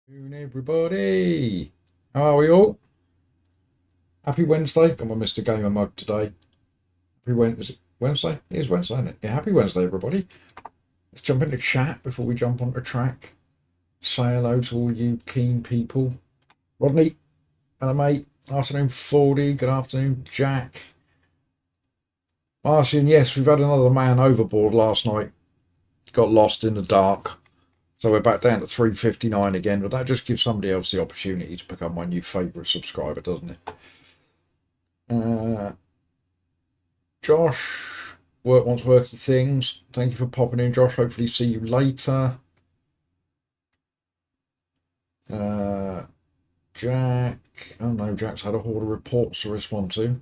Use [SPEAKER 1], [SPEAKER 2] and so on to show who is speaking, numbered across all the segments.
[SPEAKER 1] Afternoon, everybody. How are we all? Happy Wednesday. Got my Mr. Gamer mug today. Happy Wednesday. Is it Wednesday? It is Wednesday, isn't it? Yeah, happy Wednesday, everybody. Let's jump into chat before we jump onto track. Say hello to all you keen people. Rodney, hello, mate. Afternoon, Fordy. Good afternoon, Jack. Martian, yes, we've had another man overboard last night. Got lost in the dark. So we're back down to 359 again, but that just gives somebody else the opportunity to become my new favourite subscriber, doesn't it? Josh, work wants working things. Thank you for popping in, Josh. Hopefully see you later. Jack. Oh no, Jack's had a horde of reports to respond to.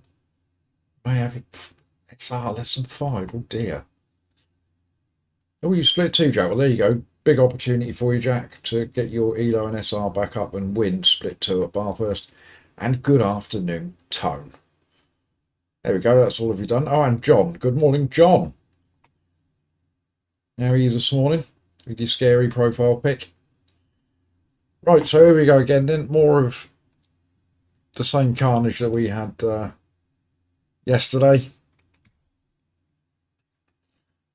[SPEAKER 1] May have it. It's lesson 5. Oh dear. Oh, you split 2, Jack. Well, there you go. Big opportunity for you, Jack, to get your ELO and SR back up and win split 2 at Bathurst. And good afternoon, Tone. There we go. That's all of you done. Oh, and John. Good morning, John. How are you this morning with your scary profile pic? Right, so here we go again. Then more of the same carnage that we had yesterday.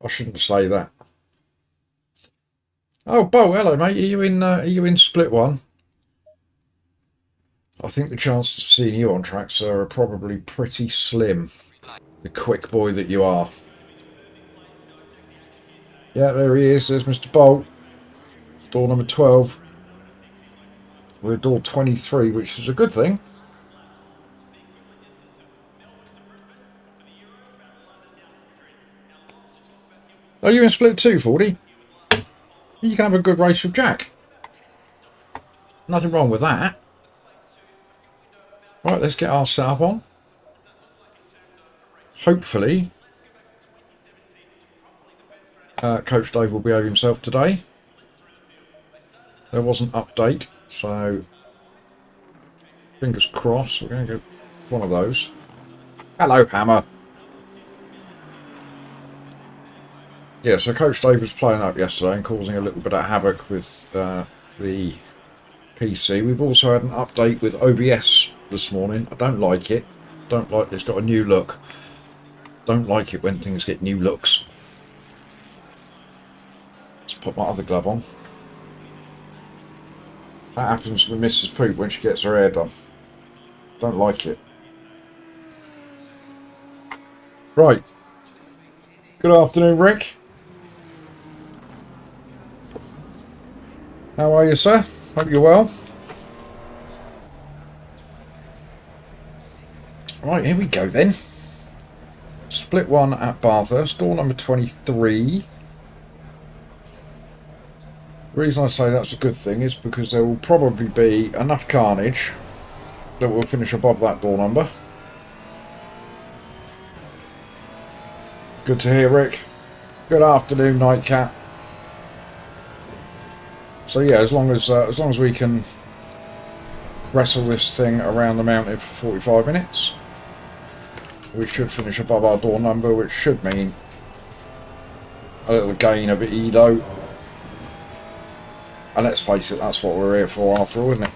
[SPEAKER 1] I shouldn't say that. Oh, Bo, hello, mate. Are you in split 1? I think the chances of seeing you on track, sir, are probably pretty slim. The quick boy that you are. Yeah, there he is. There's Mr. Bolt. Door number 12. We're at door 23, which is a good thing. Are you in split 2, 40? You can have a good race with Jack. Nothing wrong with that. Right, let's get our setup on. Hopefully, Coach Dave will behave himself today. There was an update, so fingers crossed. We're going to go one of those. Hello, Hammer. Yeah, so Coach Dave was playing up yesterday and causing a little bit of havoc with the PC. We've also had an update with OBS this morning. I don't like it. It's got a new look. Don't like it when things get new looks. Let's put my other glove on. That happens with Mrs. Poop when she gets her hair done. Don't like it. Right. Good afternoon, Rick. How are you, sir? Hope you're well. Right, here we go then. Split 1 at Bathurst, door number 23. The reason I say that's a good thing is because there will probably be enough carnage that will finish above that door number. Good to hear, Rick. Good afternoon, Nightcat. So yeah, as long as we can wrestle this thing around the mountain for 45 minutes, we should finish above our door number, which should mean a little gain of ELO. And let's face it, that's what we're here for after all, isn't it?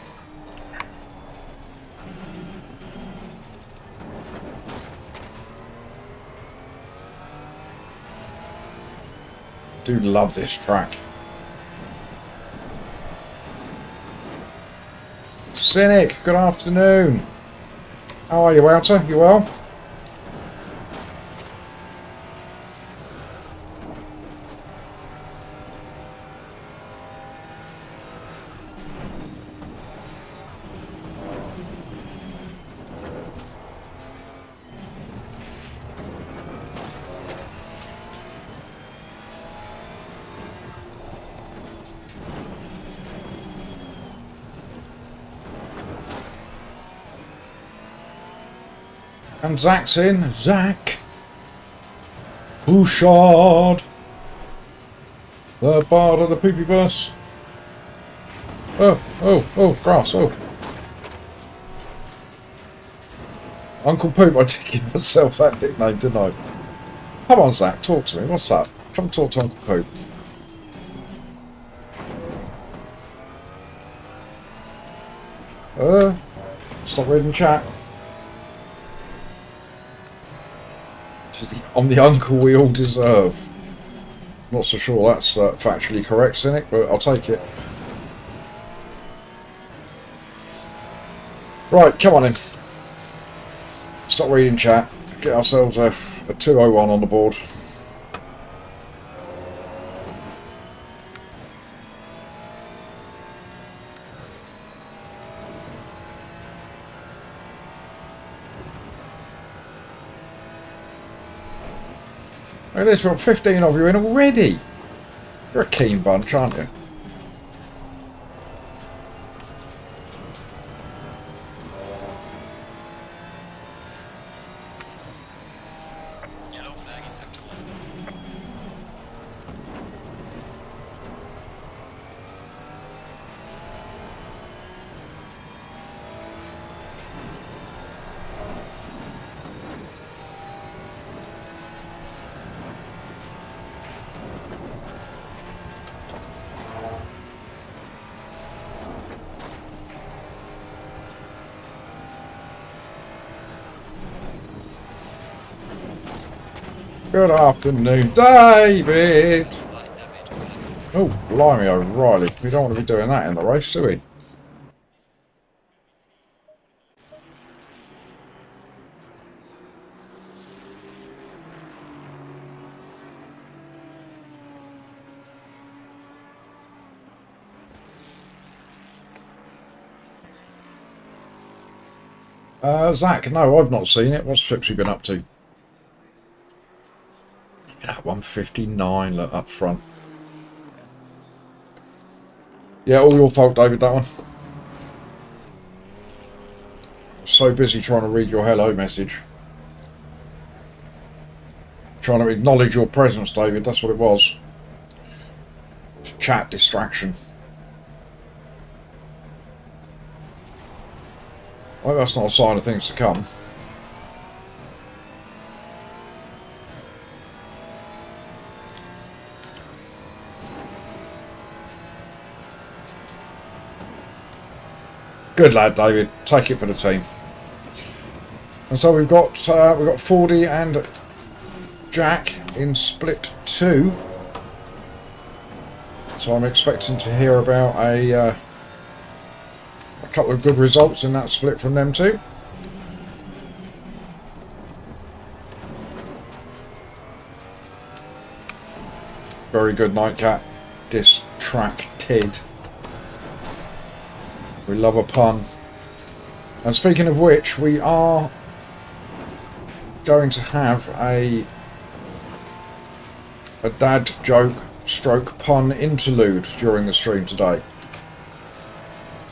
[SPEAKER 1] Do love this track. Cynic, good afternoon. How are you, Walter? You well? And Zach's in. Zach. Bouchard. The bard of the poopy verse. Oh, grass, oh. Uncle Poop, I did give myself that nickname, didn't I? Come on, Zach, talk to me. What's up? Come talk to Uncle Poop. Stop reading chat. I'm the uncle we all deserve. Not so sure that's factually correct, Cynic, but I'll take it. Right, come on in. Stop reading chat. Get ourselves a 201 on the board. Look at this, we've got 15 of you in already. You're a keen bunch, aren't you? Good afternoon, David! Oh, blimey, O'Reilly. We don't want to be doing that in the race, do we? Zach, no, I've not seen it. What's Tripsy been up to? Yeah, 159 up front. Yeah, all your fault, David, that one. So busy trying to read your hello message. Trying to acknowledge your presence, David, that's what it was. Chat distraction. Well, that's not a sign of things to come. Good lad, David. Take it for the team. And so we've got Fordy and Jack in split 2. So I'm expecting to hear about a couple of good results in that split from them two. Very good, Nightcat. Distracted. We love a pun. And speaking of which, we are going to have a dad joke stroke pun interlude during the stream today.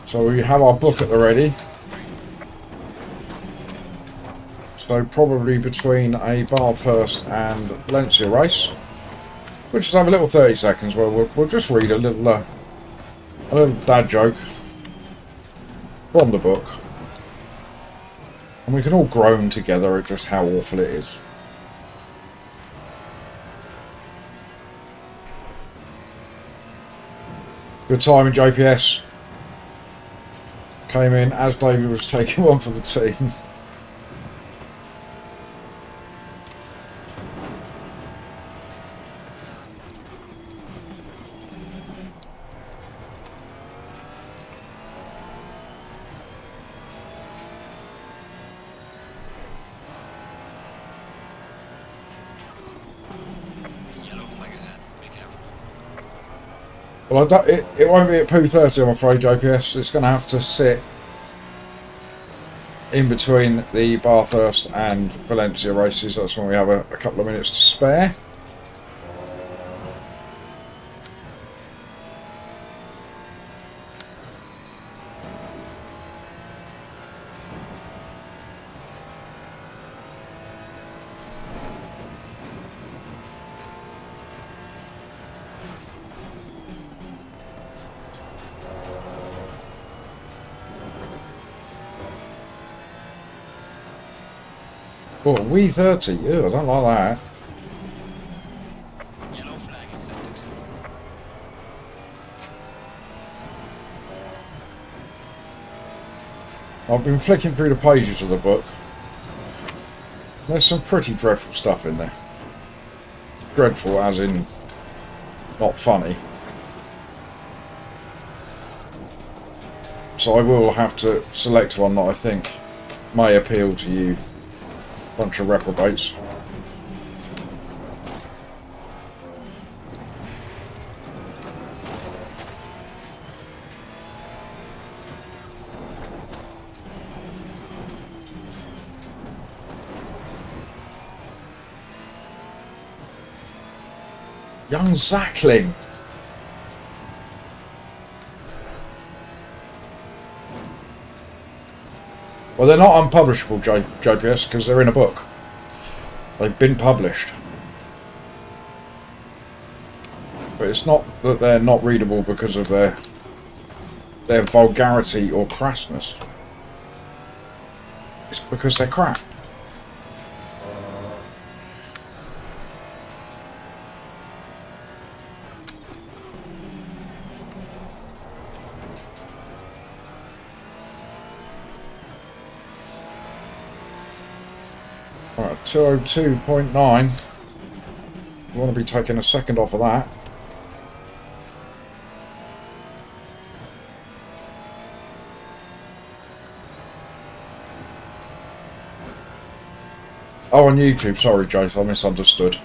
[SPEAKER 1] So we have our book at the ready. So probably between a Bathurst and Valencia race. We'll just have a little 30 seconds where we'll just read a little dad joke from the book. And we can all groan together at just how awful it is. Good timing, JPS. Came in as David was taking one for the team. Well, it won't be at poo 30, I'm afraid, JPS. It's going to have to sit in between the Bathurst and Valencia races. That's when we have a couple of minutes to spare. Oh, wee 30. Ew, I don't like that.
[SPEAKER 2] Yellow flag accepted.
[SPEAKER 1] I've been flicking through the pages of the book. There's some pretty dreadful stuff in there. Dreadful as in not funny. So I will have to select one that I think may appeal to you, bunch of reprobates. Young Zackling. Well, they're not unpublishable, JPS, because they're in a book. They've been published. But it's not that they're not readable because of their vulgarity or crassness. It's because they're crap. Right, 202.9. You want to be taking a second off of that. Oh, on YouTube. Sorry, Jace. I misunderstood.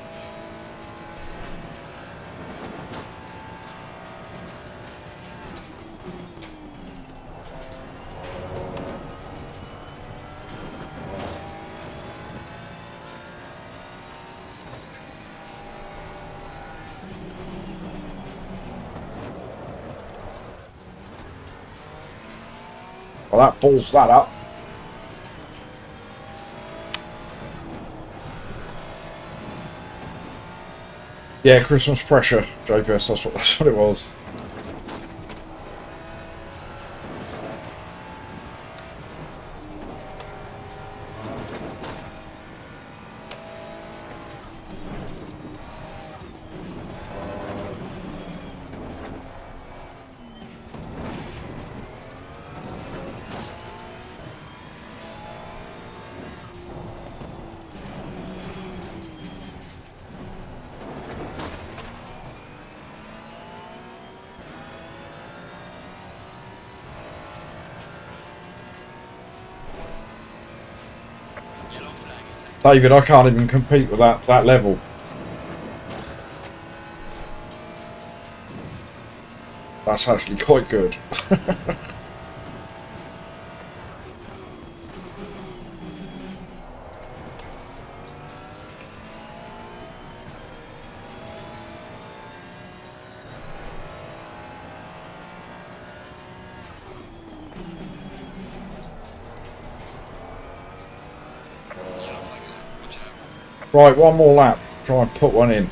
[SPEAKER 1] Well, that balls that up. Yeah, Christmas pressure, JPS, that's what it was. David, I can't even compete with that level. That's actually quite good. Right, one more lap. Try and put one in.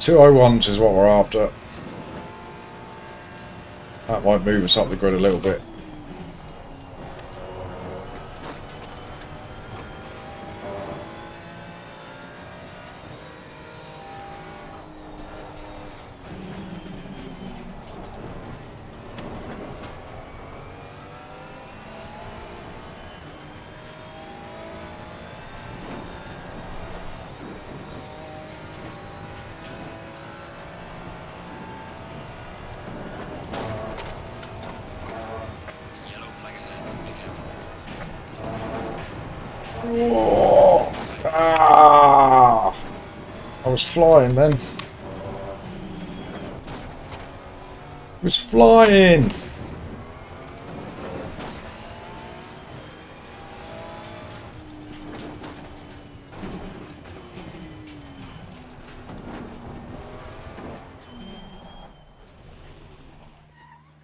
[SPEAKER 1] .201s is what we're after. That might move us up the grid a little bit. Oh, ah, I was flying then. I was flying.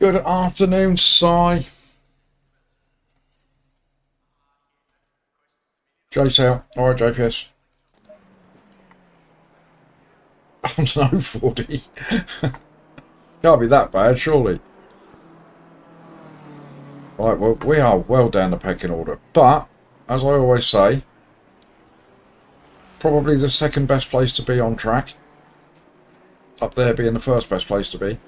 [SPEAKER 1] Good afternoon, Si. Jace out. Alright, JPS. I'm no 40. Can't be that bad, surely. Right, well, we are well down the pecking order. But, as I always say, probably the second best place to be on track. Up there being the first best place to be.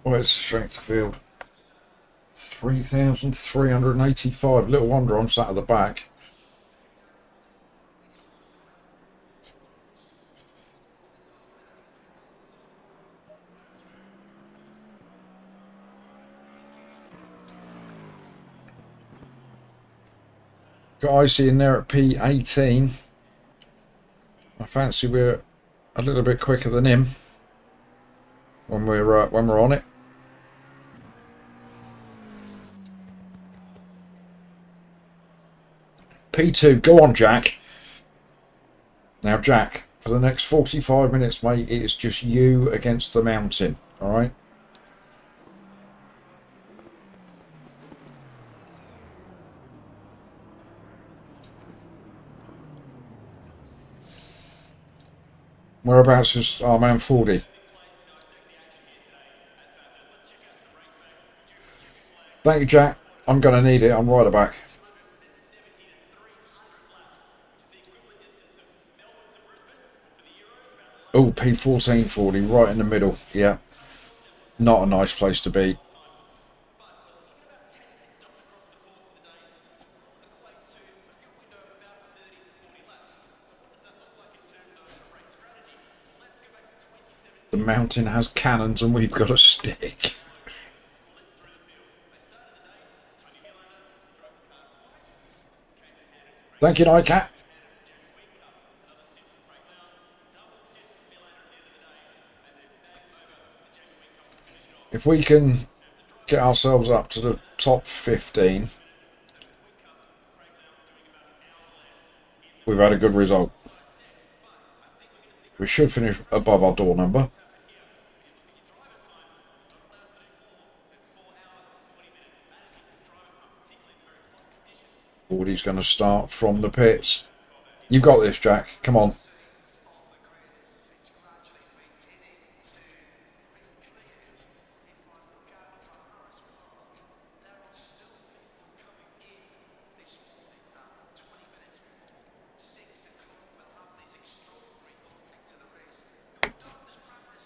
[SPEAKER 1] Where's the strength of field? 3,385. Little wonder I'm sat at the back. Got Icy in there at P18. I fancy we're a little bit quicker than him when we're on it. P2, go on, Jack. Now, Jack, for the next 45 minutes, mate, it is just you against the mountain. All right. Whereabouts is our man 40? Thank you, Jack. I'm going to need it. I'm right at the back. Oh, P1440, right in the middle. Yeah. Not a nice place to be. The mountain has cannons and we've got a stick. Thank you, Nightcat. If we can get ourselves up to the top 15, we've had a good result. We should finish above our door number. Fordy's going to start from the pits. You've got this, Jack. Come on.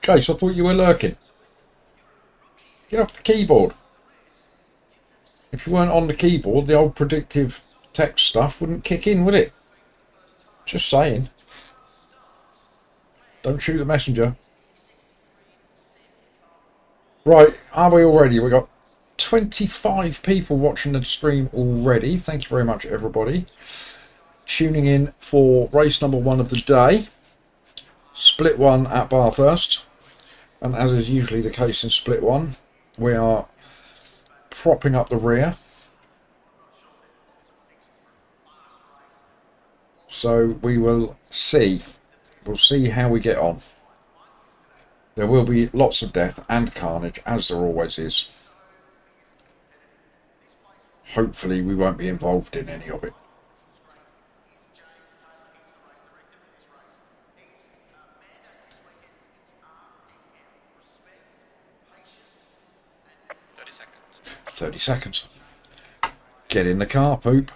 [SPEAKER 1] Chase, I thought you were lurking. Get off the keyboard. If you weren't on the keyboard, the old predictive text stuff wouldn't kick in, would it? Just saying. Don't shoot the messenger. Right, are we all ready? We've got 25 people watching the stream already. Thank you very much, everybody. Tuning in for race number 1 of the day. Split 1 at Bathurst. And as is usually the case in split 1, we are propping up the rear. So we will see. We'll see how we get on. There will be lots of death and carnage, as there always is. Hopefully we won't be involved in any of it. Thirty seconds. Get in the car, poop.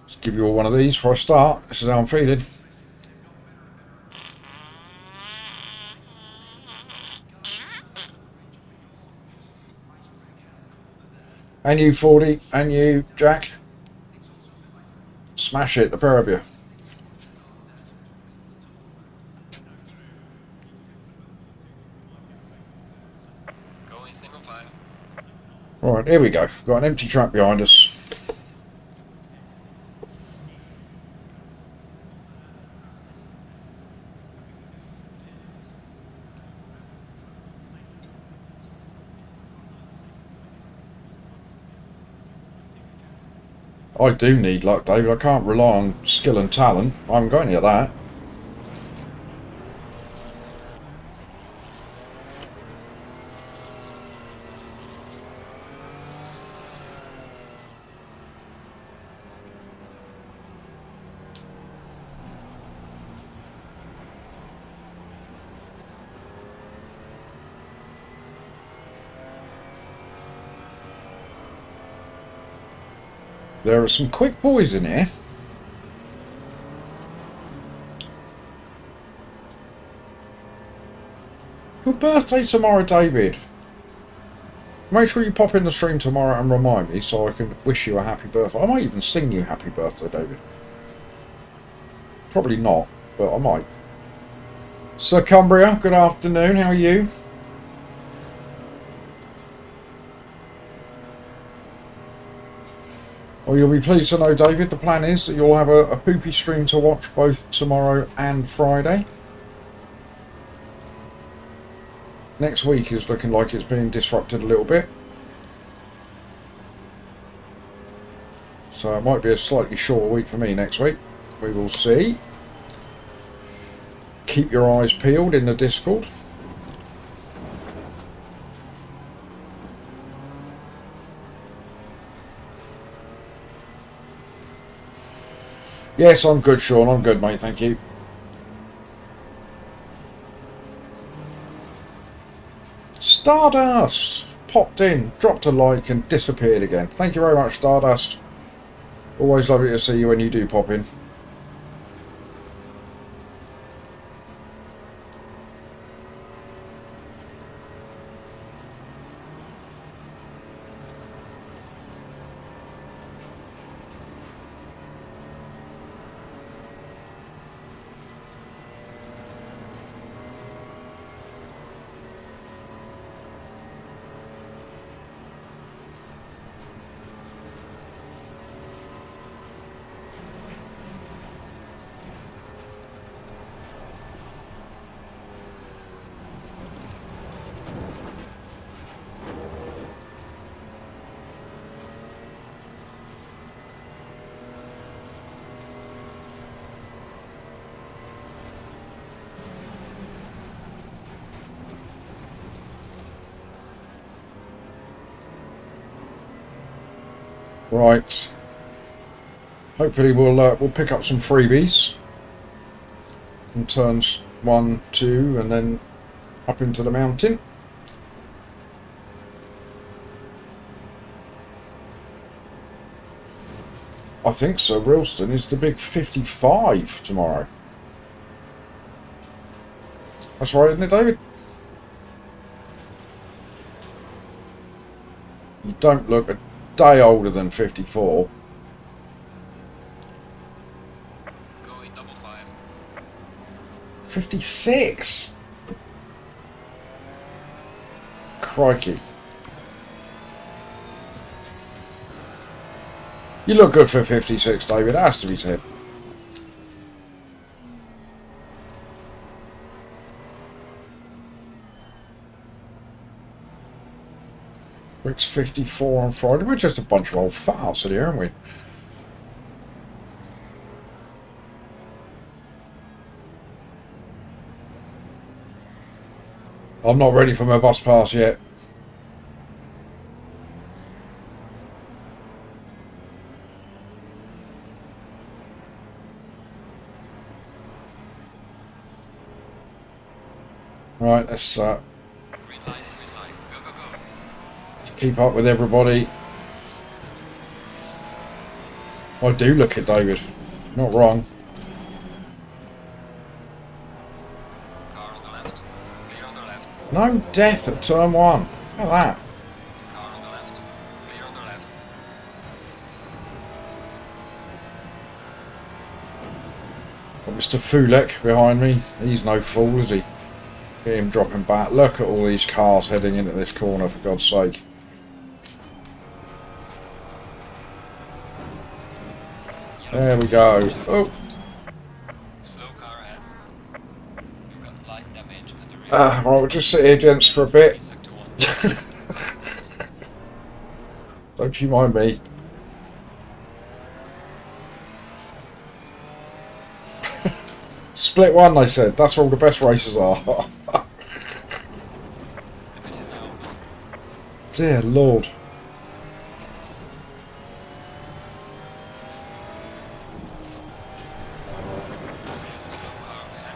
[SPEAKER 1] Let's give you all one of these for a start. This is how I'm feeling. And you, 40, and you, Jack. Smash it, the pair of you.
[SPEAKER 2] Going single file.
[SPEAKER 1] Alright, here we go. We've got an empty track behind us. I do need luck, David. I can't rely on skill and talent. I haven't got any of that. There are some quick boys in here. Your birthday tomorrow, David. Make sure you pop in the stream tomorrow and remind me so I can wish you a happy birthday. I might even sing you happy birthday, David. Probably not, but I might. Sir Cumbria, good afternoon. How are you? Well, you'll be pleased to know, David, the plan is that you'll have a poopy stream to watch both tomorrow and Friday. Next week is looking like it's being disrupted a little bit. So it might be a slightly shorter week for me next week. We will see. Keep your eyes peeled in the Discord. Yes, I'm good, Sean. I'm good, mate. Thank you. Stardust popped in, dropped a like and disappeared again. Thank you very much, Stardust. Always lovely to see you when you do pop in. Right. Hopefully we'll pick up some freebies in turns 1, 2, and then up into the mountain. I think Sir Wilston is the big 55 tomorrow. That's right, isn't it, David? You don't look a day older than 54.
[SPEAKER 2] Going double file.
[SPEAKER 1] 56? Crikey. You look good for 56, David. It has to be said. It's 54 on Friday. We're just a bunch of old farts in here, aren't we? I'm not ready for my bus pass yet. Right, let's
[SPEAKER 2] Green light, go, go, go.
[SPEAKER 1] keep up with everybody. I do look at David. Not wrong.
[SPEAKER 2] Car on the left. Clear on the left.
[SPEAKER 1] No death at turn 1. Look at that.
[SPEAKER 2] Car on the left. Clear on the left.
[SPEAKER 1] Got Mr. Fulek behind me. He's no fool, is he? Get him dropping back. Look at all these cars heading into this corner, for God's sake. There we go. Oh,
[SPEAKER 2] Slow car ahead. You've got light damage at the rear.
[SPEAKER 1] right, we'll just sit here, gents, for a bit.
[SPEAKER 2] Sector 1.
[SPEAKER 1] Don't you mind me. split one, they said. That's where all the best races are.
[SPEAKER 2] The bit is now open.
[SPEAKER 1] Dear Lord.
[SPEAKER 2] There's a slow car up ahead.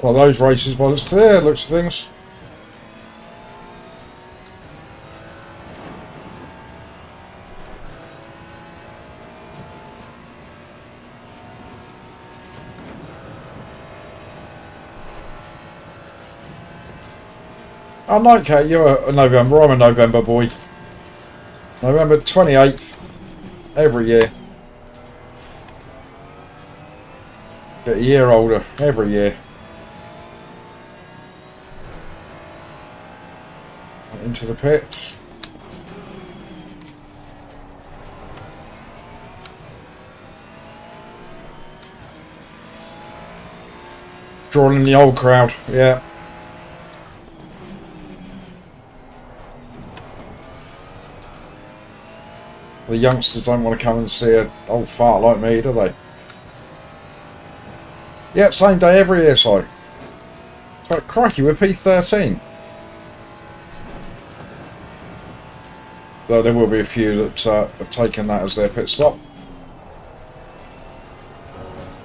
[SPEAKER 1] Well, those races, well, it's there, looks of things. Oh, no, Kate, you're a November. I'm a November boy. November 28th, every year. Get a year older, every year. Into the pits. Drawing in the old crowd, yeah. The youngsters don't want to come and see an old fart like me, do they? Yep, same day every year, so. But crikey, we're P13. Though there will be a few that have taken that as their pit stop.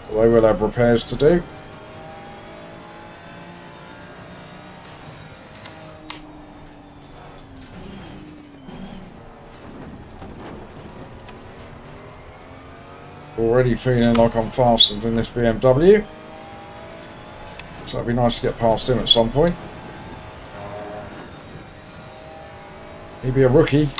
[SPEAKER 1] They will have repairs to do. Already feeling like I'm faster than this BMW. So it'd be nice to get past him at some point. He'd be a rookie.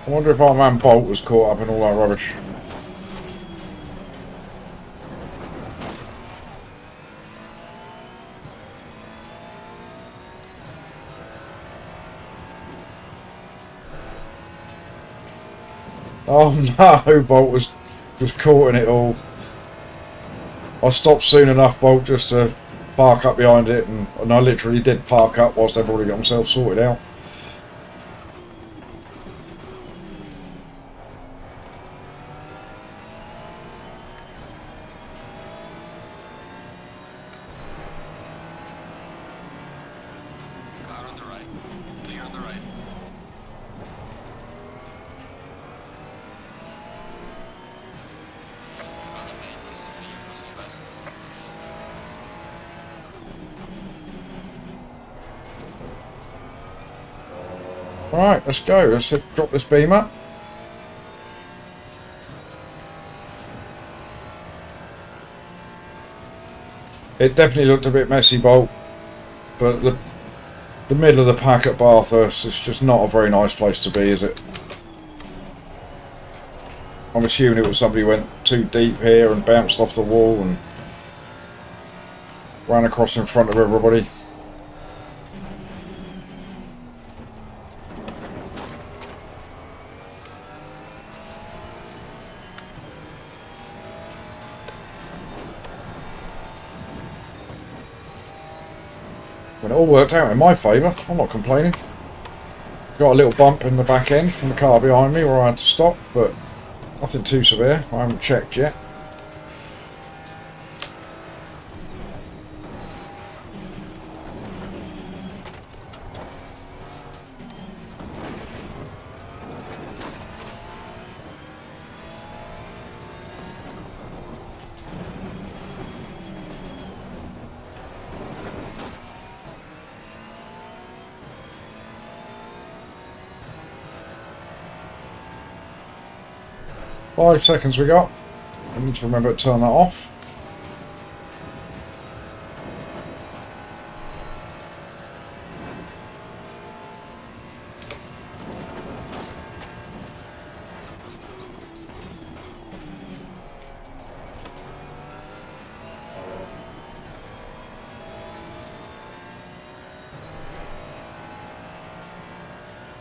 [SPEAKER 1] I wonder if our man Bolt was caught up in all that rubbish. Oh no, Bolt was caught in it all. I stopped soon enough, Bolt, just to park up behind it, and I literally did park up whilst they've already got themselves sorted out.
[SPEAKER 2] Car on the right. Clear on the right. Brother mate, this is me, you're crossing us.
[SPEAKER 1] Right, let's go. Let's drop this beamer. It definitely looked a bit messy, Bolt, but the middle of the pack at Bathurst is just not a very nice place to be, is it? I'm assuming it was somebody who went too deep here and bounced off the wall and ran across in front of everybody. But it all worked out in my favour. I'm not complaining. Got a little bump in the back end from the car behind me where I had to stop, but nothing too severe. I haven't checked yet. 5 seconds we got. I need to remember to turn that off.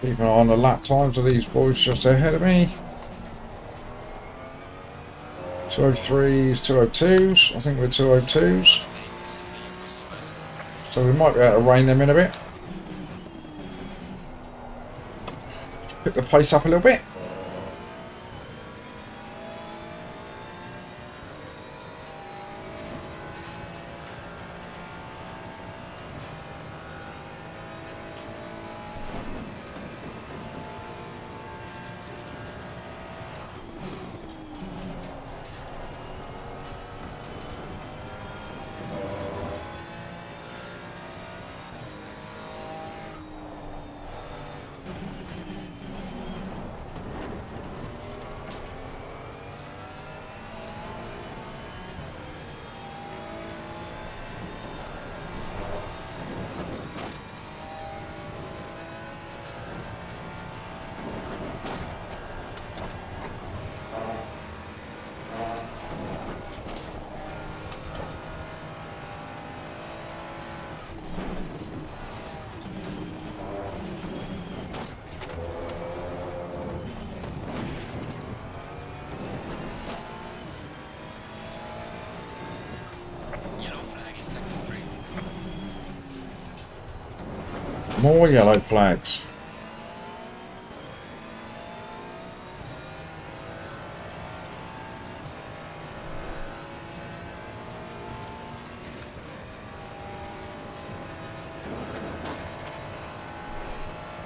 [SPEAKER 1] Keep an eye on the lap times of these boys just ahead of me. 203s, 202s. I think we're 202s. So we might be able to rein them in a bit. Pick the pace up a little bit. More yellow flags.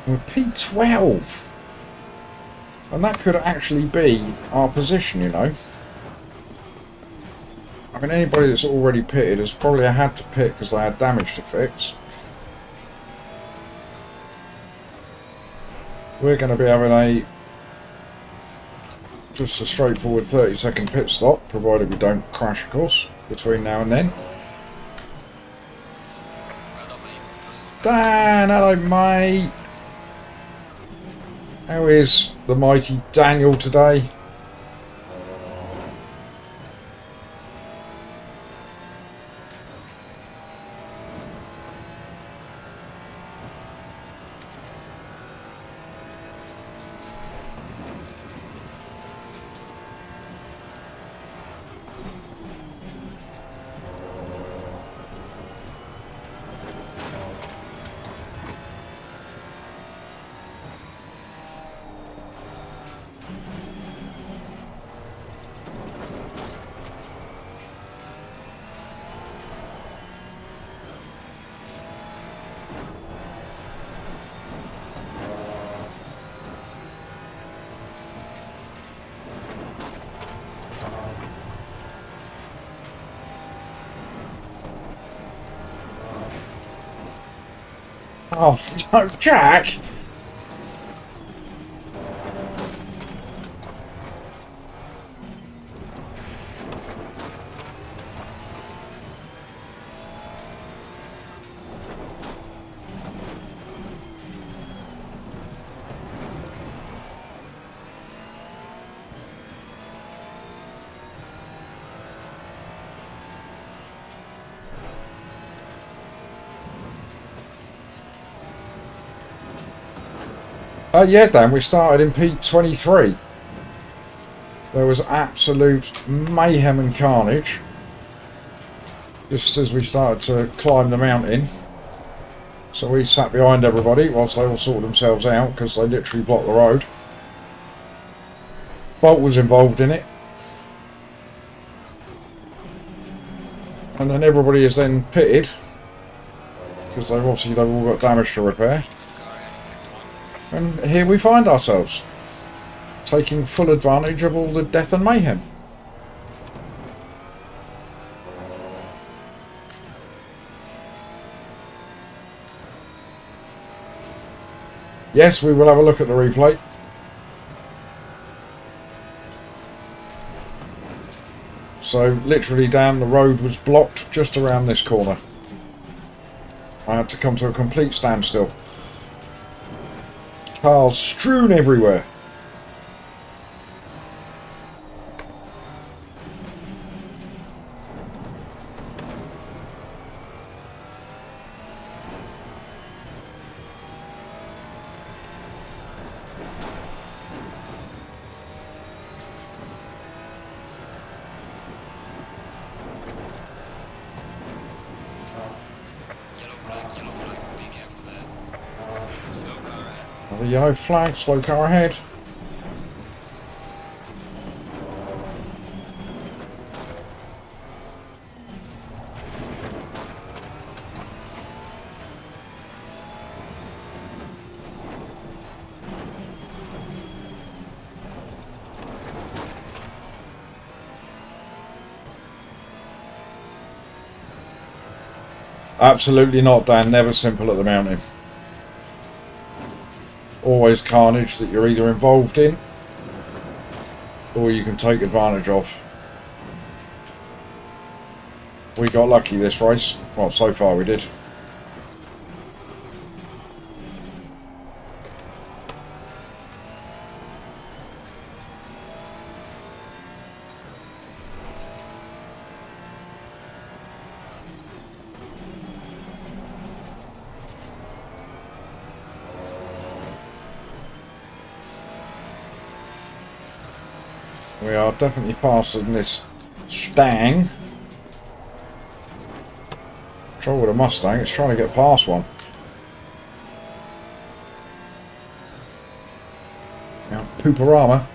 [SPEAKER 1] We're P12. And that could actually be our position, you know. I mean, anybody that's already pitted has probably had to pit because they had damage to fix. We're going to be having just a straightforward 30-second pit stop, provided we don't crash, of course, between now and then. Dan, hello mate. How is the mighty Daniel today? Oh, no, Jack! Yeah, Dan, we started in P23. There was absolute mayhem and carnage just as we started to climb the mountain. So we sat behind everybody whilst they all sorted themselves out because they literally blocked the road. Bolt was involved in it. And then everybody is then pitted because they've all got damage to repair. And here we find ourselves, taking full advantage of all the death and mayhem. Yes, we will have a look at the replay. So literally down the road was blocked just around this corner. I had to come to a complete standstill. Cars strewn everywhere.
[SPEAKER 2] Yellow flag, be careful there. Slow car ahead.
[SPEAKER 1] Another yellow flag, slow car ahead. Absolutely not, Dan. Never simple at the mountain. Always carnage that you're either involved in or you can take advantage of. We got lucky this race. Well, so far we did. We are definitely faster than this Stang. Trouble with a Mustang, it's trying to get past one. Now, Panorama.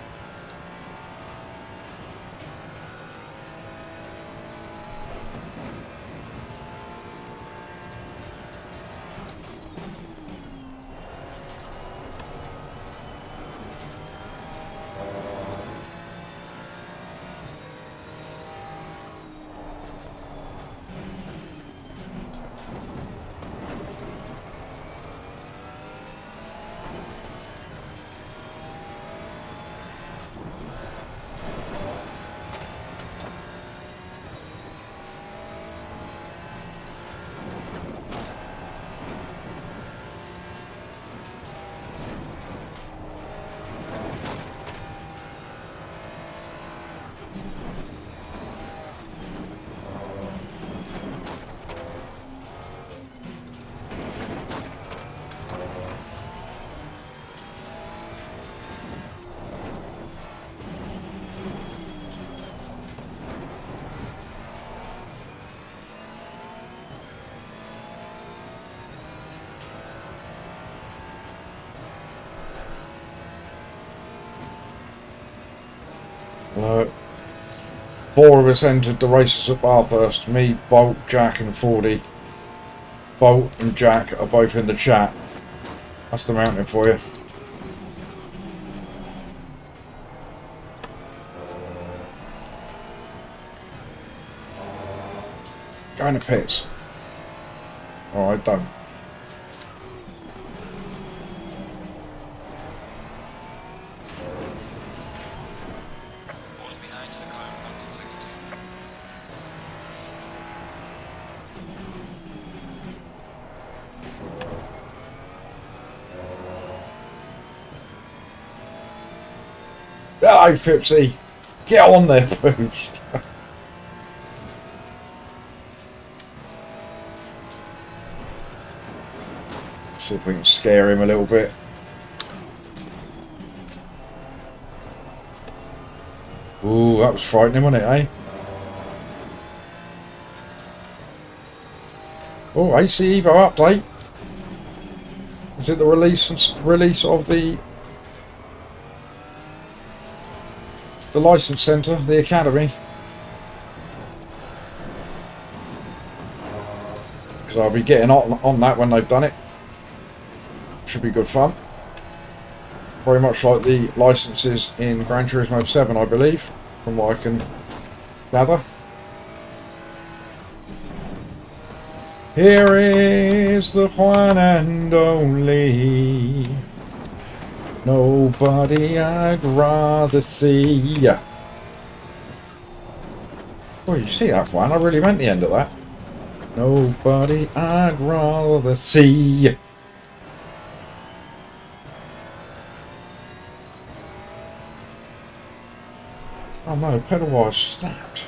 [SPEAKER 1] Four of us entered the races at Bathurst. Me, Bolt, Jack and Fordy. Bolt and Jack are both in the chat. That's the mountain for you. Going to pits. Alright, done.
[SPEAKER 2] Falling behind to the car in front in sector 2.
[SPEAKER 1] Hello, Fipsy. Get on there, Boost. See if we can scare him a little bit. Ooh, that was frightening, wasn't it, eh? Oh, AC Evo update. Is it the release of the license centre, the academy? Because I'll be getting on that when they've done it. Should be good fun. Very much like the licenses in Gran Turismo 7, I believe, from what I can gather. Here is the one and only. Nobody I'd rather see. Oh, you see that one? I really meant the end of that. Nobody I'd rather see. Oh no, pedal wire snapped.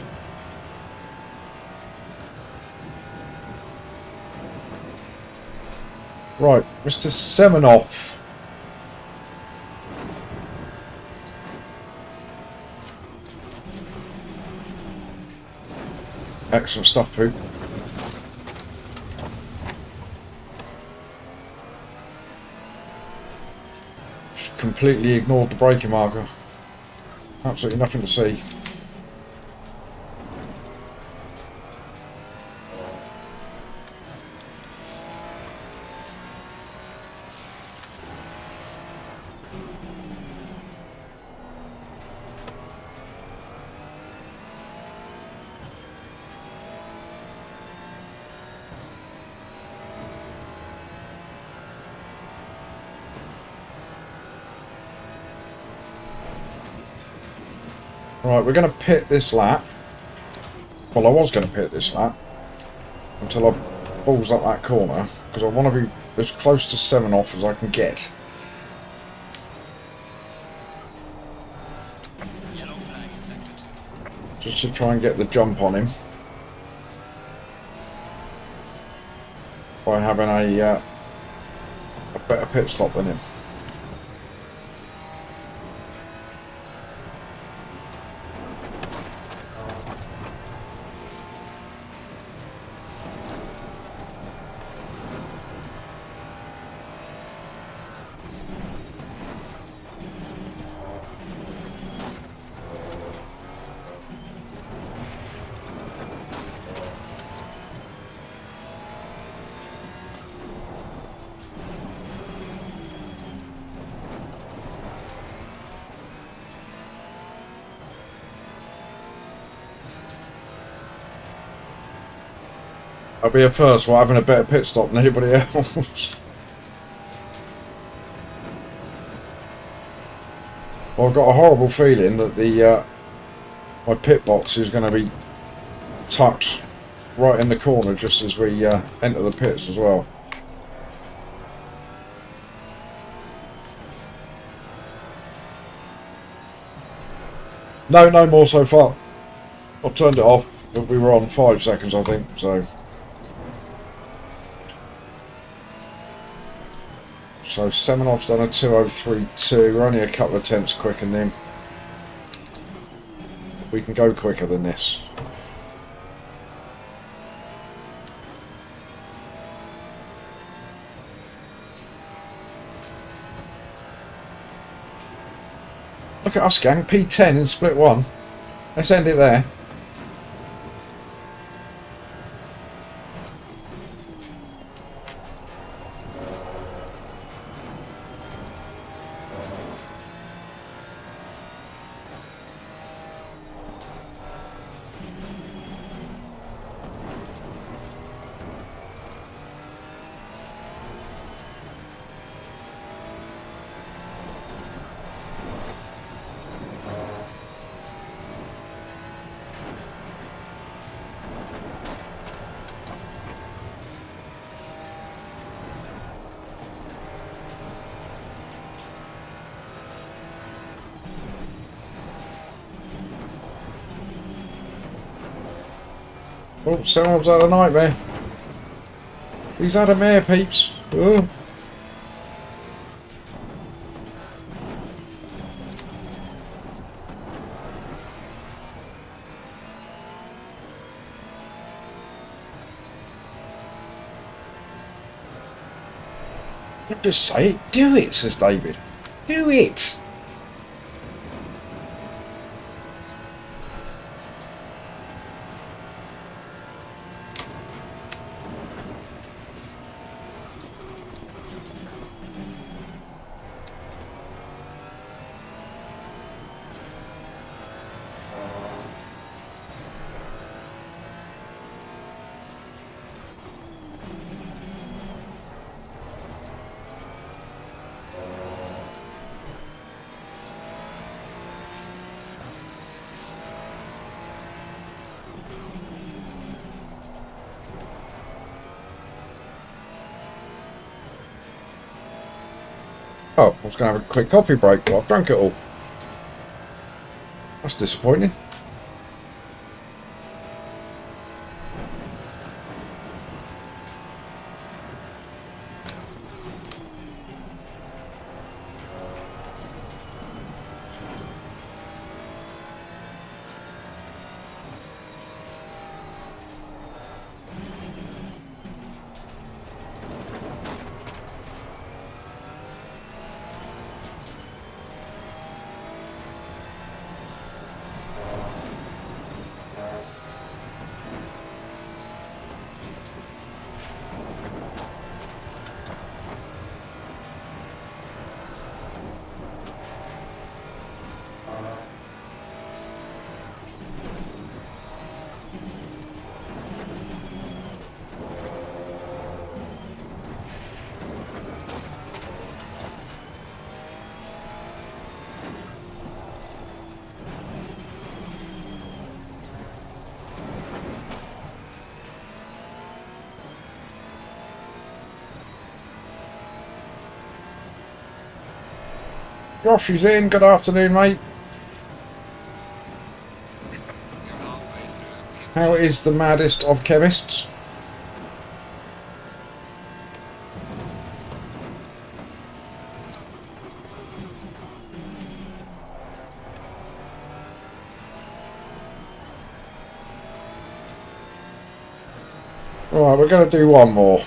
[SPEAKER 1] Right, Mr. Semenoff. Excellent stuff, Pooh. Just completely ignored the braking marker. Absolutely nothing to see. Right, we're going to pit this lap. Well, I was going to pit this lap until I balls up that corner, because I want to be as close to 7 off as I can get.
[SPEAKER 2] Yellow flag in sector 2.
[SPEAKER 1] Just to try and get the jump on him. By having a better pit stop than him. I'll be a first while having a better pit stop than anybody else. Well, I've got a horrible feeling that the my pit box is going to be tucked right in the corner just as we enter the pits as well. No, no more so far. I've turned it off, but we were on 5 seconds, I think, so... So Semenov's done a 2:03.2. We're only a couple of tenths quicker than him. We can go quicker than this. Look at us, gang. P10 in split 1. Let's end it there. Oh, someone's had a nightmare. He's had a mare, peeps. Oh. Just say it. Do it, says David. Do it. Oh, I was going to have a quick coffee break, but I've drunk it all. That's disappointing. Josh is in. Good afternoon, mate.
[SPEAKER 2] You're halfway through. Keep
[SPEAKER 1] How is the maddest of chemists? Right, we're going to do one more.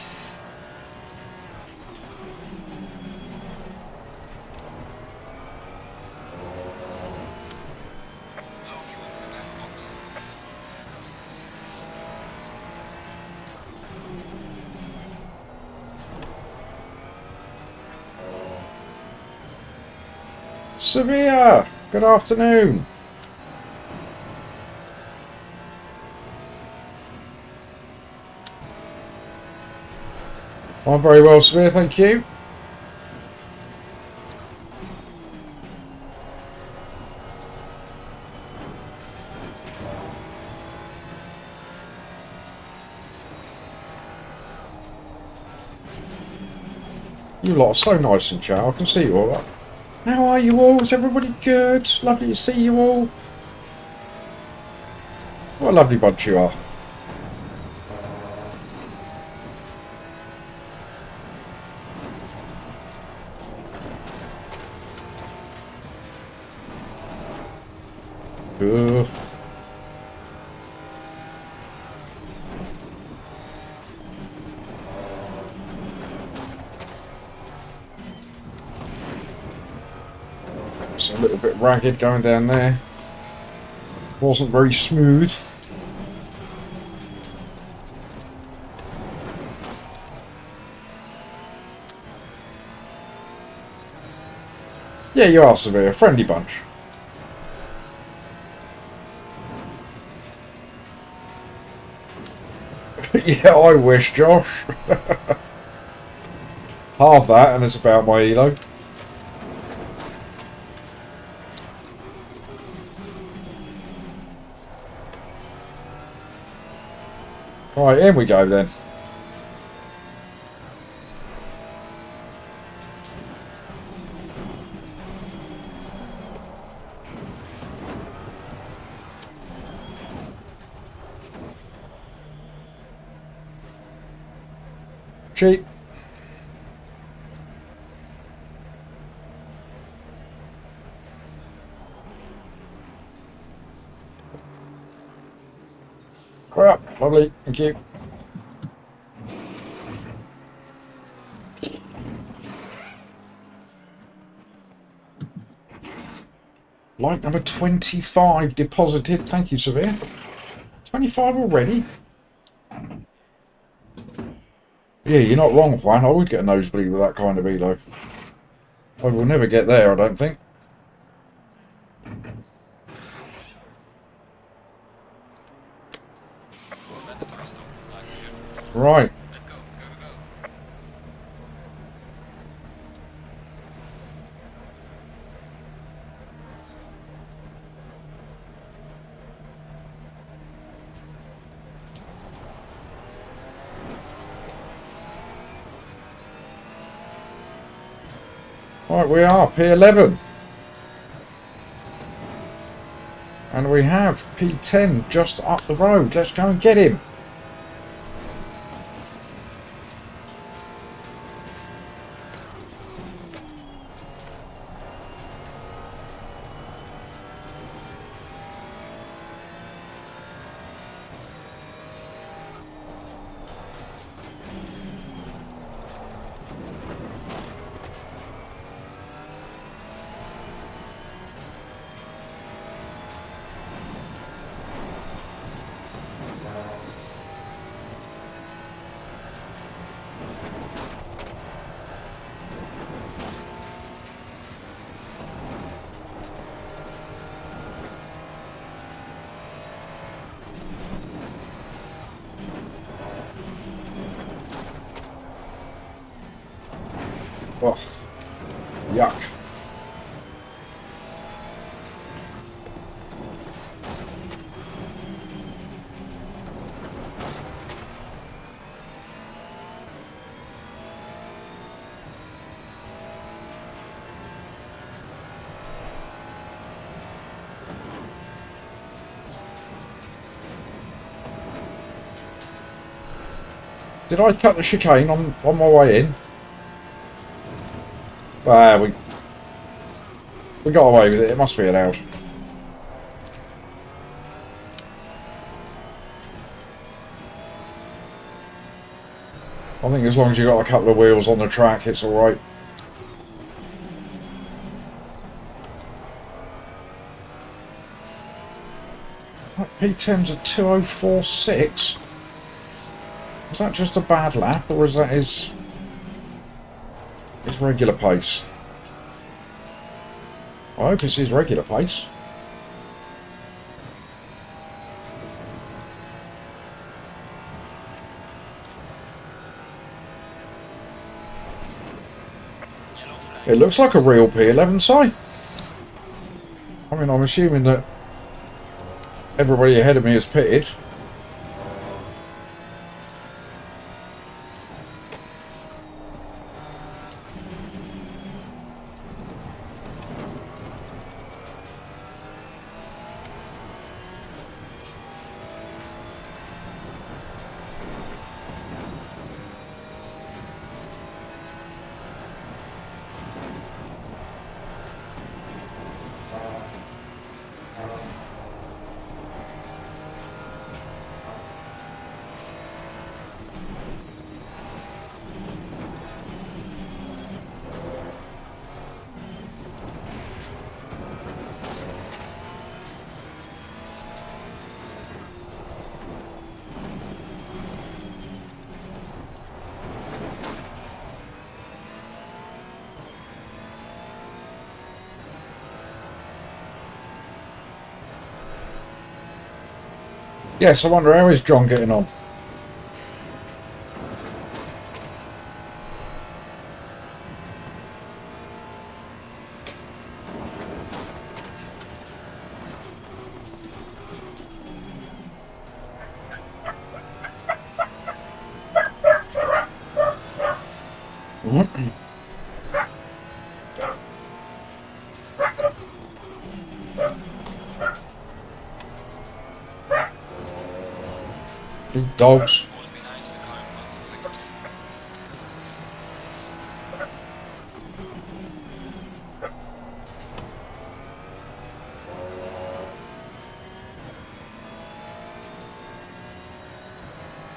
[SPEAKER 2] low fuel. Prepare for box.
[SPEAKER 1] Severe, good afternoon. I'm very well, Severe, thank you. You lot are so nice in chat, I can see you all. How are you all? Is everybody good? Lovely to see you all. What a lovely bunch you are. Ugh. It's a little bit ragged going down there. Wasn't very smooth. Yeah, you are, Severe. Friendly bunch. Yeah, I wish, Josh. Half that, and it's about my elo. Right, in we go then. Cheap. Well, lovely, thank you. Light number 25 deposited. Thank you, Severe. 25 already? Yeah, you're not wrong, Juan. I would get a nosebleed with that kind of elo. I will never get there, I don't think.
[SPEAKER 2] Mandatory stop. Start clear.
[SPEAKER 1] Right.
[SPEAKER 2] Let's go. Go, go, go.
[SPEAKER 1] Right, we are P11. And we have P10 just up the road. Let's go and get him. Oh, yuck. Did I cut the chicane on my way in? Ah, we got away with it. It must be allowed. I think as long as you got a couple of wheels on the track, it's all right. P10's a 2046. Is that just a bad lap, or is that his regular pace? I hope it's his regular pace. It looks like a real P11, Si. I mean, I'm assuming that everybody ahead of me is pitted. Yes, I wonder how is John getting on? Big dogs.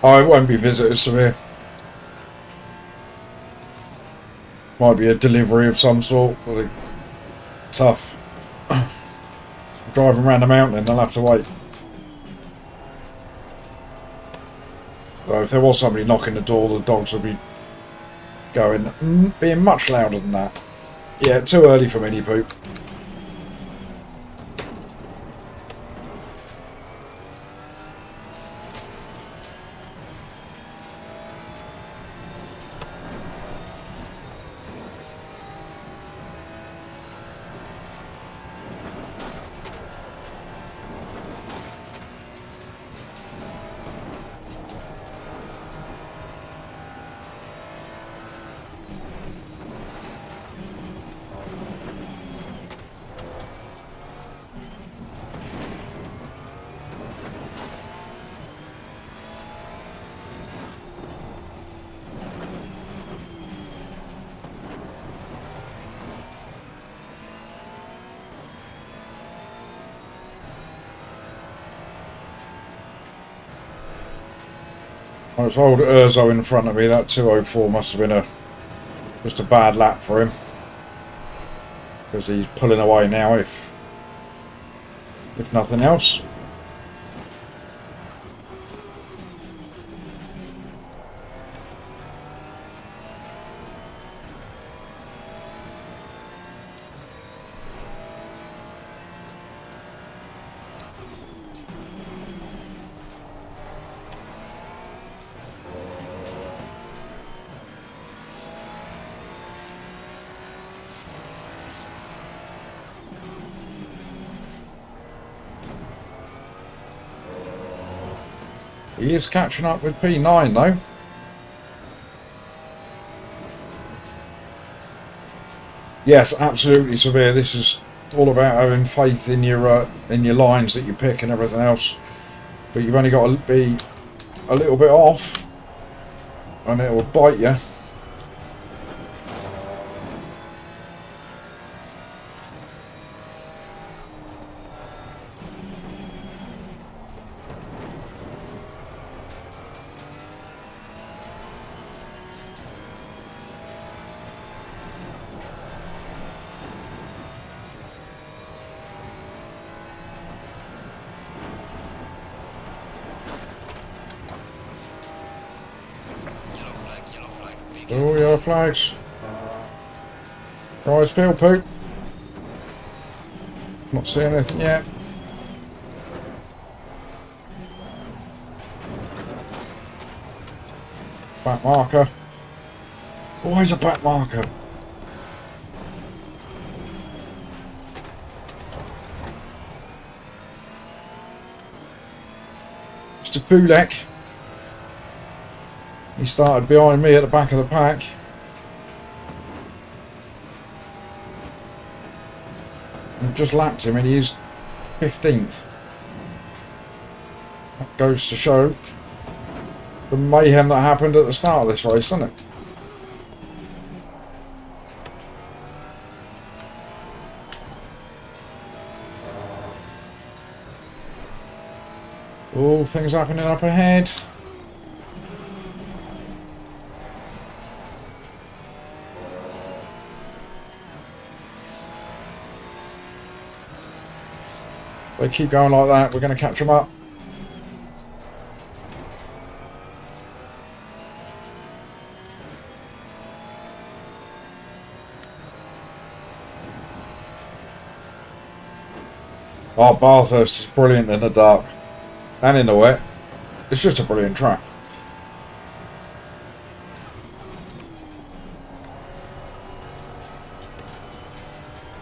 [SPEAKER 1] Oh, it won't be visitors severe. Might be a delivery of some sort. Really tough. Driving around the mountain, they'll have to wait. So if there was somebody knocking the door, the dogs would be being much louder than that. Yeah, too early for mini poop. I was old Urzo in front of me. That 204 must have been just a bad lap for him. Because he's pulling away now, if nothing else. He is catching up with P9 though. Yes, absolutely severe. This is all about having faith in your lines that you pick and everything else. But you've only got to be a little bit off, and it will bite you. Oh, yellow flags. Rise, peel poop. Not seeing anything yet. Back marker. Always a back marker. Mr. Fulek. He started behind me at the back of the pack. I've just lapped him and he's 15th. That goes to show the mayhem that happened at the start of this race, doesn't it? Oh, things happening up ahead. They keep going like that, we're going to catch them up. Oh, Bathurst is brilliant in the dark and in the wet. It's just a brilliant track.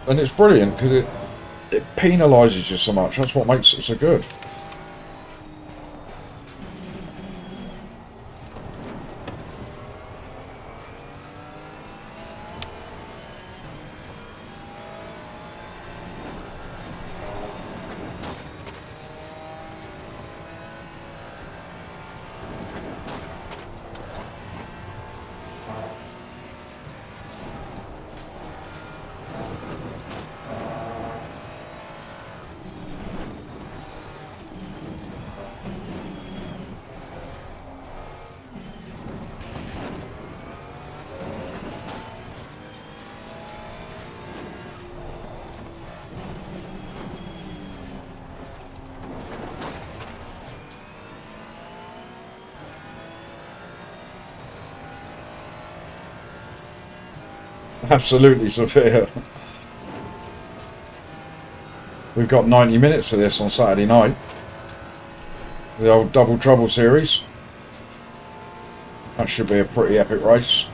[SPEAKER 1] And it's brilliant because it penalises you so much. That's what makes it so good. Absolutely severe. We've got 90 minutes of this on Saturday night. The old Double Trouble series. That should be a pretty epic race.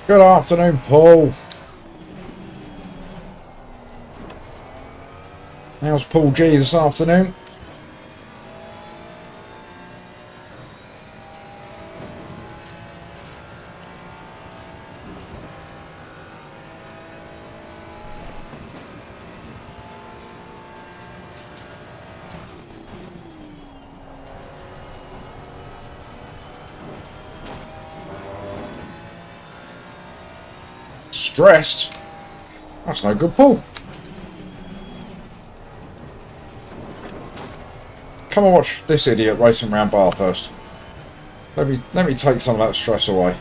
[SPEAKER 1] Good afternoon, Paul. How's Paul G this afternoon? stressed. That's no good, Paul. Come and watch this idiot racing around Bathurst. Let me take some of that stress away.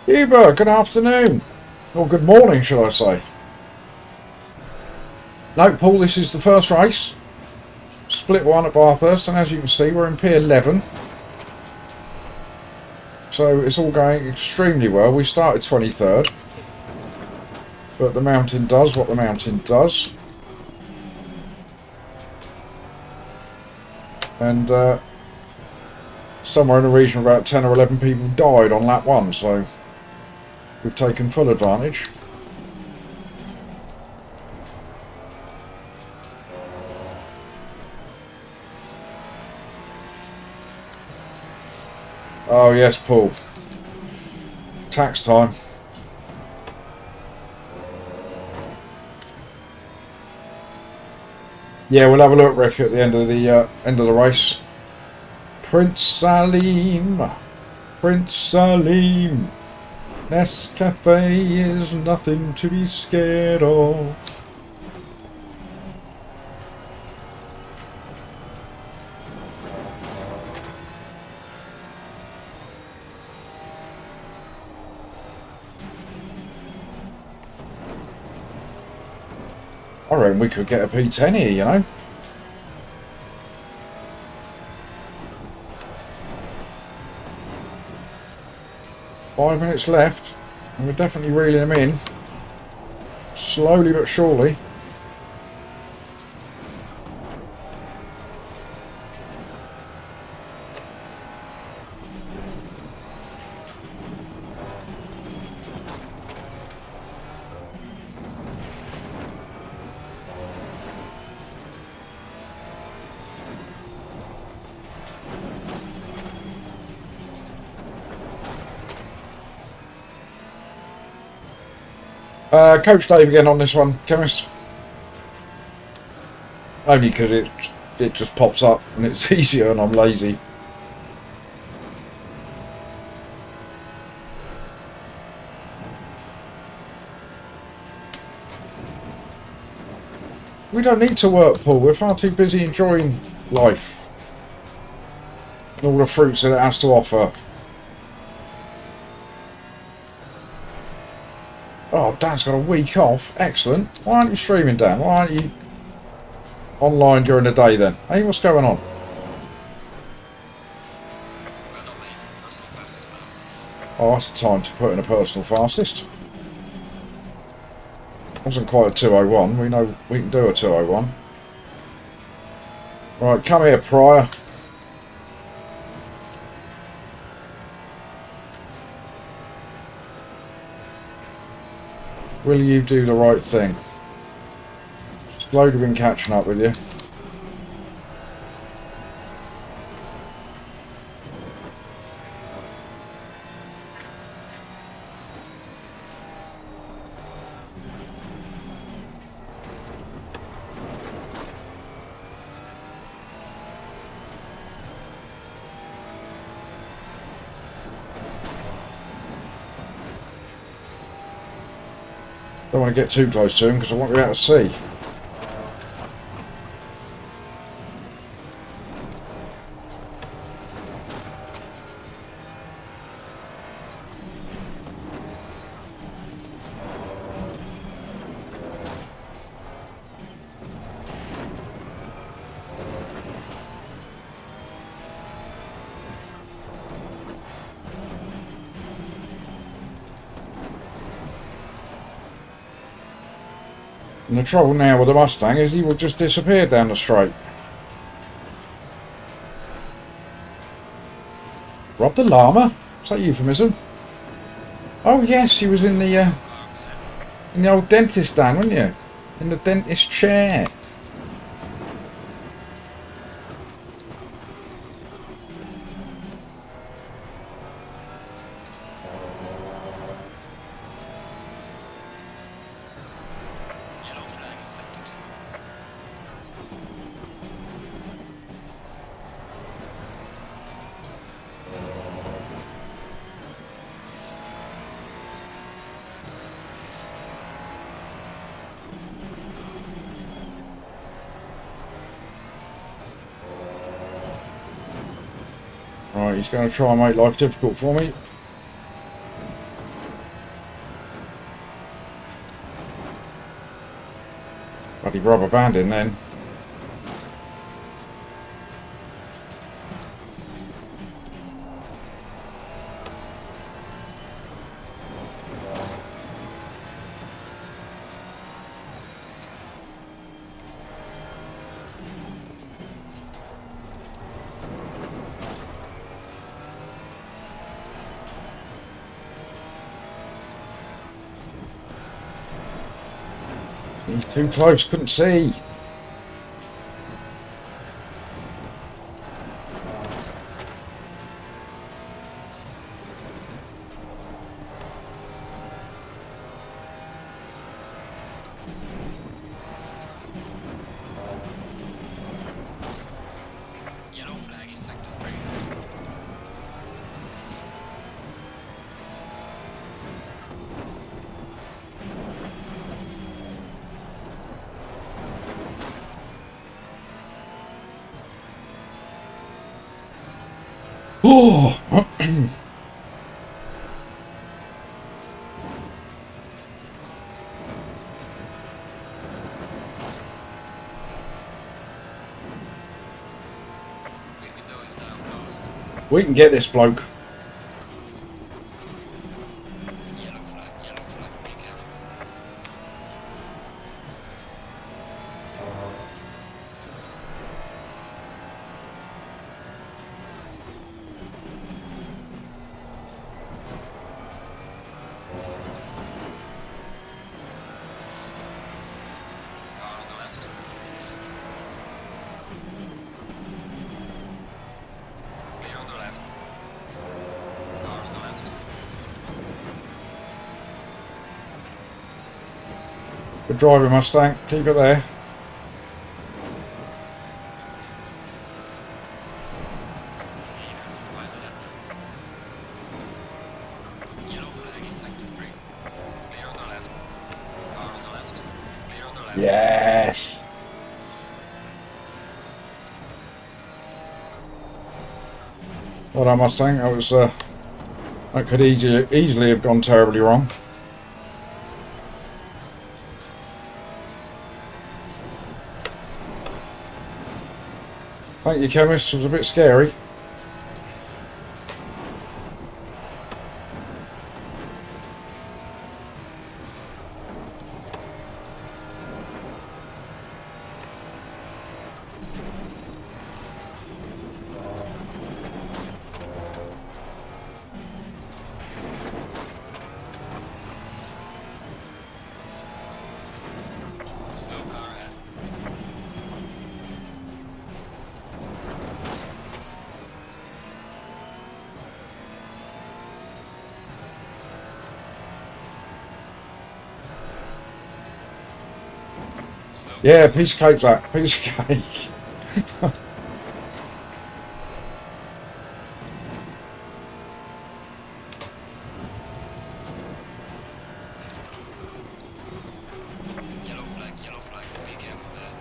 [SPEAKER 1] Uber, good afternoon. Or good morning, should I say. No, Paul, this is the first race. Split one at Bathurst, and as you can see, we're in P11. So it's all going extremely well. We started 23rd. But the mountain does what the mountain does. And somewhere in the region of about 10 or 11 people died on lap 1, so we've taken full advantage. Oh yes, Paul. Tax time. Yeah, we'll have a look, Rick, at the end of the race. Prince Salim, Prince Salim. Nescafe is nothing to be scared of. I reckon we could get a P10 here, you know. Five minutes left, and we're definitely reeling them in. Slowly but surely. Coach Dave again on this one, Chemist. Only because it just pops up and it's easier and I'm lazy. We don't need to work, Paul. We're far too busy enjoying life and all the fruits that it has to offer. Oh, Dan's got a week off. Excellent. Why aren't you streaming, Dan? Why aren't you online during the day then? Hey, what's going on? Oh, that's the time to put in a personal fastest. Wasn't quite a 201. We know we can do a 201. Right, come here, Pryor. Will you do the right thing? Slowly been catching up with you. Don't want to get too close to him because I won't be able to see. And the trouble now with the Mustang is he will just disappear down the straight. Rob the llama? Is that a euphemism? Oh yes, you was in the old dentist stand, weren't you? In the dentist chair.
[SPEAKER 2] Yellow flag in sector 2.
[SPEAKER 1] Right, he's going to try and make life difficult for me. Bloody rubber banding then. He's too close, couldn't see.
[SPEAKER 2] Yellow flag in sector 3.
[SPEAKER 1] Oh!
[SPEAKER 2] Pit window is now closed.
[SPEAKER 1] We can get this bloke.
[SPEAKER 2] Yellow flag, be careful. Car on the left. Clear on the left. Car on the left.
[SPEAKER 1] Good driving, Mustang. Keep it there.
[SPEAKER 2] Leaders on final lap. Yellow flag in sector 3. Clear on the left. Car on the left. Clear on the left.
[SPEAKER 1] Yes. Well done, Mustang. That was that could easily have gone terribly wrong. Thank you, chemist. It was a bit scary.
[SPEAKER 2] Slow car ahead. Slow
[SPEAKER 1] Yeah, piece of cake, that. Piece of cake.
[SPEAKER 2] yellow flag, be careful there.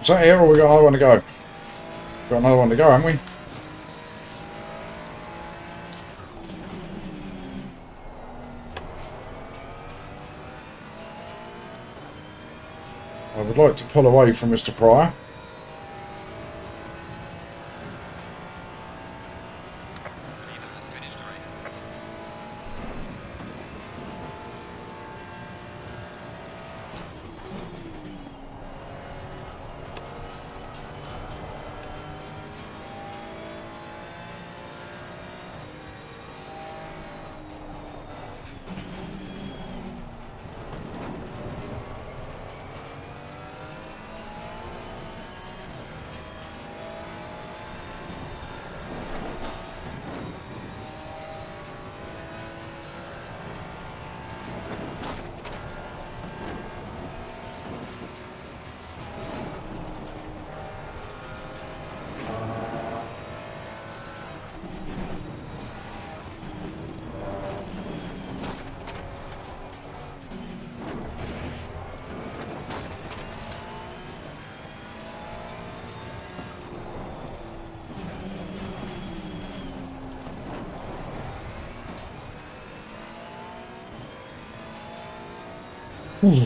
[SPEAKER 1] Is that here, or we got another one to go? Got another one to go, haven't we? I would like to pull away from Mr. Pryor.
[SPEAKER 2] Leader has finished the race.
[SPEAKER 1] Ooh.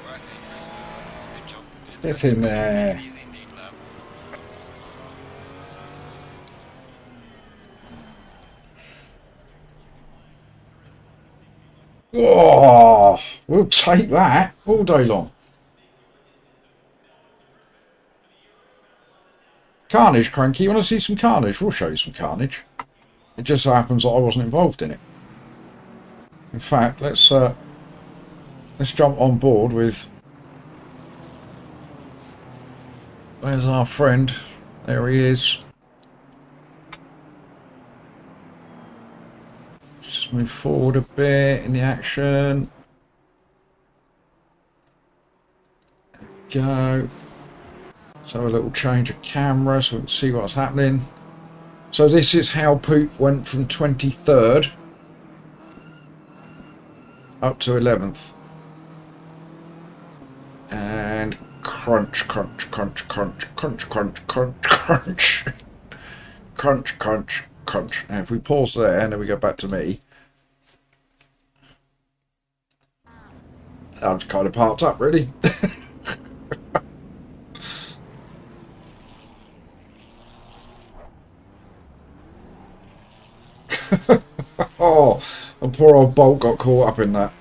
[SPEAKER 2] Right, nice. Good job.
[SPEAKER 1] Get in there.
[SPEAKER 2] Easy indeed, lab.
[SPEAKER 1] Oh, we'll take that all day long. Carnage, Cranky. You want to see some carnage? We'll show you some carnage. It just so happens that I wasn't involved in it. In fact, let's jump on board with. Where's our friend? There he is. Just move forward a bit in the action. Go. Let's have a little change of camera so we can see what's happening. So this is how Poop went from 23rd up to 11th. And crunch, crunch, crunch, crunch, crunch, crunch, crunch, crunch. Crunch, crunch, crunch. Now if we pause there and then we go back to me. I'm just kind of parked up really. Oh, and poor old Bolt got caught up in that.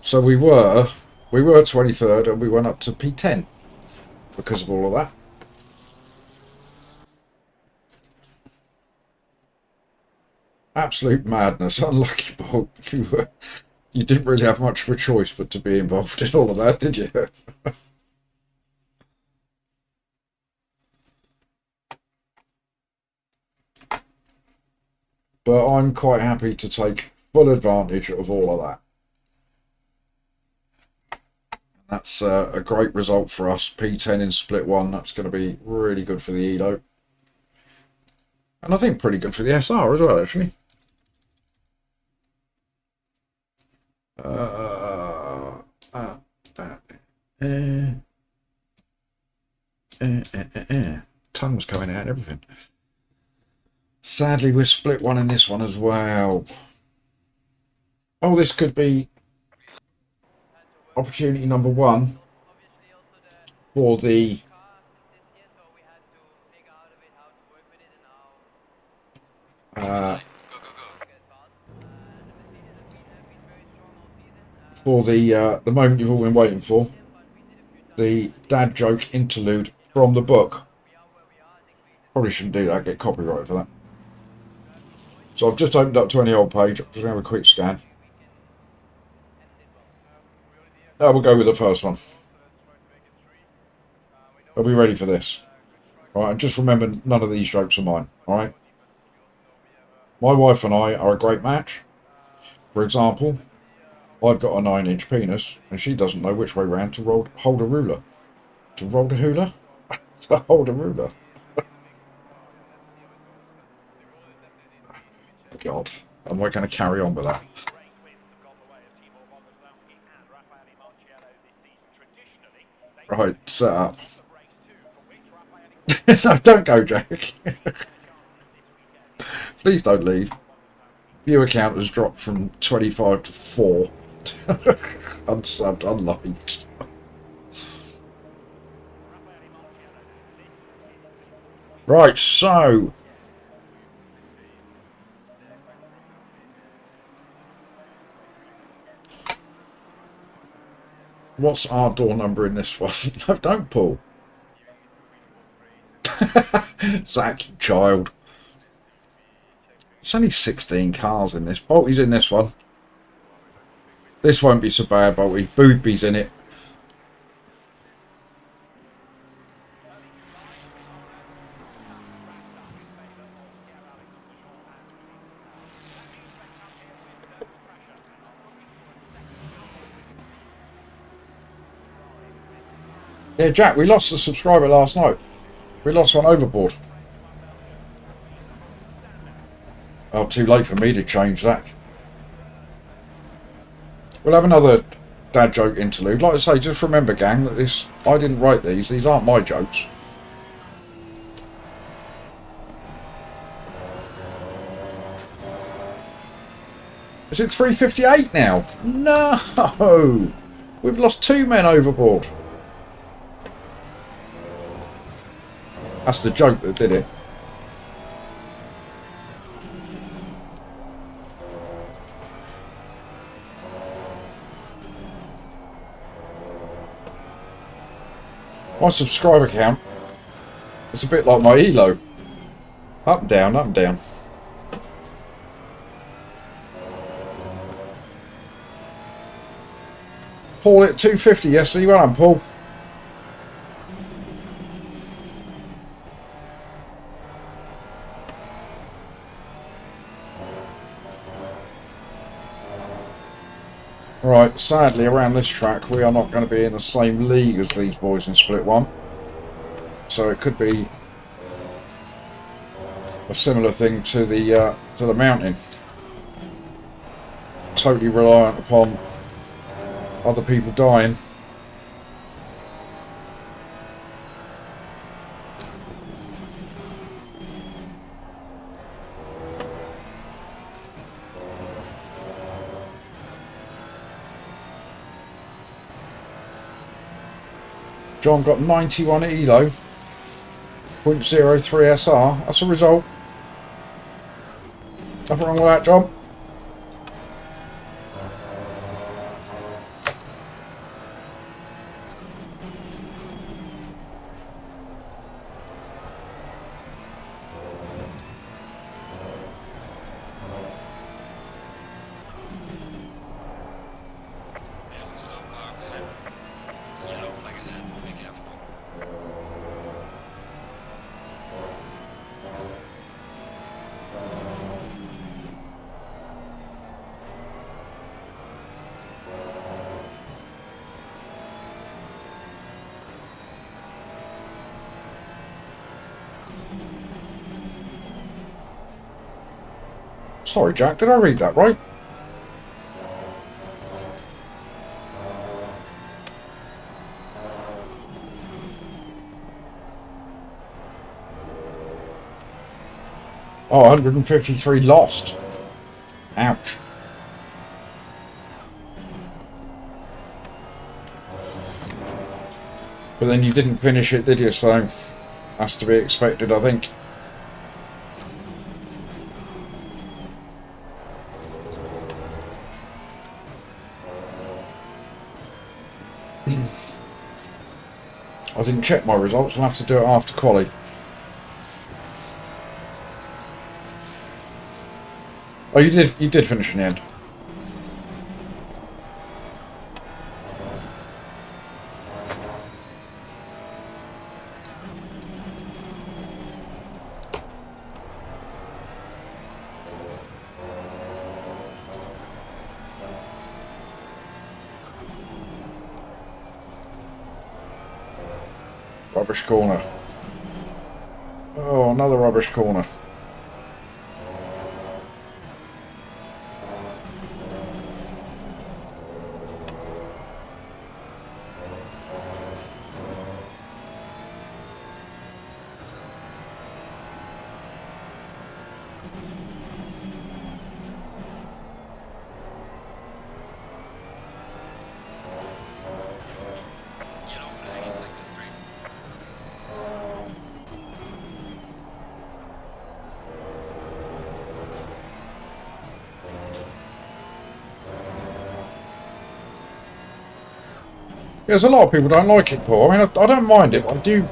[SPEAKER 1] So we were 23rd and we went up to P10 because of all of that. Absolute madness. Unlucky Bolt. You didn't really have much of a choice but to be involved in all of that, did you? But I'm quite happy to take full advantage of all of that. That's a great result for us. P10 in split one. That's going to be really good for the Elo. And I think pretty good for the SR as well, actually. Tongue's coming out and everything. Sadly, we're split one in this one as well. Oh, this could be opportunity number one for the the moment you've all been waiting for, the dad joke interlude from the book. Probably shouldn't do that, get copyrighted for that. So I've just opened up to any old page. I'm just going to have a quick scan. We'll go with the first one. Are we ready for this? All right, and just remember, none of these jokes are mine. All right. My wife and I are a great match. For example, I've got a 9-inch penis, and she doesn't know which way round to hold a ruler. To roll the hula? To hold a ruler. God, am I going to carry on with that? Right, set up. No, don't go, Jack. Please don't leave. Viewer count has dropped from 25 to 4. Unsubbed, unliked. Right, so what's our door number in this one? No, don't pull. Zach, you child. It's only 16 cars in this. Bolty's in this one. This won't be so bad, Bolty. Boothby's in it. Yeah, Jack, we lost a subscriber last night. We lost one overboard. Oh, too late for me to change that. We'll have another dad joke interlude. Like I say, just remember, gang, that this, I didn't write these. These aren't my jokes. Is it 3:58 now? No! We've lost 2 men overboard. That's the joke that did it. My subscriber count, it's a bit like my ELO. Up and down, up and down. Paul at 250, yes, see, well done, Paul. Right, sadly around this track we are not going to be in the same league as these boys in Split 1. So it could be a similar thing to the mountain. Totally reliant upon other people dying. John got 91 ELO, 0.03 SR. That's a result. Nothing wrong with that, John.
[SPEAKER 2] There's a slow car behind. Yellow flag ahead. Be careful.
[SPEAKER 1] Sorry, Jack, did I read that right? Oh, 153 lost. Ouch. But then you didn't finish it, did you? So that's to be expected, I think. I didn't check my results. I'll have to do it after quali. Oh, you did finish in the end. Rubbish corner. Oh, another rubbish corner.
[SPEAKER 2] Yellow flag in sector 3.
[SPEAKER 1] There's a lot of people don't like it, Paul. I mean, I don't mind it, but I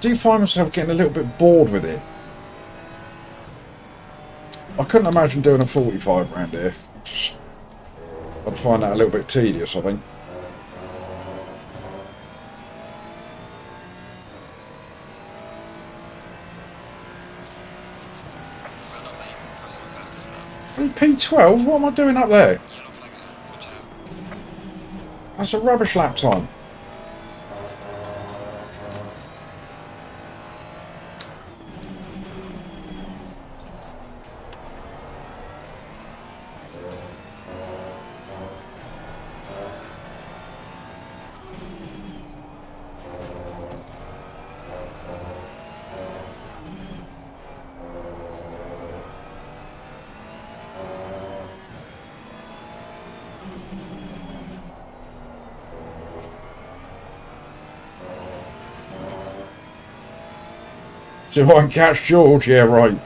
[SPEAKER 1] do find myself getting a little bit bored with it. I couldn't imagine doing a 45 round here. I'd find that a little bit tedious, I think.
[SPEAKER 2] Well done, mate. Personal fastest lap.
[SPEAKER 1] P12? What am I doing up there?
[SPEAKER 2] Yellow flag ahead. Watch out.
[SPEAKER 1] That's a rubbish lap time. See if I can catch George. Yeah, right.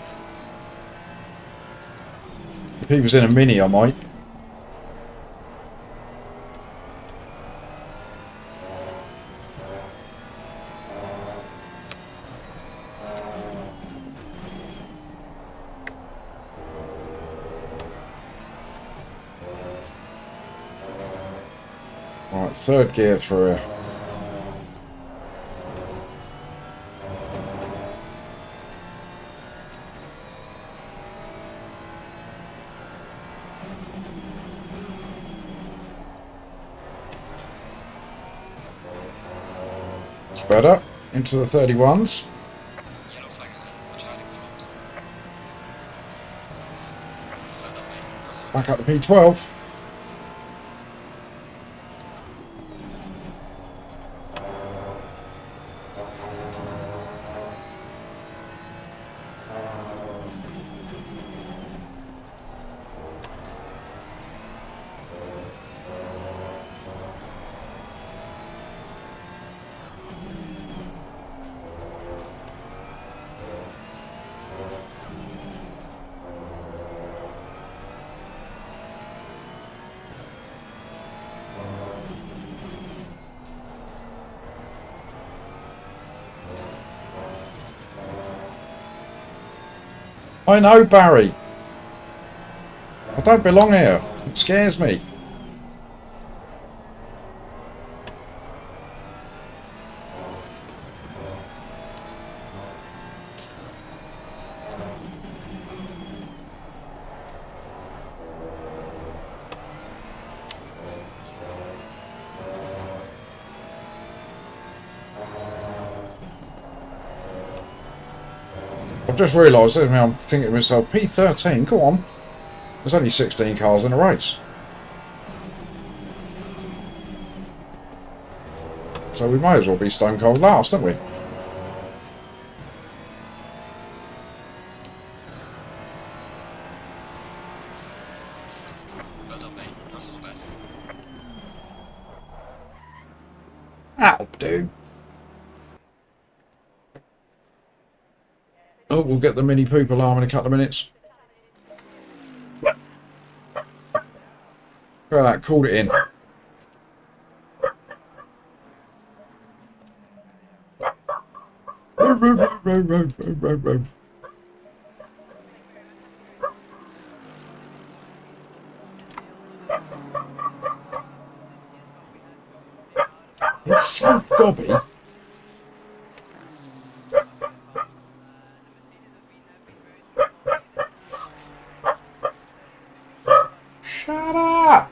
[SPEAKER 1] If he was in a mini, I might. Right, third gear through. Spread up into the 31s.
[SPEAKER 2] Yellow flag ahead. Watch out in front. Left on me. Personal
[SPEAKER 1] Back
[SPEAKER 2] best.
[SPEAKER 1] up to P12. I know, Barry. I don't belong here. It scares me. I've just realised, I'm thinking to myself, P13, go on. There's only 16 cars in a race. So we may as well be stone cold last, don't we?
[SPEAKER 2] Left on me. Personal best.
[SPEAKER 1] That'll do. Oh, we'll get the mini poop alarm in a couple of minutes. Right, called it in. It's so gobby. Shut up!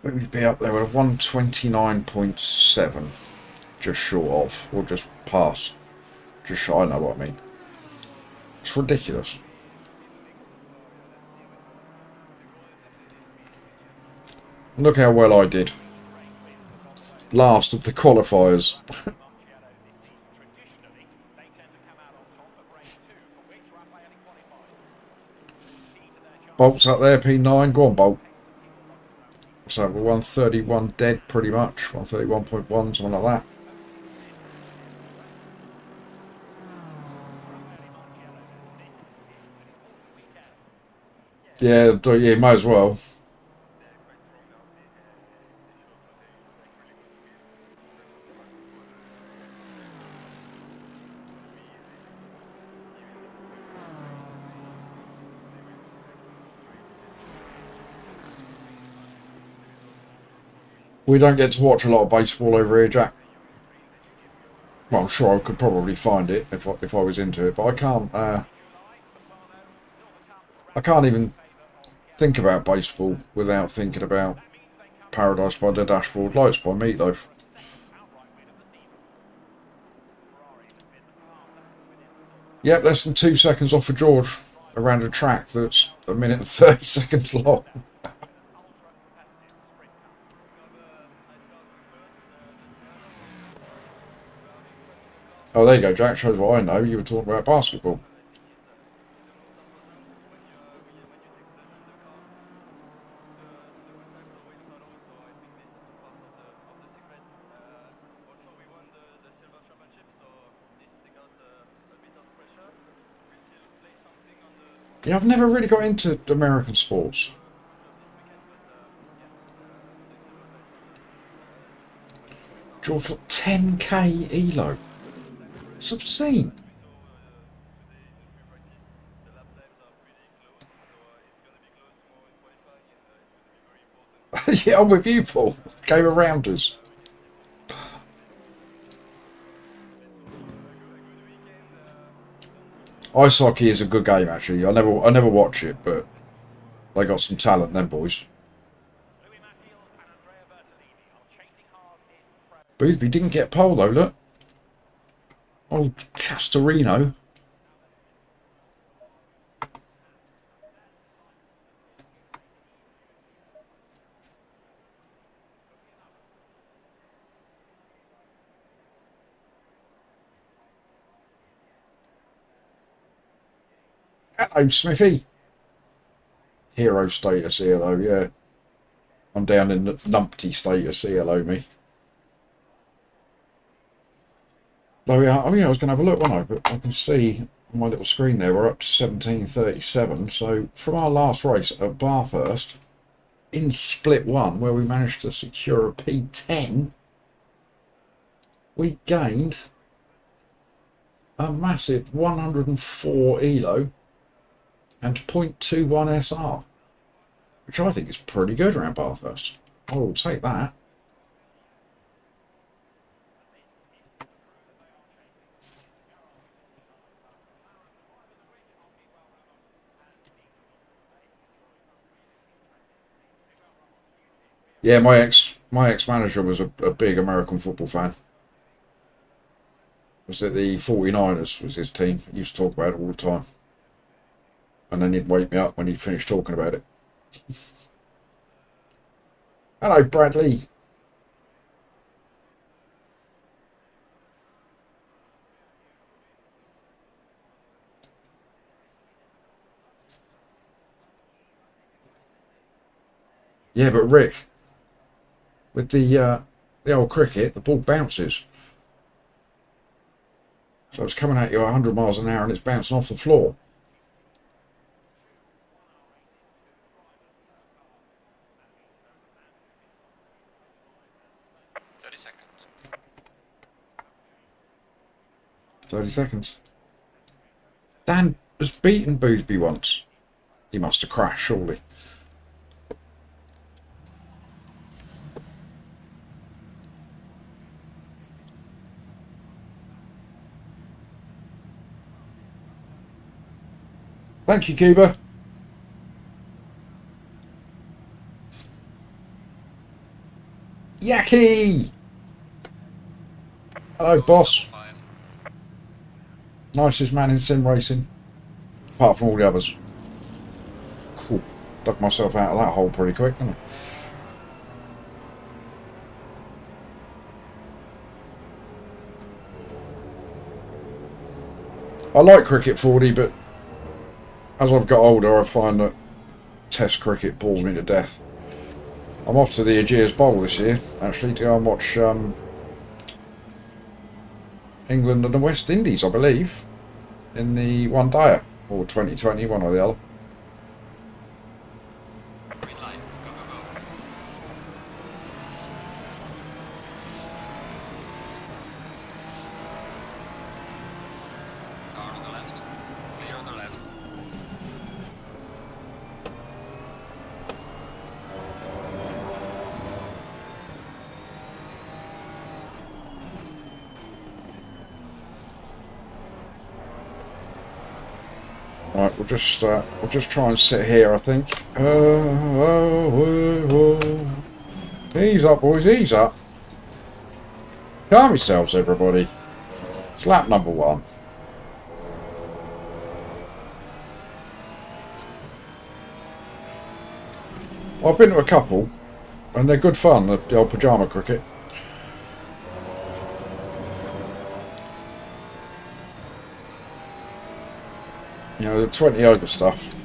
[SPEAKER 1] We'd be up there with a 129.7, just short of, or just past. Just shy, I know what I mean. It's ridiculous. Look how well I did. Last of the qualifiers. Bolt's up there, P9. Go on, Bolt. So we're 131 dead, pretty much. 131.1, something like that. Yeah, yeah, might as well. We don't get to watch a lot of baseball over here, Jack. Well, I'm sure I could probably find it if I was into it, but I can't. I can't even think about baseball without thinking about Paradise by the Dashboard Lights by Meatloaf. Yep, less than 2 seconds off for George around a track that's 1 minute and 30 seconds long. Oh, there you go, Jack. Shows what I know. You were talking about basketball. Yeah, I've never really got into American sports. George got 10k elo. It's obscene. Yeah, I'm with you, Paul. Game of rounders. Ice hockey is a good game, actually. I never watch it, but they got some talent, them boys. Boothby didn't get pole though. Look, old Castorino. Hello, Smithy. Hero status here, though. Yeah, I'm down in the numpty status here. Hello, me. Oh yeah, I was going to have a look, wasn't I? But I can see on my little screen there we're up to 17:37. So from our last race at Bathurst, in split one, where we managed to secure a P10, we gained a massive 104 elo and 0.21 SR, which I think is pretty good around Bathurst. I will take that. Yeah, my ex manager was a big American football fan. Was it the 49ers was his team? He used to talk about it all the time. And then he'd wake me up when he'd finished talking about it. Hello, Bradley. Yeah, but Rick, with the old cricket, the ball bounces. So it's coming at you at 100 miles an hour and it's bouncing off the floor.
[SPEAKER 2] Seconds.
[SPEAKER 1] 30 seconds. Dan was beaten Boothby once. He must have crashed, surely. Thank you, Cuba. Yaki! Hello, boss. Nicest man in sim racing. Apart from all the others. Cool. Dug myself out of that hole pretty quick, didn't I? I like cricket 40, but as I've got older, I find that Test cricket bores me to death. I'm off to the Aegean Bowl this year, actually, to go and watch England and the West Indies, I believe, in the one-dayer, or 2020, one or the other.
[SPEAKER 2] Green line. Go, go, go. Car on the left. Clear on the left.
[SPEAKER 1] Right, we'll just try and sit here, I think. Ease up, boys, ease up. Calm yourselves, everybody. It's lap number 1. I've been to a couple, and they're good fun, the old pyjama cricket. You know, the 20 over stuff.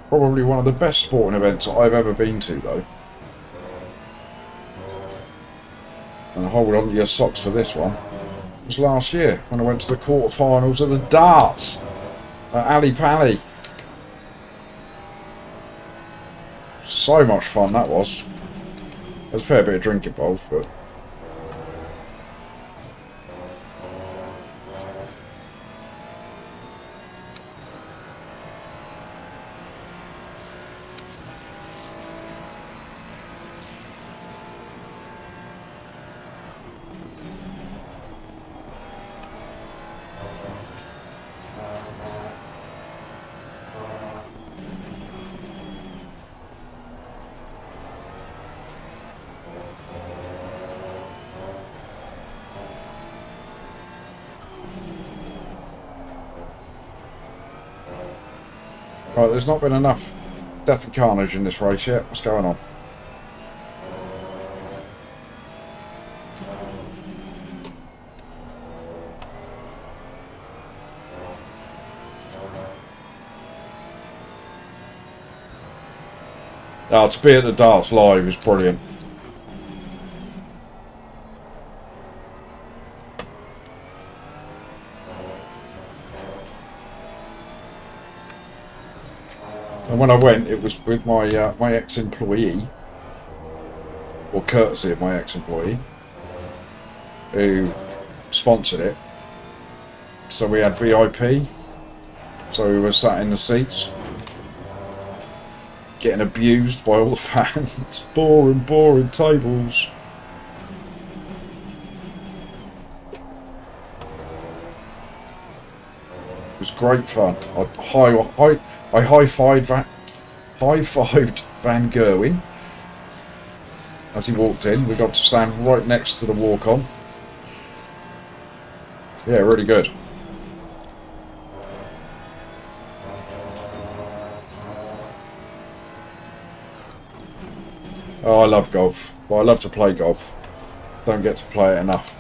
[SPEAKER 1] Probably one of the best sporting events I've ever been to, though. And hold on to your socks for this one. It was last year when I went to the quarterfinals of the darts at Ali Pali. So much fun that was. There's a fair bit of drink involved, but... Right, there's not been enough death and carnage in this race yet. What's going on? Oh, to be at the darts live is brilliant. And when I went, it was with my my ex-employee, or courtesy of my ex-employee, who sponsored it. So we had VIP, so we were sat in the seats, getting abused by all the fans. boring tables. It was great fun. I high-fived Van Gerwen as he walked in. We got to stand right next to the walk-on. Yeah, really good. Oh, I love golf. Well, I love to play golf. Don't get to play it enough.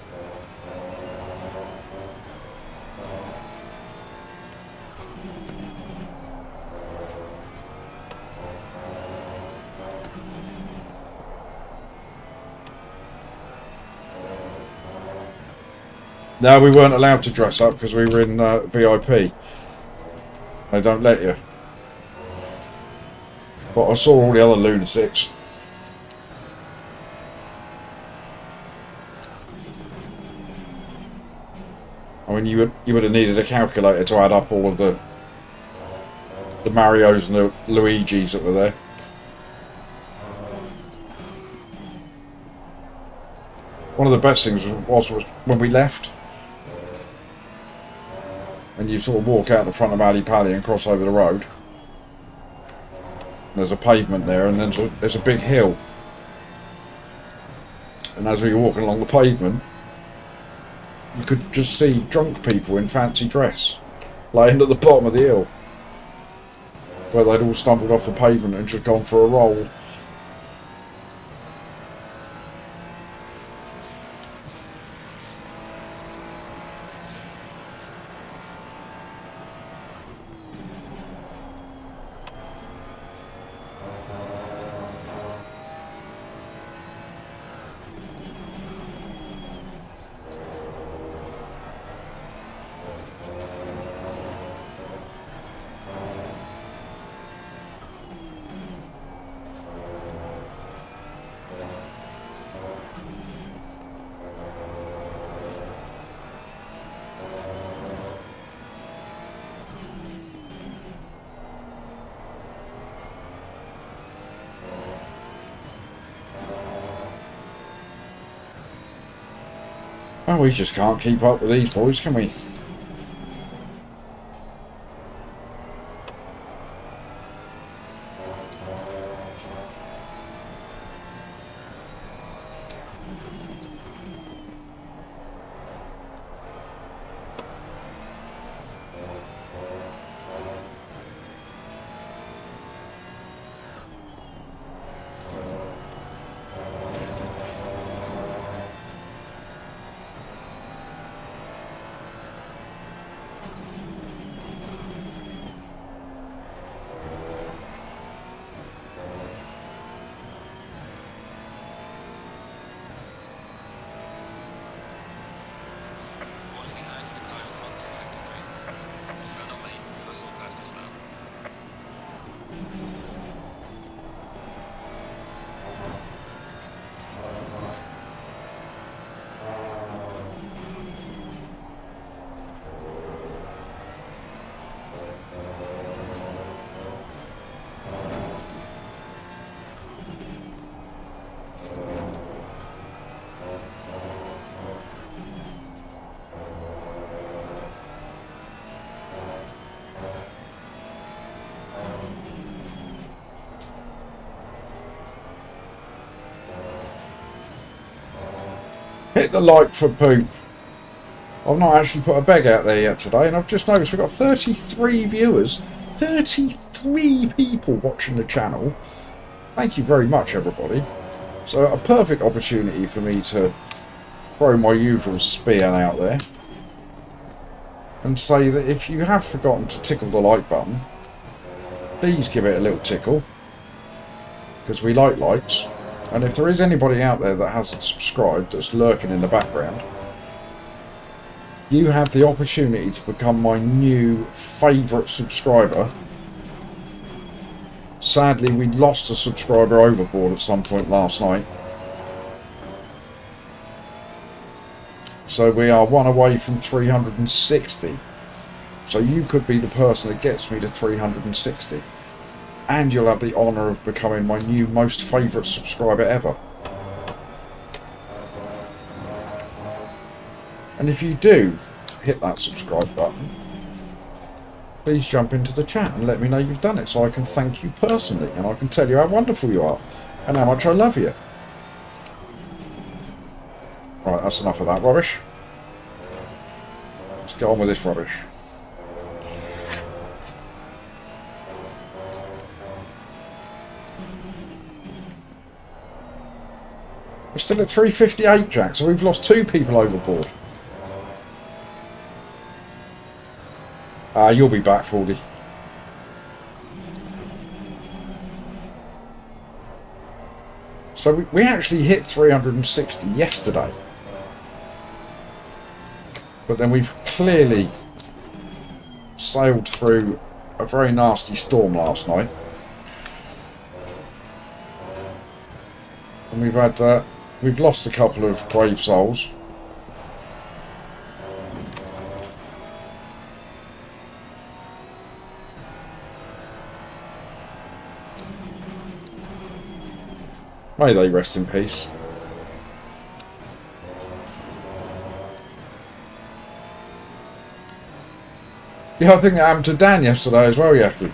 [SPEAKER 1] No, we weren't allowed to dress up because we were in VIP. They don't let you. But I saw all the other lunatics. I mean, you would have needed a calculator to add up all of the Marios and the Luigis that were there. One of the best things was when we left. And you sort of walk out the front of Ali Pali and cross over the road. There's a pavement there, and then there's a big hill. And as we were walking along the pavement, you could just see drunk people in fancy dress laying at the bottom of the hill, where they'd all stumbled off the pavement and just gone for a roll. Well, we just can't keep up with these boys, can we? Hit the like for poop. I've not actually put a beg out there yet today, and I've just noticed we've got 33 viewers. 33 people watching the channel. Thank you very much, everybody. So a perfect opportunity for me to throw my usual spiel out there and say that if you have forgotten to tickle the like button, please give it a little tickle, because we like likes. And if there is anybody out there that hasn't subscribed, that's lurking in the background, you have the opportunity to become my new favourite subscriber. Sadly, we lost a subscriber overboard at some point last night. So we are one away from 360. So you could be the person that gets me to 360. And you'll have the honour of becoming my new most favourite subscriber ever. And if you do hit that subscribe button, please jump into the chat and let me know you've done it, so I can thank you personally and I can tell you how wonderful you are and how much I love you. Right, that's enough of that rubbish. Let's get on with this rubbish. We're still at 358, Jack, so we've lost 2 people overboard. You'll be back, Fordy. So we actually hit 360 yesterday. But then we've clearly sailed through a very nasty storm last night. And we've lost a couple of brave souls. May they rest in peace. Yeah, I think that happened to Dan yesterday as well, Yaki.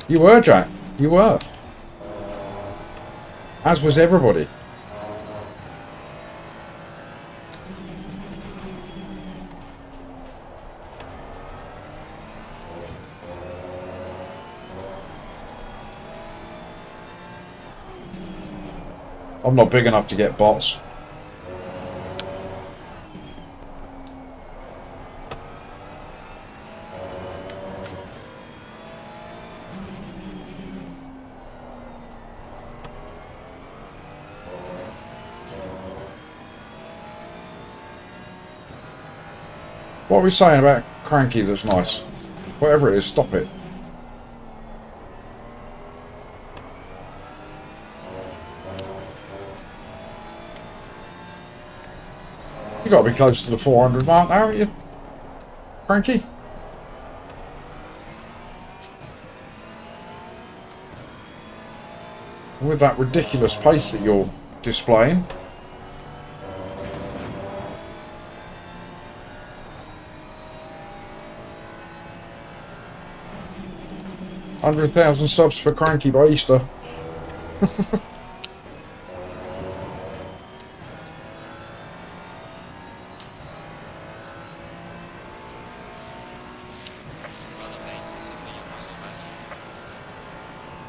[SPEAKER 1] You were, Jack. You were. As was everybody. I'm not big enough to get bots. What are we saying about Cranky that's nice? Whatever it is, stop it. You got to be close to the 400 mark now, haven't you, Cranky? With that ridiculous pace that you're displaying. $100,000 subs for Cranky by Easter.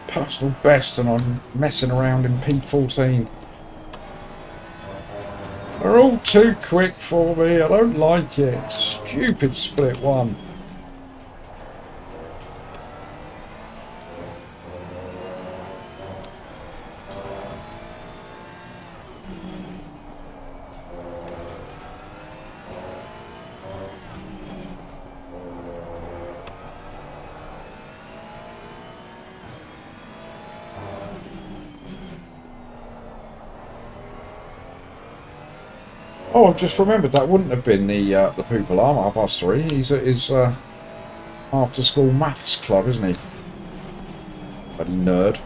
[SPEAKER 1] Personal best, and I'm messing around in P14. They're all too quick for me. I don't like it. Stupid split one. Oh, I've just remembered that wouldn't have been the poop alarm at 3:30. He's at his after-school maths club, isn't he? Bloody nerd.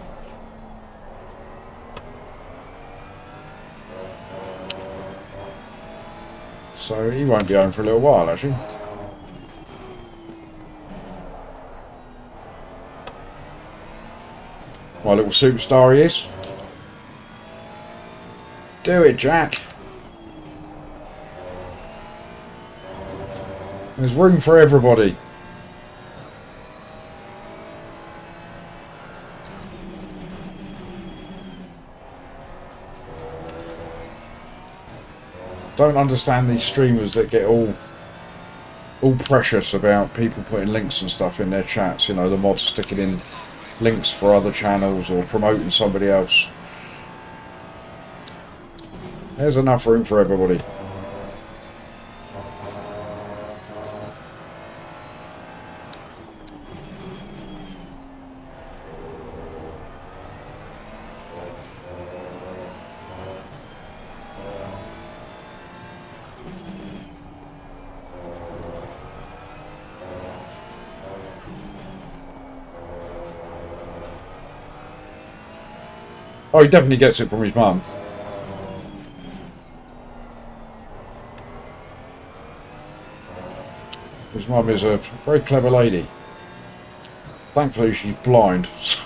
[SPEAKER 1] So he won't be home for a little while, actually. My little superstar he is. Do it, Jack. There's room for everybody. Don't understand these streamers that get all precious about people putting links and stuff in their chats. You know, the mods sticking in links for other channels or promoting somebody else. There's enough room for everybody. Oh, he definitely gets it from his mum. His mum is a very clever lady. Thankfully, she's blind. So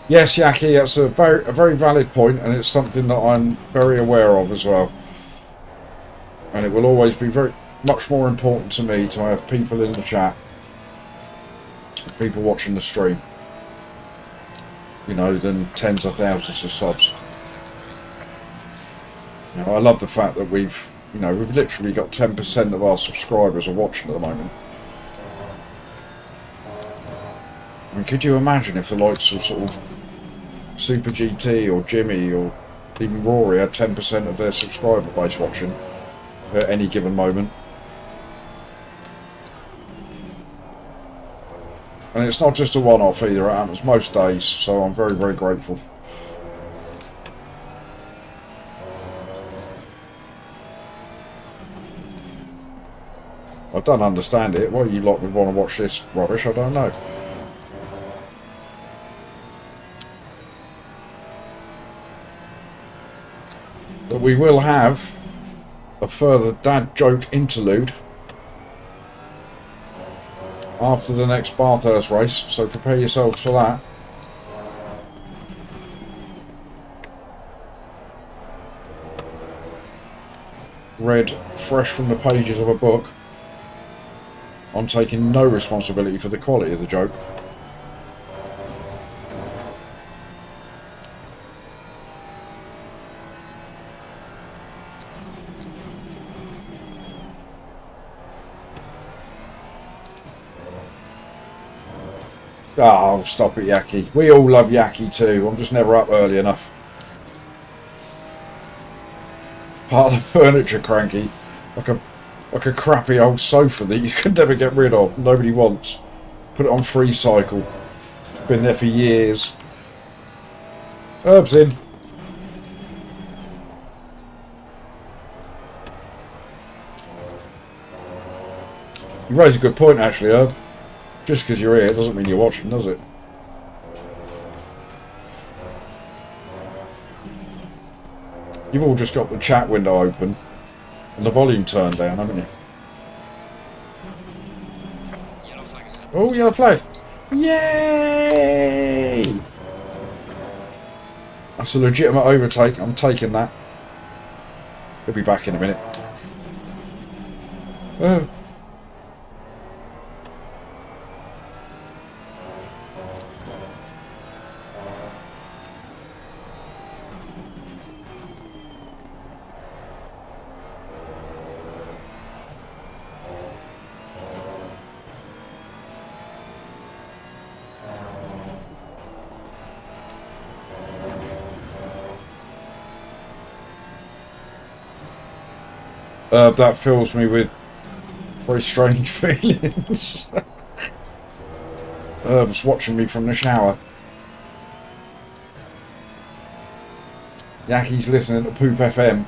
[SPEAKER 1] yes, Yaki, that's a very valid point, and it's something that I'm very aware of as well. And it will always be very much more important to me to have people in the chat, people watching the stream, you know, than tens of thousands of subs. You know, I love the fact that we've literally got 10% of our subscribers are watching at the moment. I mean, could you imagine if the likes of sort of Super GT or Jimmy or even Rory had 10% of their subscriber base watching at any given moment? And it's not just a one-off either, it happens most days, so I'm very, very grateful. I don't understand it. Why you lot would want to watch this rubbish, I don't know. But we will have a further dad joke interlude after the next Bathurst race, so prepare yourselves for that. Read fresh from the pages of a book. I'm taking no responsibility for the quality of the joke. Oh, stop it, Yaki. We all love Yaki too. I'm just never up early enough. Part of the furniture cranky. Like a crappy old sofa that you can never get rid of. Nobody wants. Put it on free cycle. It's been there for years. Herb's in. You raise a good point actually, Herb. Just because you're here doesn't mean you're watching, does it? You've all just got the chat window open and the volume turned down, haven't you?
[SPEAKER 2] Yellow flag ahead.
[SPEAKER 1] Oh, yellow flag! Yay! That's a legitimate overtake. I'm taking that. He'll be back in a minute. Oh. That fills me with very strange feelings. Herb's watching me from the shower. Yaki's listening to Poop FM.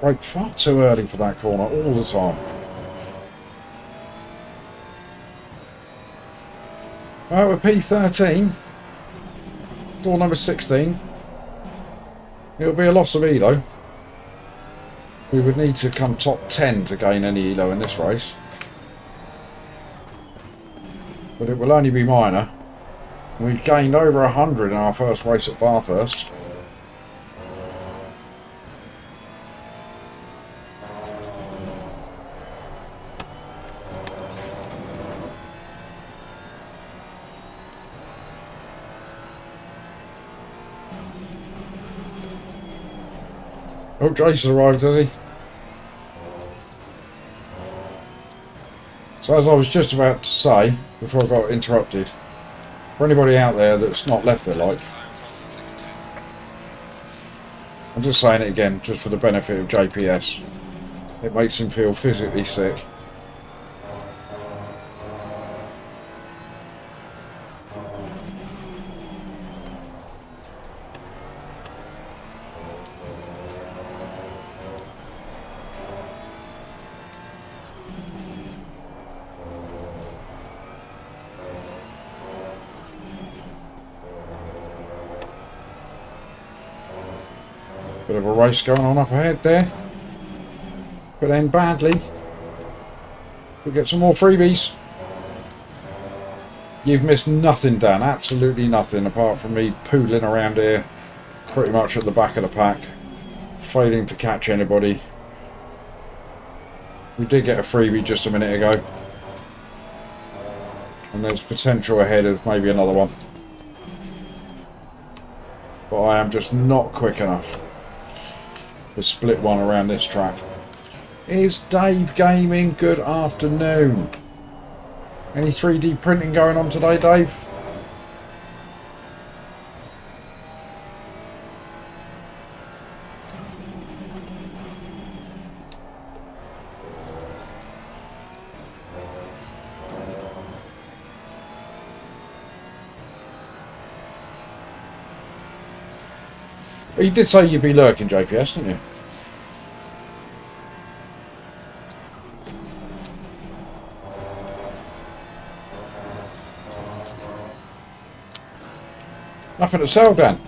[SPEAKER 1] Brake far too early for that corner all the time. Right, we're P13. Door number 16. It'll be a loss of elo. We would need to come top 10 to gain any elo in this race. But it will only be minor. We gained over 100 in our first race at Bathurst. Oh, Jason arrived, has he? So as I was just about to say, before I got interrupted, for anybody out there that's not left their like, I'm just saying it again, just for the benefit of JPS. It makes him feel physically sick. Bit of a race going on up ahead there. Could end badly. We'll get some more freebies. You've missed nothing, Dan. Absolutely nothing, apart from me pooling around here pretty much at the back of the pack, failing to catch anybody. We did get a freebie just a minute ago, and there's potential ahead of maybe another one, but I am just not quick enough to split one around this track. Is Dave Gaming? Good afternoon. Any 3D printing going on today, Dave? Well, you did say you'd be lurking, JPS, didn't you? Nothing to sell, Dan.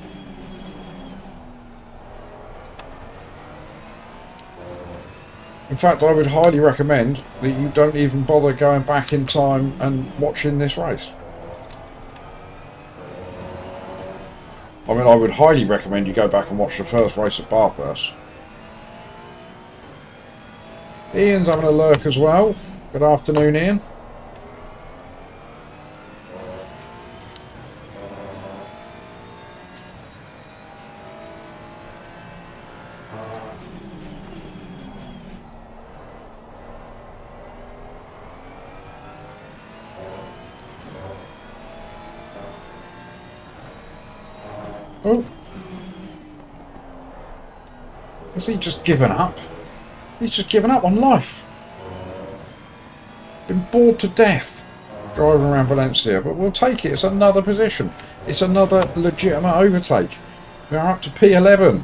[SPEAKER 1] In fact, I would highly recommend that you don't even bother going back in time and watching this race. I mean, I would highly recommend you go back and watch the first race at Bathurst. Ian's having a lurk as well. Good afternoon, Ian. Oh. Has he just given up? He's just given up on life. Been bored to death driving around Valencia, but we'll take it. It's another position. It's another legitimate overtake. We are up to P11.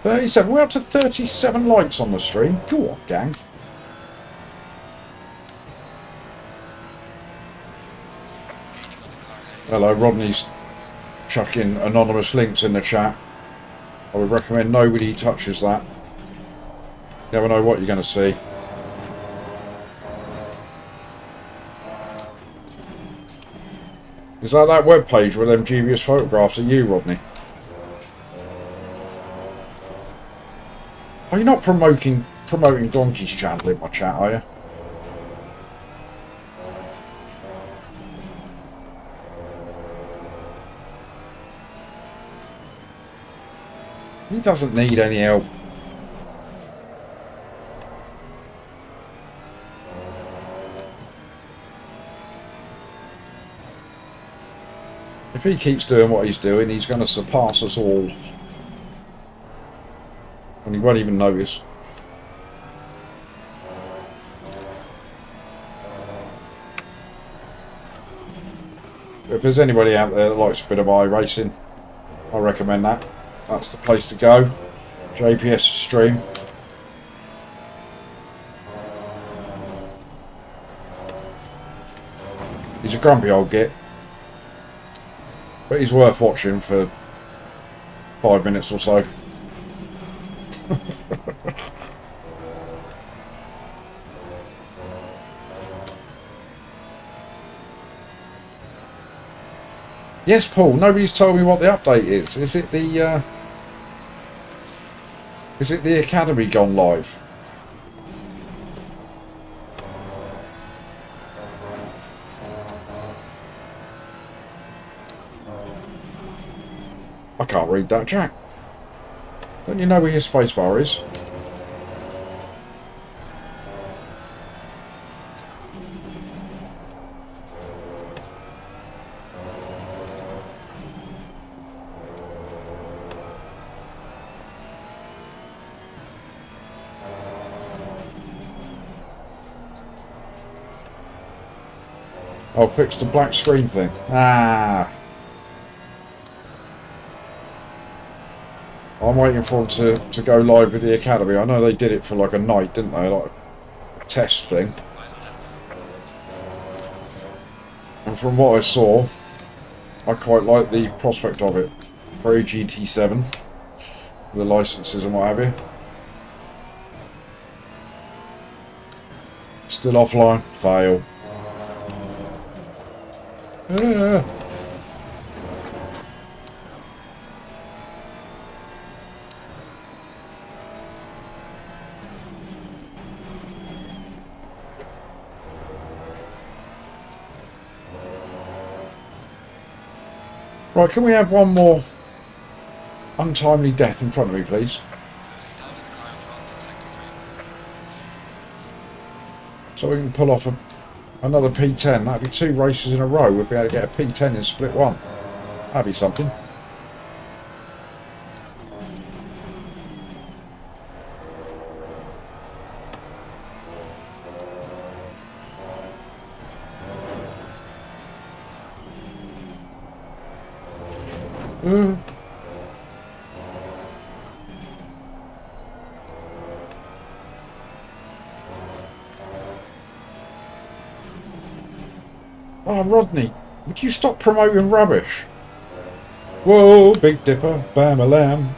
[SPEAKER 1] We're up to 37 likes on the stream. Go on, gang. Hello, Rodney's chucking anonymous links in the chat. I would recommend nobody touches that. You never know what you're going to see. Is that web page with them dubious photographs of you, Rodney? Are you not promoting Donkey's channel in my chat, are you? He doesn't need any help. If he keeps doing what he's doing, he's going to surpass us all. And he won't even notice. If there's anybody out there that likes a bit of iRacing, I recommend that. That's the place to go. JPS stream. He's a grumpy old git, but he's worth watching for 5 minutes or so. Yes, Paul, nobody's told me what the update is. Is it the Academy gone live? I can't read that, Jack. Don't you know where your spacebar is? I'll fix the black screen thing. Ah. I'm waiting for them to go live with the Academy. I know they did it for like a night, didn't they? Like a test thing. And from what I saw, I quite like the prospect of it. For GT7. The licenses and what have you. Still offline. Fail. Right, can we have one more untimely death in front of me, please? So we can pull off another P10. That'd be 2 races in a row. We'd be able to get a P10 in split 1. That'd be something. Oh, Rodney, would you stop promoting rubbish? Whoa, Big Dipper, bam-a-lam.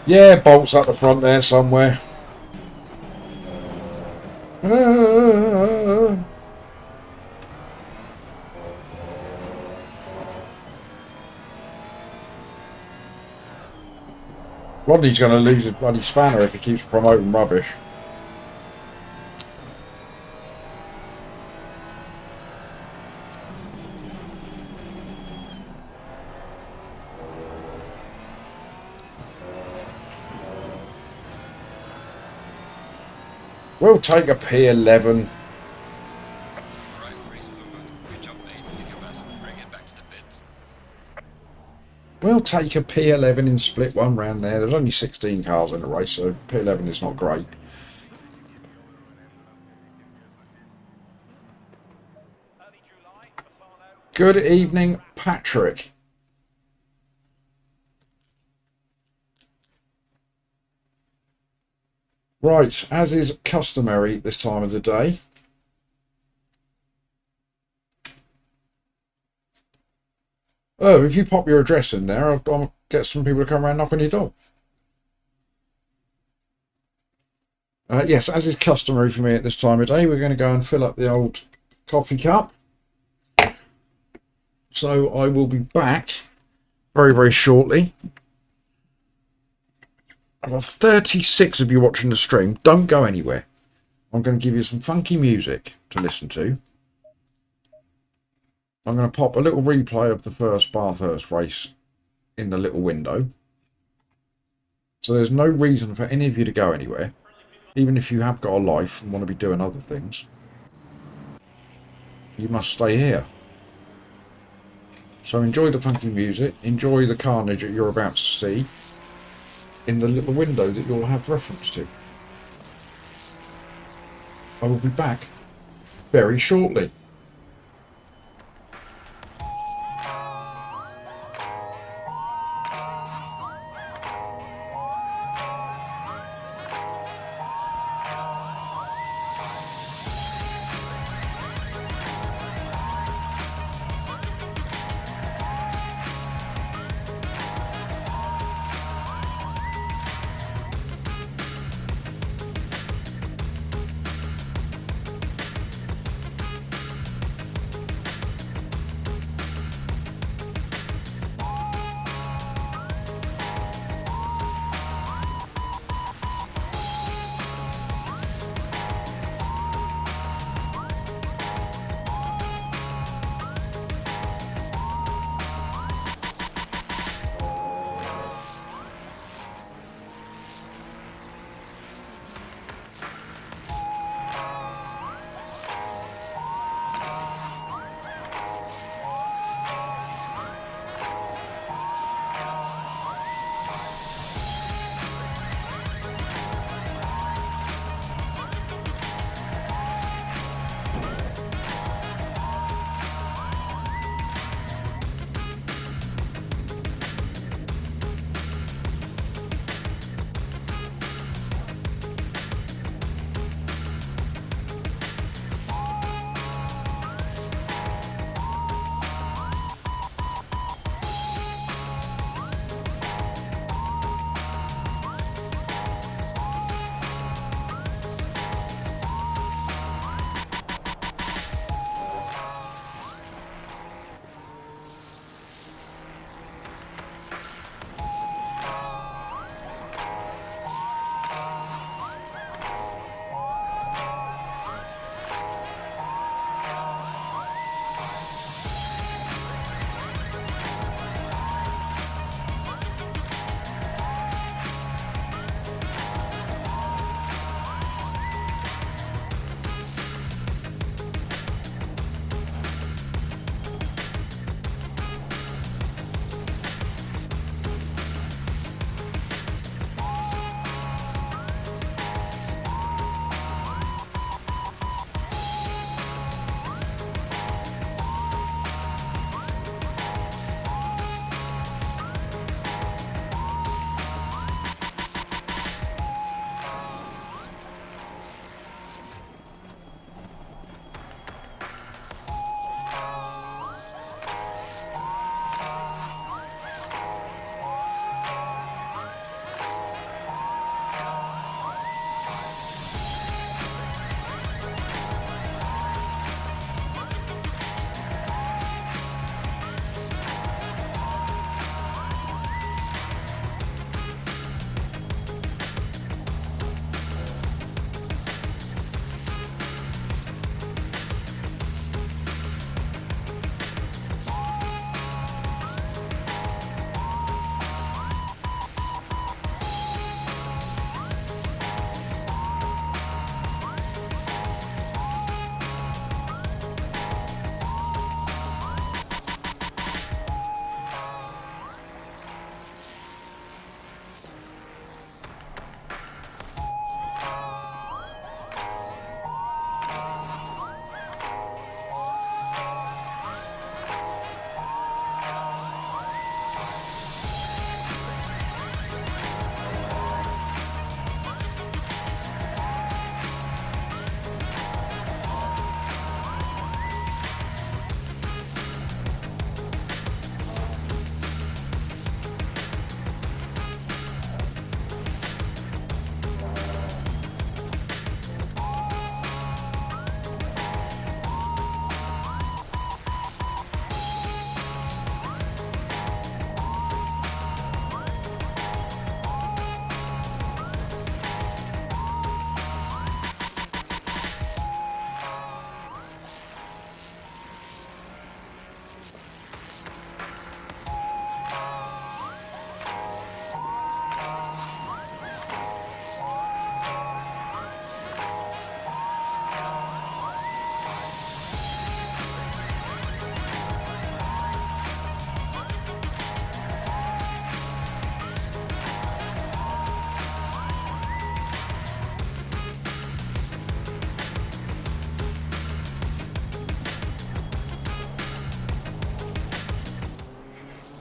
[SPEAKER 1] Yeah, bolts up the front there somewhere. Rodney's going to lose a bloody spanner if he keeps promoting rubbish. We'll take a P11. We'll take a P11 in split 1 round there. There's only 16 cars in the race, so P11 is not great. Good evening, Patrick. Right, as is customary this time of the day, oh, if you pop your address in there, I'll get some people to come around and knock on your door. Yes, as is customary for me at this time of day, we're going to go and fill up the old coffee cup. So I will be back very, very shortly. I've got 36 of you watching the stream. Don't go anywhere. I'm going to give you some funky music to listen to. I'm going to pop a little replay of the first Bathurst race in the little window. So there's no reason for any of you to go anywhere. Even if you have got a life and want to be doing other things, you must stay here. So enjoy the funky music, enjoy the carnage that you're about to see in the little window that you'll have reference to. I will be back very shortly.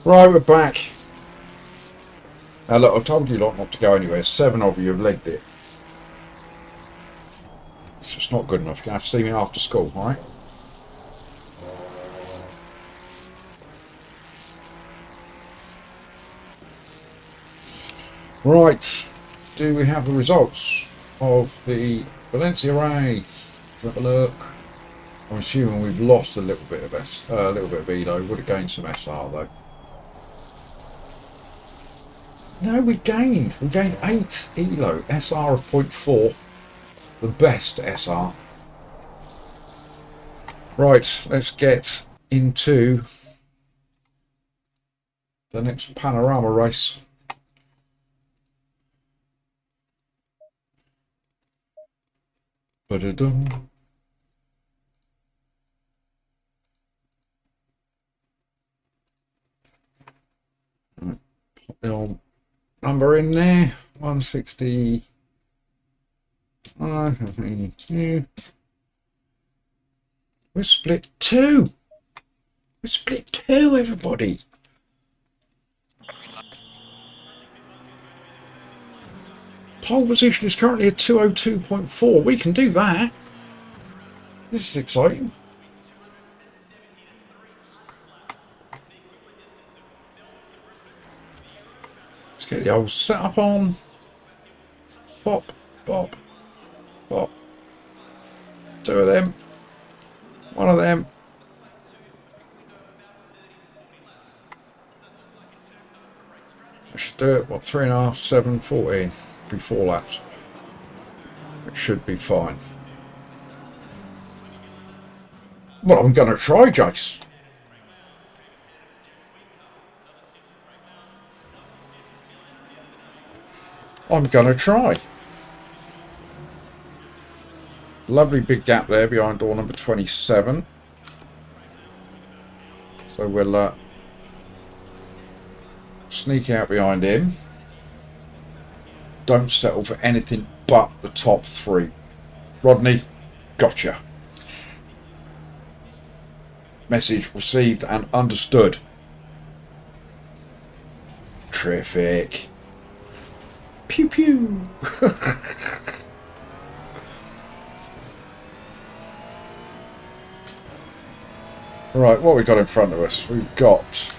[SPEAKER 1] Right, we're back. Now look, I told you lot not to go anywhere. 7 of you have legged it. It's just not good enough. You're going to have to see me after school, alright? Right. Do we have the results of the Valencia race? Let's have a look. I'm assuming we've lost a little bit of Elo. Would have gained some SR though. No, we gained 8 Elo. SR of 0.4. The best SR. Right, let's get into the next Panorama race. Ba-da-dum. Right, pop the old number in there. 160. We're split 2. We're split 2, everybody. Pole position is currently at 202.4. We can do that. This is exciting. Let's get the old setup on. Bop, bop, bop. 2 of them. 1 of them. I should do it, what, 3.5, 7, 14. Be 4 laps. It should be fine. Well, I'm going to try, Jace. I'm going to try. Lovely big gap there behind door number 27. So we'll sneak out behind him. Don't settle for anything but the top 3. Rodney, gotcha. Message received and understood. Terrific. Pew pew. Right, what we got in front of us? We've got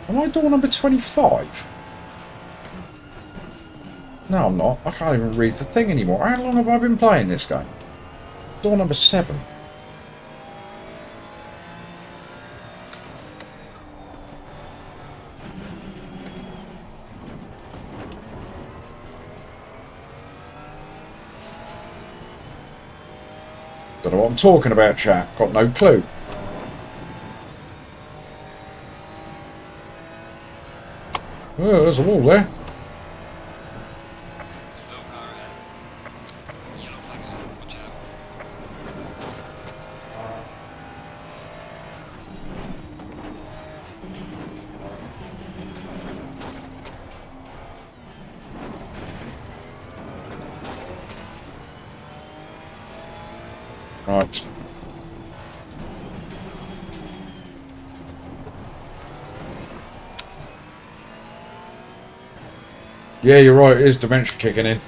[SPEAKER 1] am I door number 25? No, I'm not. I can't even read the thing anymore. How long have I been playing this game? Door number 7. Don't know what I'm talking about, chat. Got no clue. Oh, there's a wall there.
[SPEAKER 2] Slow car ahead. Yellow flag ahead. Watch out.
[SPEAKER 1] Right. Yeah, you're right. It is dementia kicking in.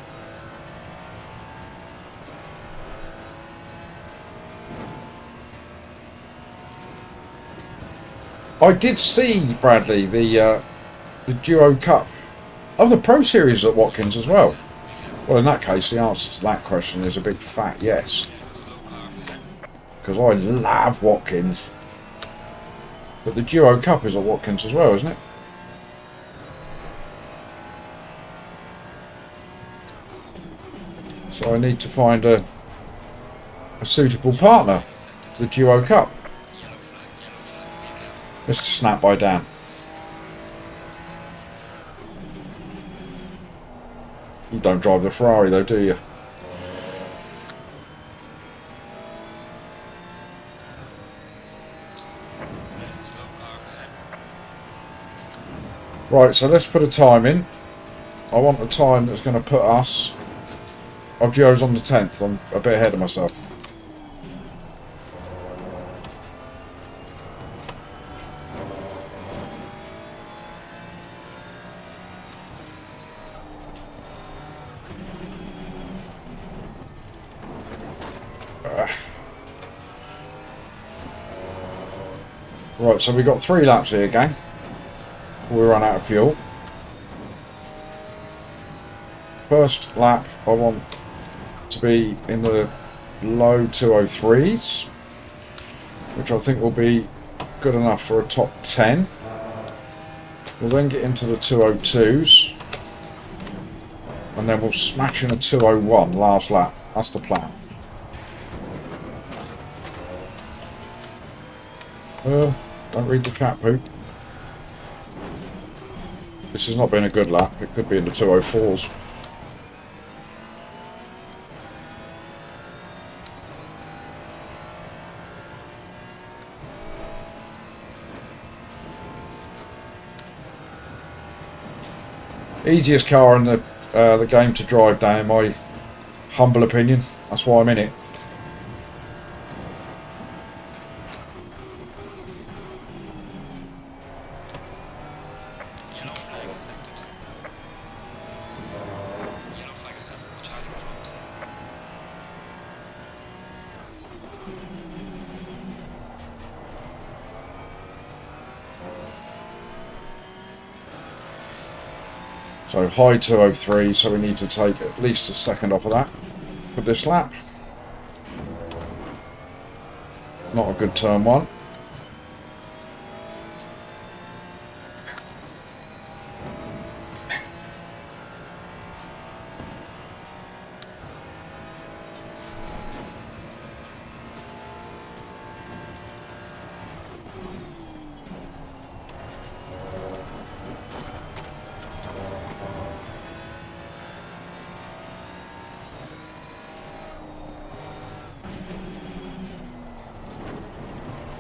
[SPEAKER 1] I did see, Bradley, the Duo Cup. Oh, the Pro Series at Watkins as well. Well, in that case, the answer to that question is a big fat yes.
[SPEAKER 2] There's a slow car ahead.
[SPEAKER 1] Because I love Watkins. But the Duo Cup is at Watkins as well, isn't it? So I need to find a suitable partner for the Duo Cup.
[SPEAKER 2] Yellow flag, be careful.
[SPEAKER 1] Mr. Snap by Dan. You don't drive the Ferrari though, do you?
[SPEAKER 2] There's a slow car ahead.
[SPEAKER 1] Right, so let's put a time in. I want a time that's going to put us... Oh, Gio's on the 10th. I'm a bit ahead of myself. Right, so we've got 3 laps here, gang. We run out of fuel. First lap, I want to be in the low 203s, which I think will be good enough for a top 10. We'll then get into the 202s, and then we'll smash in a 201 last lap. That's the plan. Don't read the chat, Poop. This has not been a good lap. It could be in the 204s. Easiest car in the game to drive down, in my humble opinion. That's why I'm in it.
[SPEAKER 2] Yellow flag accepted. Yellow flag ahead. Watch out in front.
[SPEAKER 1] So high 203, so we need to take at least a second off of that for this lap. Not a good turn one.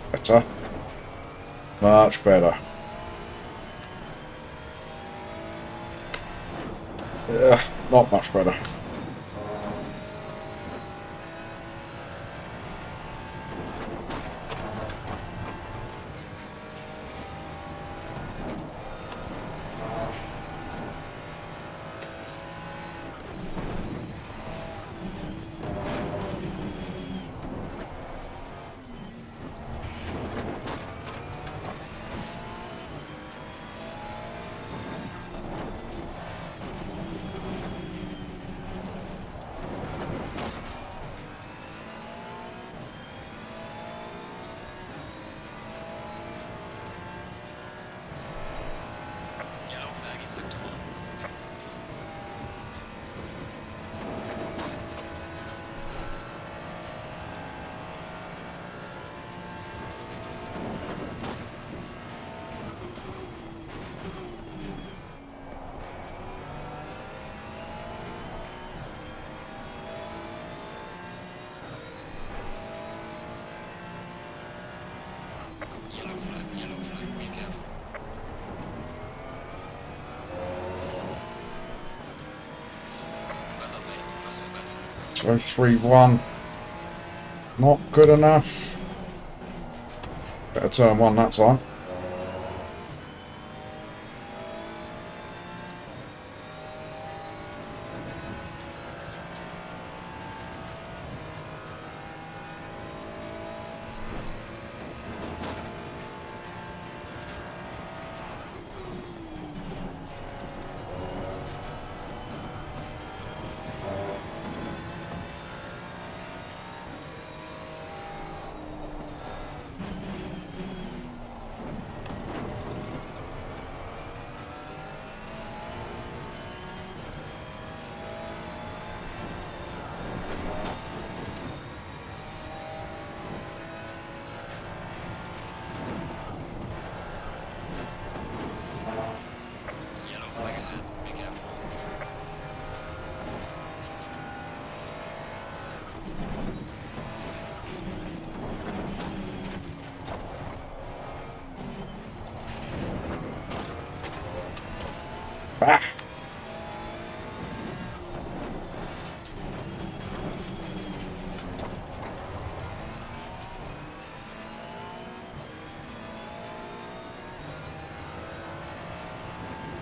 [SPEAKER 1] Better. Much better. Not much better.
[SPEAKER 2] Yellow flag in sector 1. Yellow flag, be careful. Well done, mate. Personal best.
[SPEAKER 1] 203-1. Not good enough. Better turn one that time.
[SPEAKER 2] Yellow flag ahead. Be careful.
[SPEAKER 1] Bah!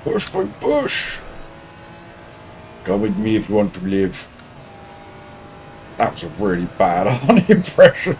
[SPEAKER 1] Push by push! Go with me if you want to live. That was a really bad on impression.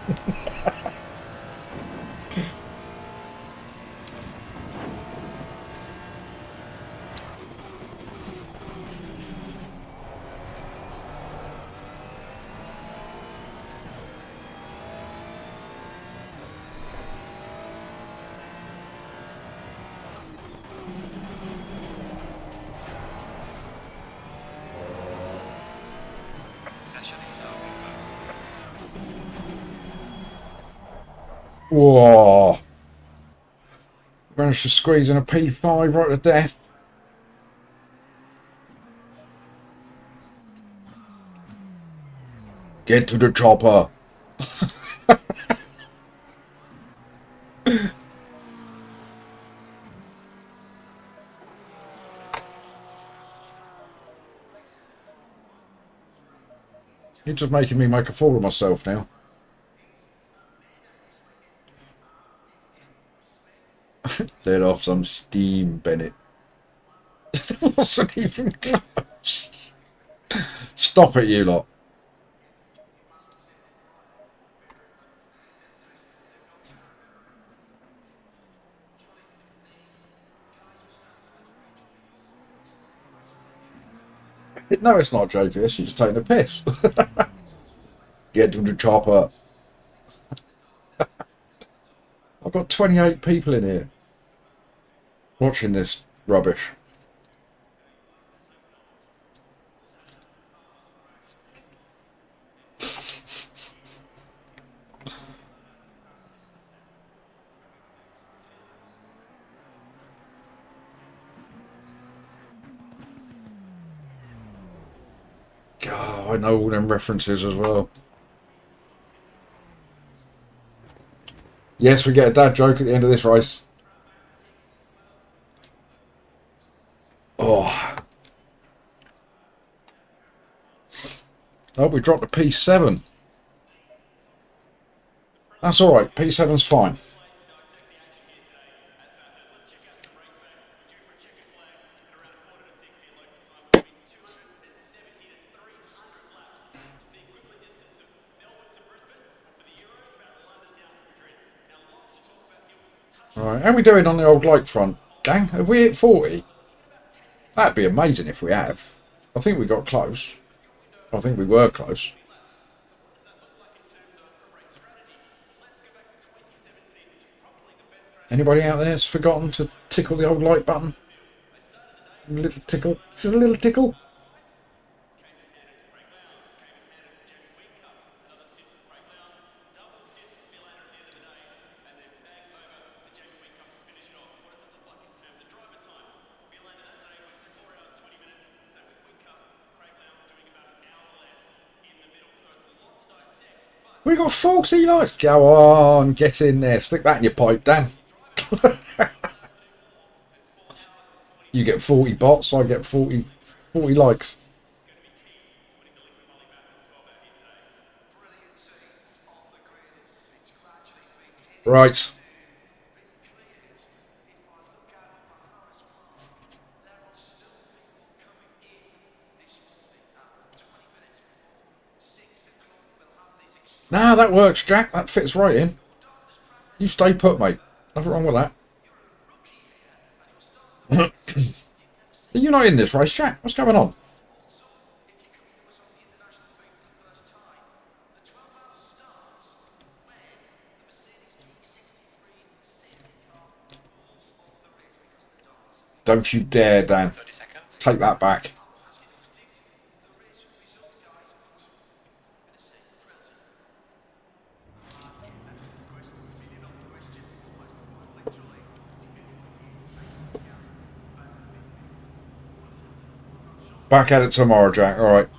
[SPEAKER 1] Whoa. Managed to squeeze in a P5 right to death. Get to the chopper. You're just making me make a fool of myself now. Let off some steam, Bennett. It wasn't even close. Stop it, you lot. No, it's not JPS. She's just taking a piss. Get to the chopper. I've got 28 people in here watching this rubbish. God, I know all them references as well. Yes, we get a dad joke at the end of this race. Oh. Oh, we dropped a P7. That's alright. P7's fine. Alright, how are we doing on the old light front, gang? Have we hit 40? That'd be amazing if we have. I think we got close. I think we were close. Anybody out there has forgotten to tickle the old like button? A little tickle. Just a little tickle. We got 40 likes. Go on, get in there. Stick that in your pipe, Dan. You get 40 bots, I get 40 likes. Right. Nah, that works, Jack. That fits right in. You stay put, mate. Nothing wrong with that. Are you not in this race, Jack? What's going on? Don't you dare, Dan.
[SPEAKER 2] 30 seconds.
[SPEAKER 1] Take that back. Back at it tomorrow, Jack. All right.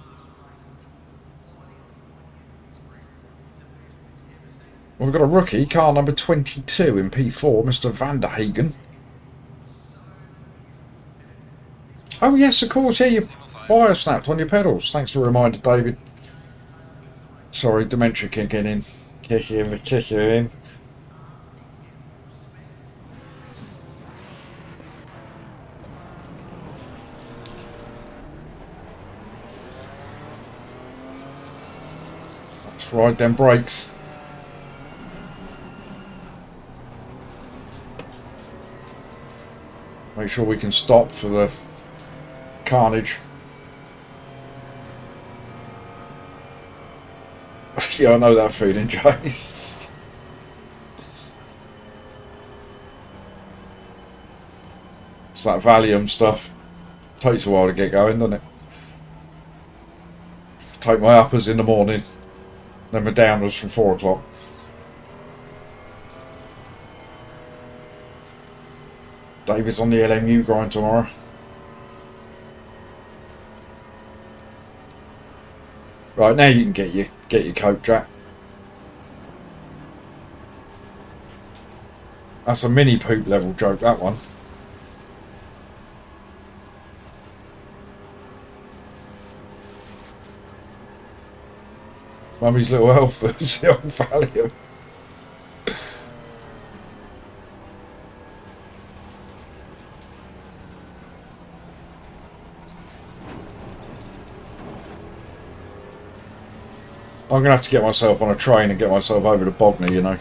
[SPEAKER 1] Well, we've got a rookie, car number 22 in P4, Mr. Van der Hagen. Oh, yes, of course. Yeah, your wire snapped on your pedals. Thanks for the reminder, David. Sorry, dementia kicking in. Kicking in. Let's ride them brakes. Make sure we can stop for the carnage. Yeah, I know that feeling, Jace. It's that Valium stuff. Takes a while to get going, doesn't it? Take my uppers in the morning, then my downers from 4 o'clock. David's on the LMU grind tomorrow. Right, now you can get your coat, Jack. That's a mini poop level joke, that one. Mummy's little elf is the old value. I'm going to have to get myself on a train and get myself over to Bognor, you know.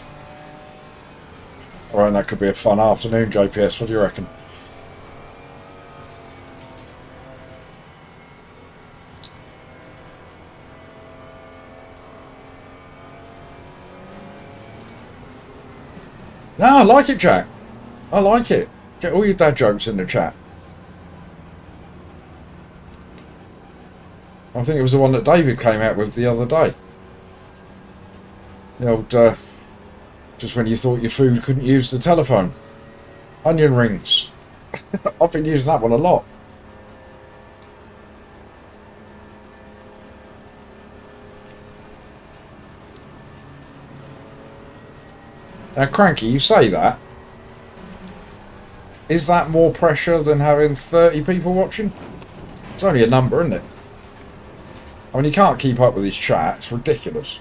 [SPEAKER 1] Alright, that could be a fun afternoon, JPS. What do you reckon? No, I like it, Jack. I like it. Get all your dad jokes in the chat. I think it was the one that David came out with the other day. The old, just when you thought your food couldn't use the telephone. Onion rings. I've been using that one a lot. Now, Cranky, you say that. Is that more pressure than having 30 people watching? It's only a number, isn't it? I mean, you can't keep up with his chat. It's ridiculous.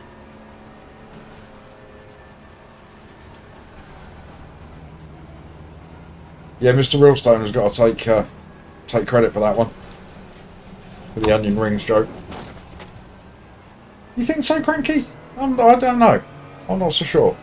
[SPEAKER 1] Yeah, Mr. Realstone has got to take credit for that one. For the onion rings joke. You think so, Cranky? I don't know. I'm not so sure.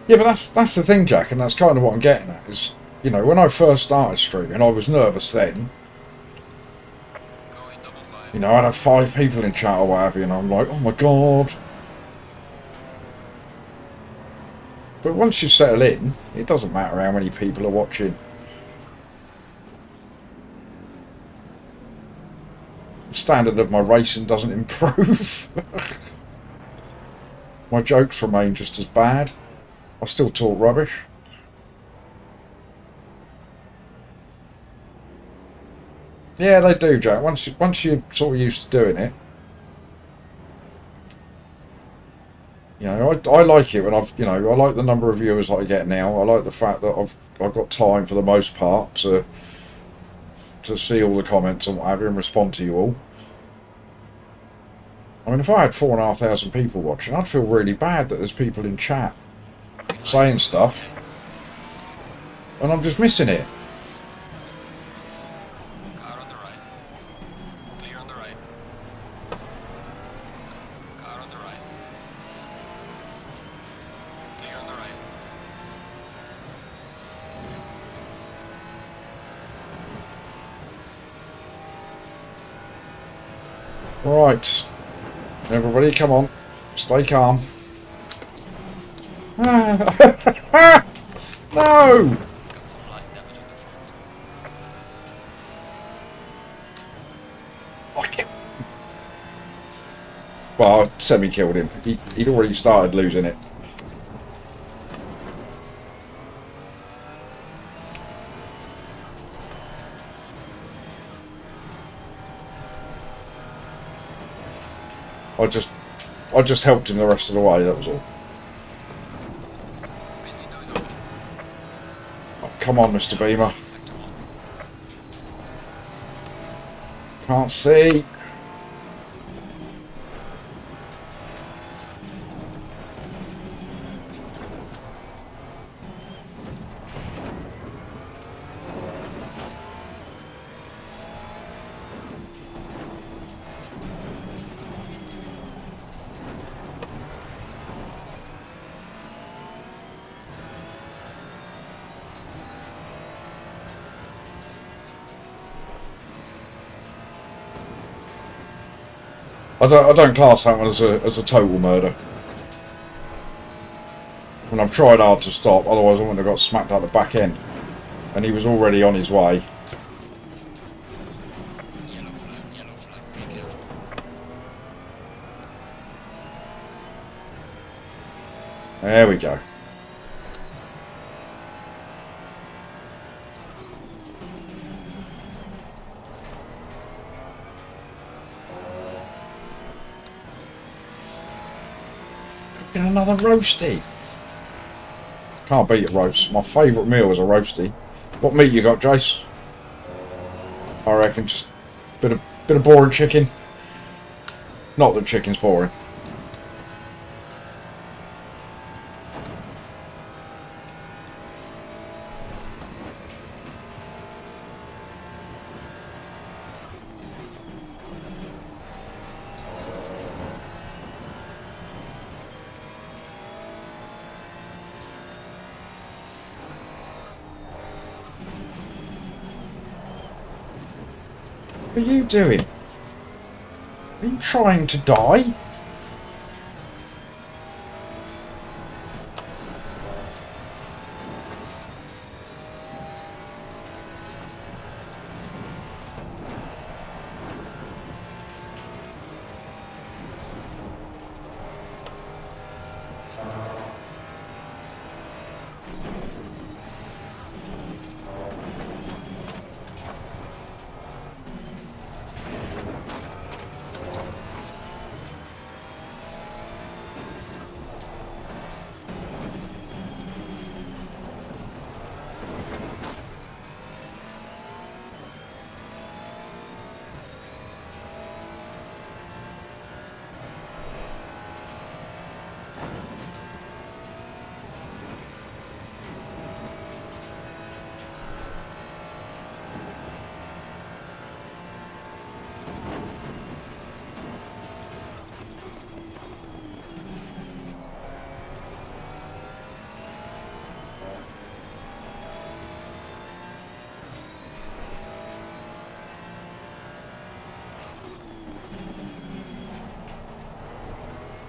[SPEAKER 1] Yeah, but that's the thing, Jack, and that's kind of what I'm getting at. Is, you know, when I first started streaming, I was nervous then. You know, I'd have 5 people in chat or what have you, and I'm like, oh my god. But once you settle in, it doesn't matter how many people are watching. The standard of my racing doesn't improve. My jokes remain just as bad. I still talk rubbish. Yeah, they do, Jack. Once you're sort of used to doing it, you know, I like it when I like the number of viewers that I get now. I like the fact that I've got time for the most part to see all the comments and what have you and respond to you all. I mean, if I had 4,500 people watching, I'd feel really bad that there's people in chat saying stuff and I'm just missing it.
[SPEAKER 2] Car on the right. Clear on the right. Car on the right. Clear on the right.
[SPEAKER 1] Right. Everybody, come on. Stay calm. No!
[SPEAKER 2] Got some light damage on the front.
[SPEAKER 1] Well, I semi-killed him. He'd already started losing it. I just helped him the rest of the way, that was all. Oh, come on, Mr. Beamer.
[SPEAKER 2] Sector 1.
[SPEAKER 1] Can't see. I don't class that one as a total murder. And I've tried hard to stop, otherwise I wouldn't have got smacked out the back end. And he was already on his way.
[SPEAKER 2] Yellow flag, be careful.
[SPEAKER 1] There we go. Cooking another roasty. Can't beat a roast. My favourite meal is a roasty. What meat you got, Jace? I reckon just bit of boring chicken. Not that chicken's boring. What are you doing? Are you trying to die?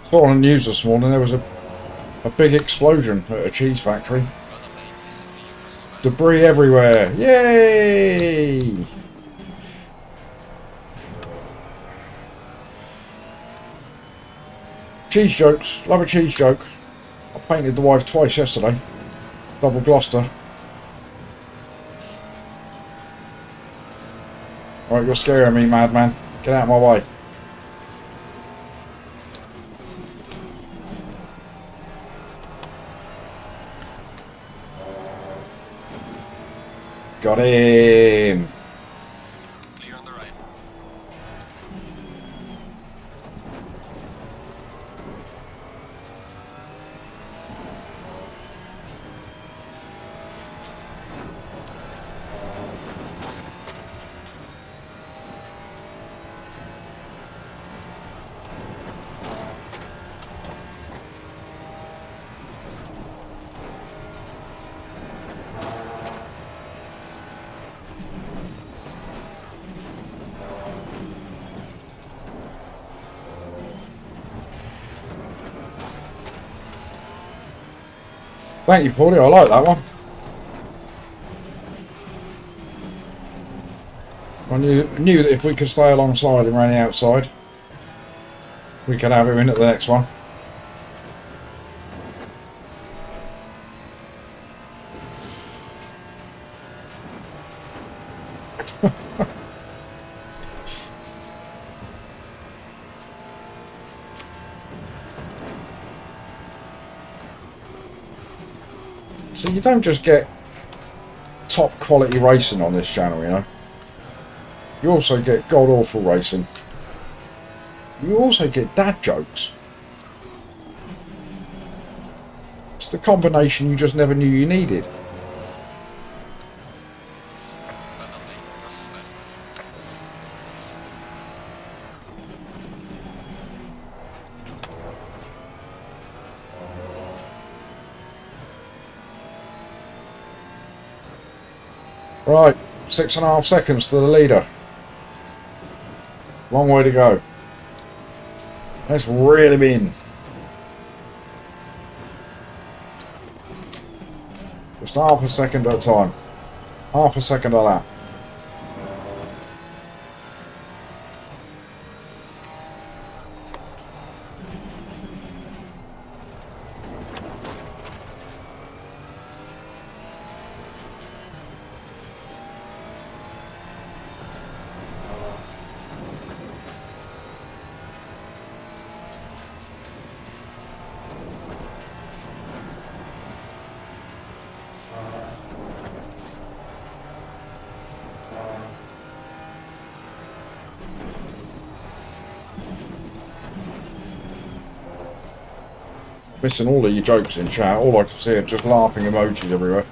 [SPEAKER 1] Saw on the news this morning there was a big explosion at a cheese factory.
[SPEAKER 2] Well done, mate. This has been your personal best.
[SPEAKER 1] Debris everywhere. Yay! Cheese jokes. Love a cheese joke. I painted the wife twice yesterday. Double Gloucester. Alright, you're scaring me, madman. Get out of my way. Got him.
[SPEAKER 2] Clear on the right.
[SPEAKER 1] Thank you, Paulie. I like that one. I knew that if we could stay alongside him around the outside, we could have him in at the next one. So you don't just get top quality racing on this channel, you know. You also get god awful racing. You also get dad jokes. It's the combination you just never knew you needed.
[SPEAKER 2] Well done, mate. Personal best.
[SPEAKER 1] Right, 6.5 seconds to the leader. Long way to go. Let's reel him in. Just half a second at a time. Half a second of that. Missing all of your jokes in chat. All I can see are just laughing emojis everywhere.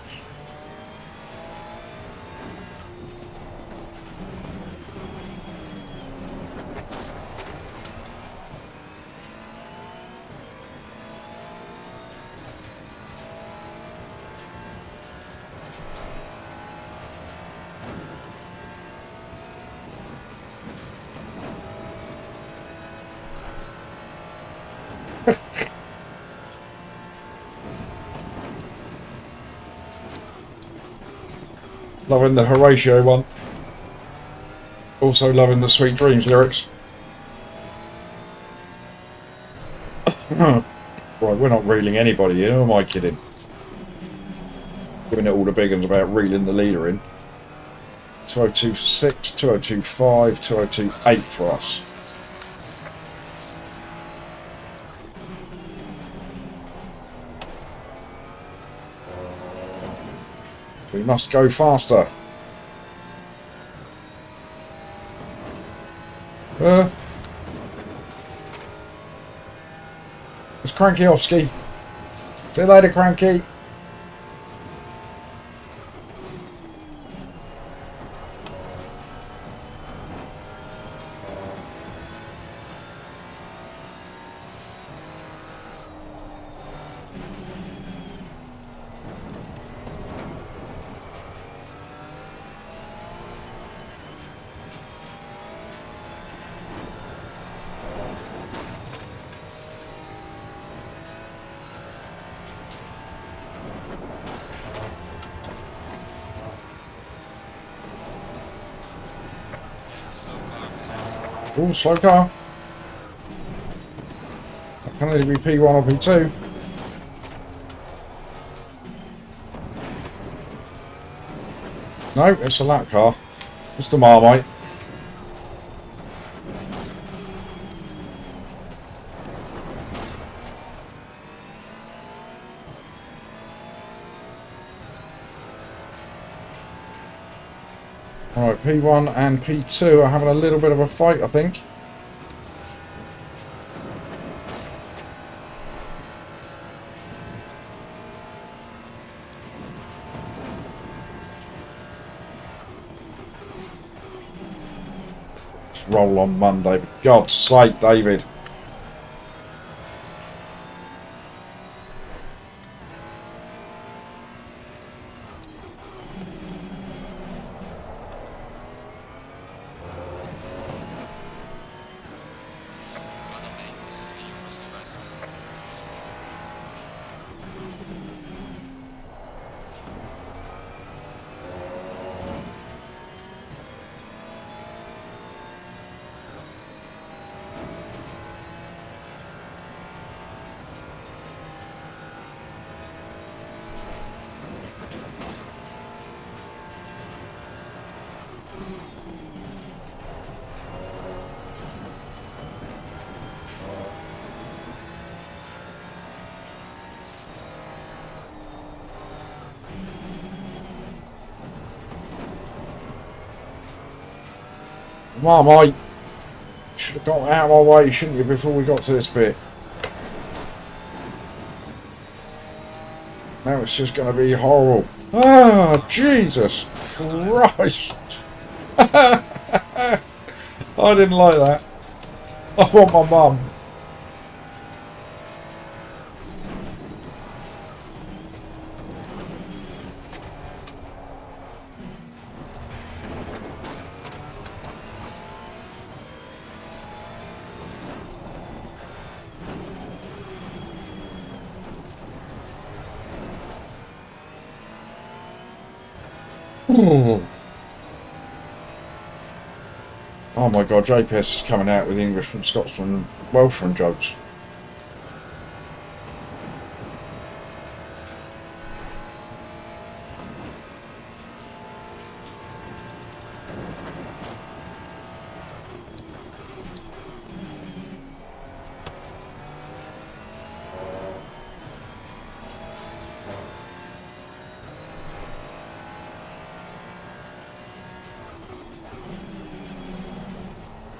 [SPEAKER 1] Loving the Horatio one. Also loving the Sweet Dreams lyrics. Right, we're not reeling anybody in, who am I kidding? Giving it all the big ones about reeling the leader in. 2026, 2025, 2028 for us. We must go faster. It's Cranky off ski. See you later, Cranky. Oh, slow car. That can only be P1 or P2. No, it's a lap car. It's the Marmite. Alright, P1 and P2 are having a little bit of a fight, I think. Let's roll on Monday, for God's sake, David. Come on, mate. Should have got out of my way, shouldn't you, before we got to this bit. Now it's just going to be horrible. Ah, Jesus Christ. I didn't like that. I want my mum. Oh. Oh my god, JPS is coming out with English from Scotsman and Welshman jokes.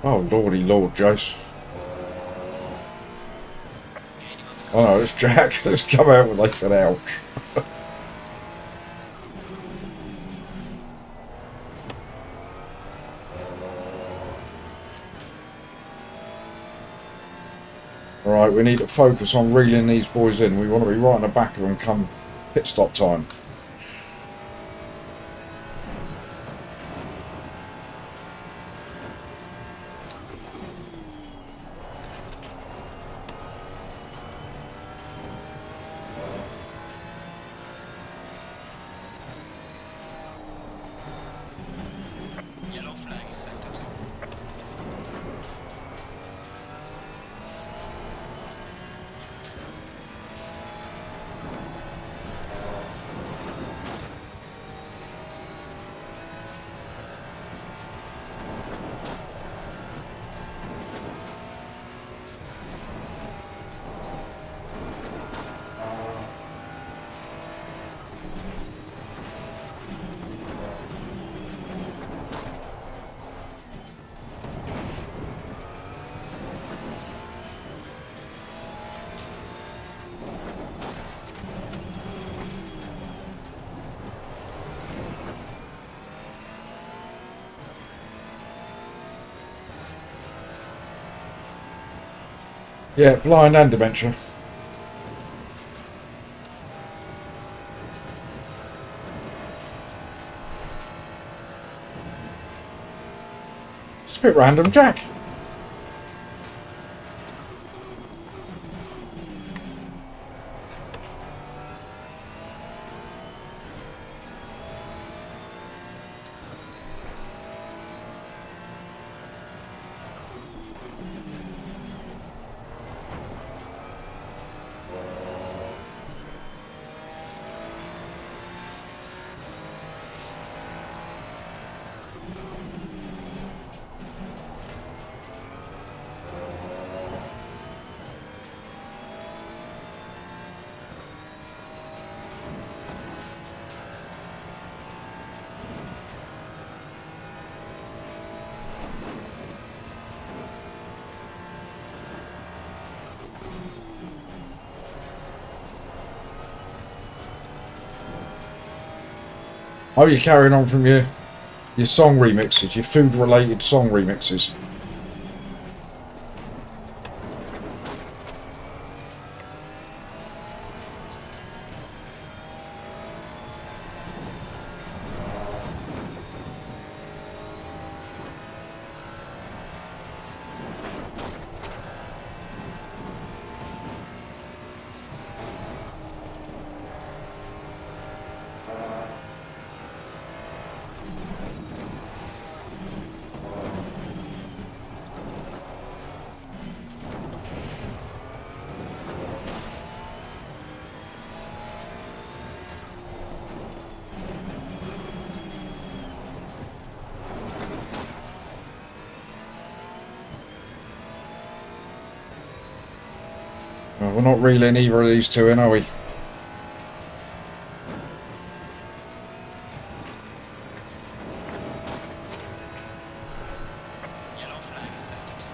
[SPEAKER 1] Oh lordy lord, Jace. Oh no, it's Jack that's come out when they said ouch. Alright, we need to focus on reeling these boys in. We want to be right in the back of them come pit stop time.
[SPEAKER 2] Yellow flag in sector 2.
[SPEAKER 1] Yeah, blind and dementia. It's a bit random, Jack. Oh, you're carrying on from your song remixes, your food-related song remixes. Well, we're not reeling either of these two in, are we?
[SPEAKER 2] Yellow flag in sector 2.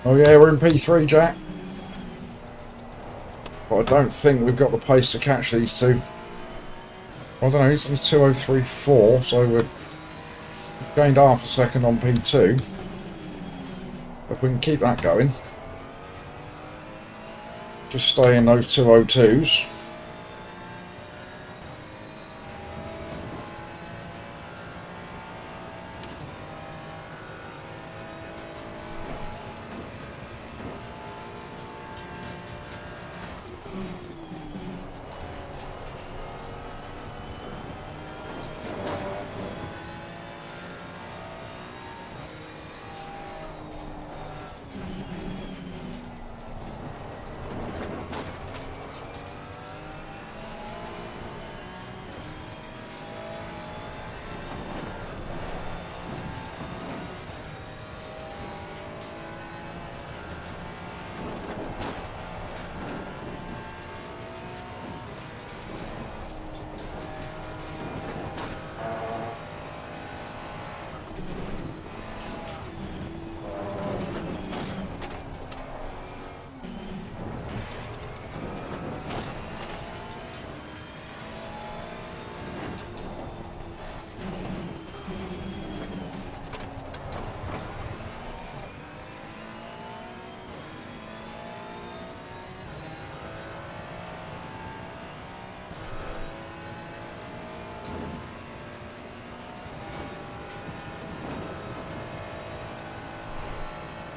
[SPEAKER 1] Oh yeah, we're in P3, Jack. But I don't think we've got the pace to catch these two. I don't know, it's 2034, so we've gained half a second on P2. If we can keep that going. Just stay in those 202s.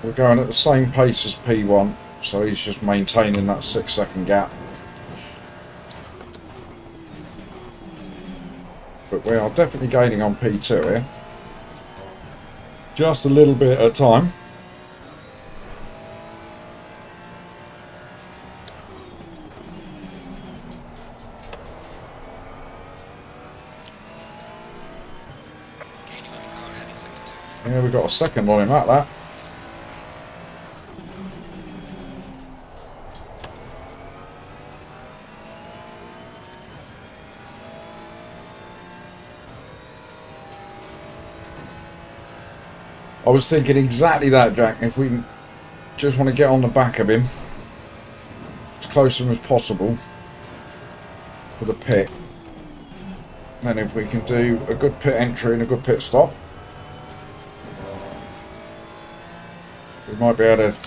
[SPEAKER 1] We're going at the same pace as P1, so he's just maintaining that 6-second gap. But we are definitely gaining on P2 here. Just a little bit at a time.
[SPEAKER 2] Gaining on the car heading sector 2.
[SPEAKER 1] Yeah, we got a second on him at that. I was thinking exactly that, Jack. If we just want to get on the back of him as close to him as possible for the pit, and if we can do a good pit entry and a good pit stop, we might be able to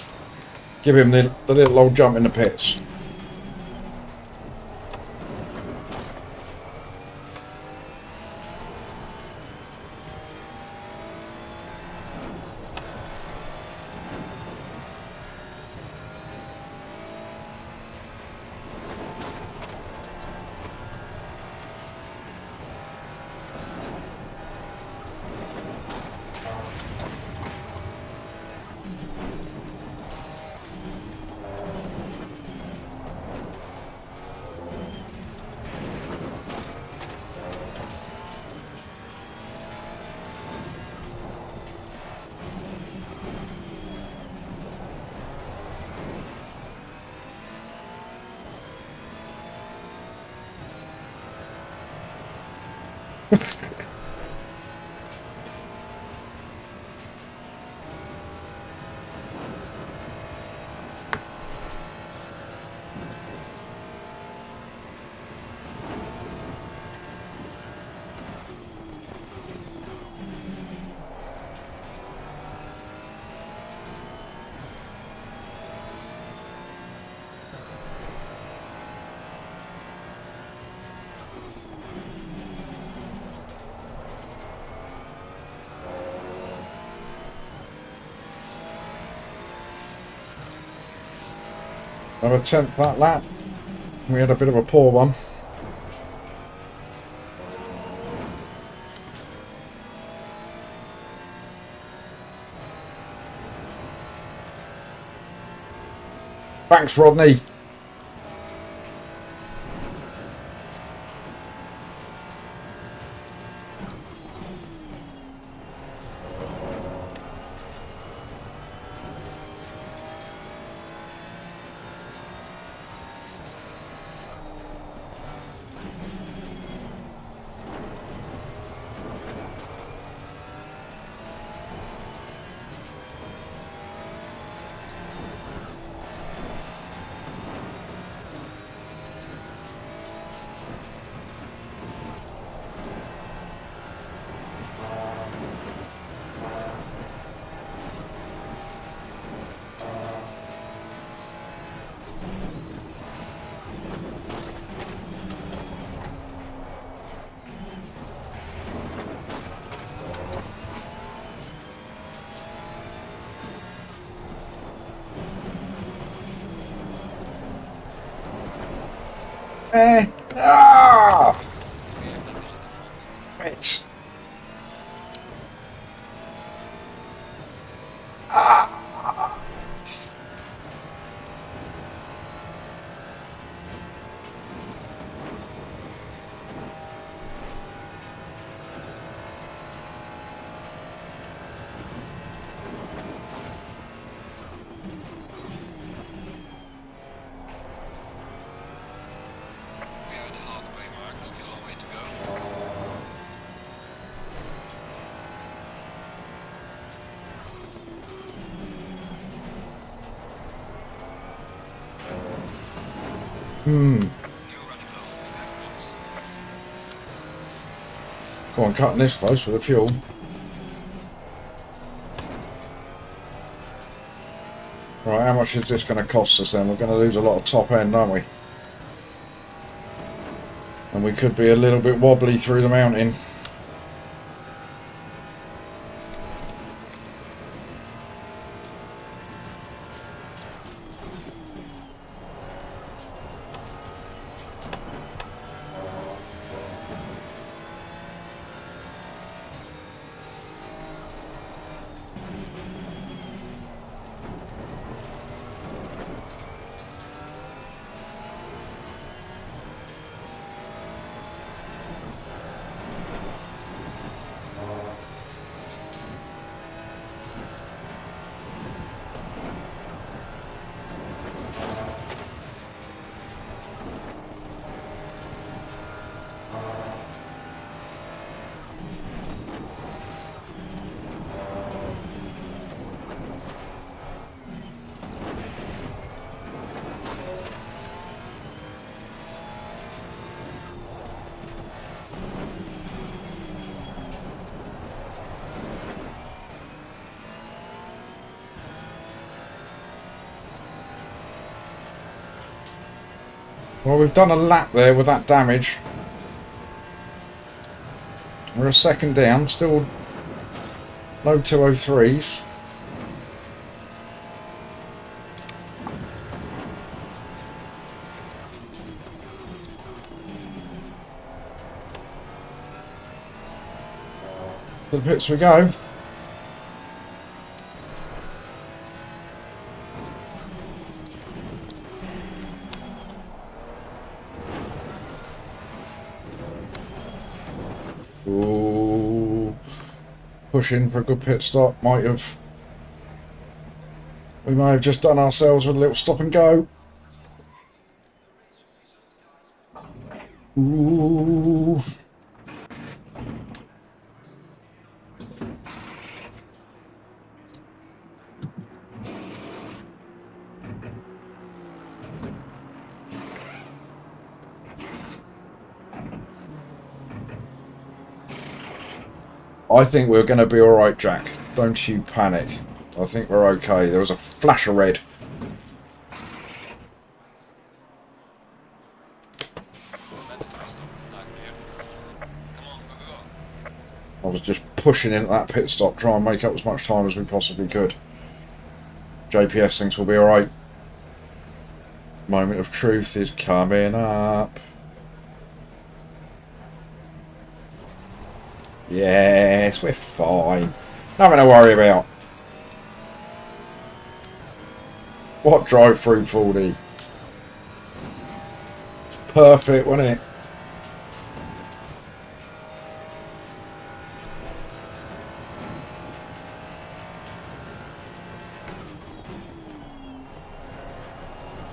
[SPEAKER 1] give him the little old jump in the pits. Another 10th that lap. We had a bit of a poor one. Thanks, Rodney. Ah!
[SPEAKER 2] Some severe damage at the front.
[SPEAKER 1] Right.
[SPEAKER 2] We are at the halfway mark, still a way to go. Fuel running low, prepare for box.
[SPEAKER 1] Go on, cutting this close for the fuel. Right, how much is this going to cost us then? We're going to lose a lot of top end, aren't we? And we could be a little bit wobbly through the mountain. Well, we've done a lap there with that damage. We're a second down, still low 203s. To the pits we go. Ooh. Pushing for a good pit stop. We may have just done ourselves with a little stop and go. Ooh. I think we're going to be alright, Jack. Don't you panic. I think we're okay. There was a flash of red. I was just pushing into that pit stop, trying to make up as much time as we possibly could. JPS thinks we'll be alright. Moment of truth is coming up. Yes, we're fine. Nothing to worry about. What drive-through 40? It's perfect, wasn't it?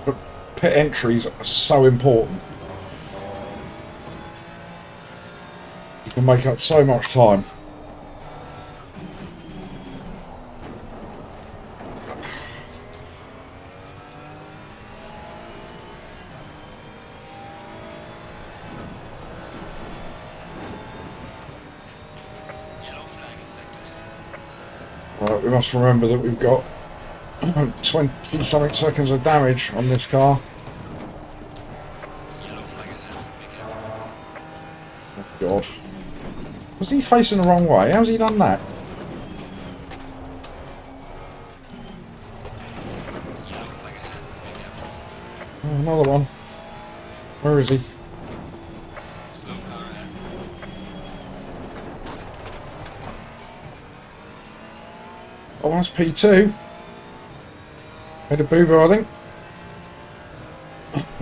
[SPEAKER 1] But pit entries are so important. You can make up so much time. Right, we must remember that we've got 20 something seconds of damage on this car. Oh God. Was he facing the wrong way? How's he done that? Oh, another one. Where is he? Oh, that's P2. Made a boo-boo, I think.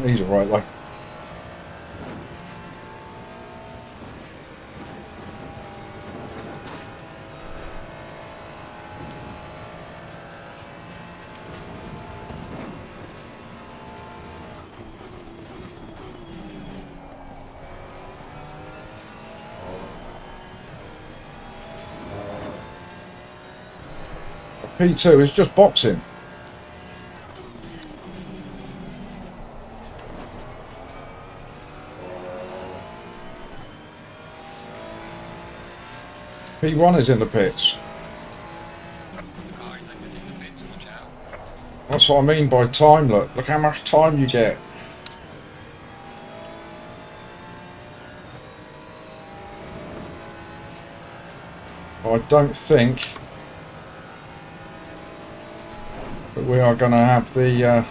[SPEAKER 1] He's alright, though. P2 is just boxing. P1 is in the pits. That's what I mean by time. Look how much time you get. I don't think that we are going to have the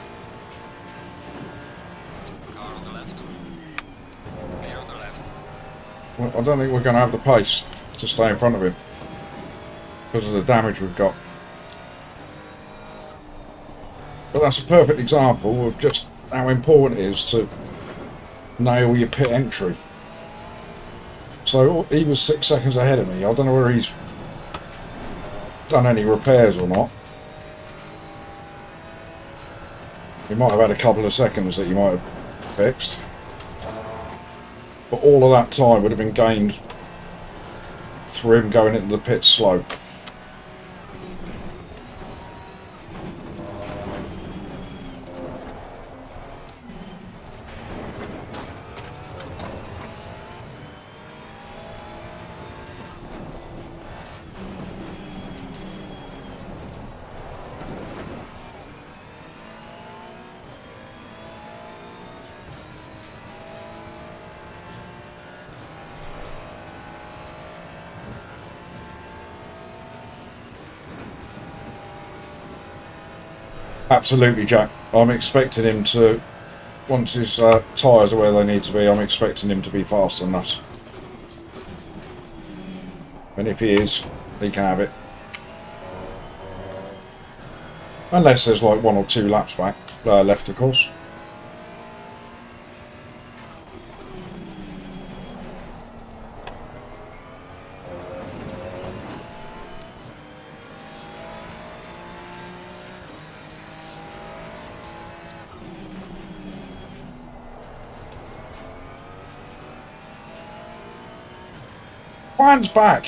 [SPEAKER 2] car on the left. Clear on the left.
[SPEAKER 1] well, I don't think we're going to have the pace to stay in front of him because of the damage we've got. But that's a perfect example of just how important it is to nail your pit entry. So he was 6 seconds ahead of me. I don't know whether he's done any repairs or not. He might have had a couple of seconds that he might have fixed. But all of that time would have been gained through him going into the pit slow. Absolutely, Jack. I'm expecting him to, once his tyres are where they need to be, I'm expecting him to be faster than us. And if he is, he can have it. Unless there's like 1 or 2 laps back, left, of course. Juan's back.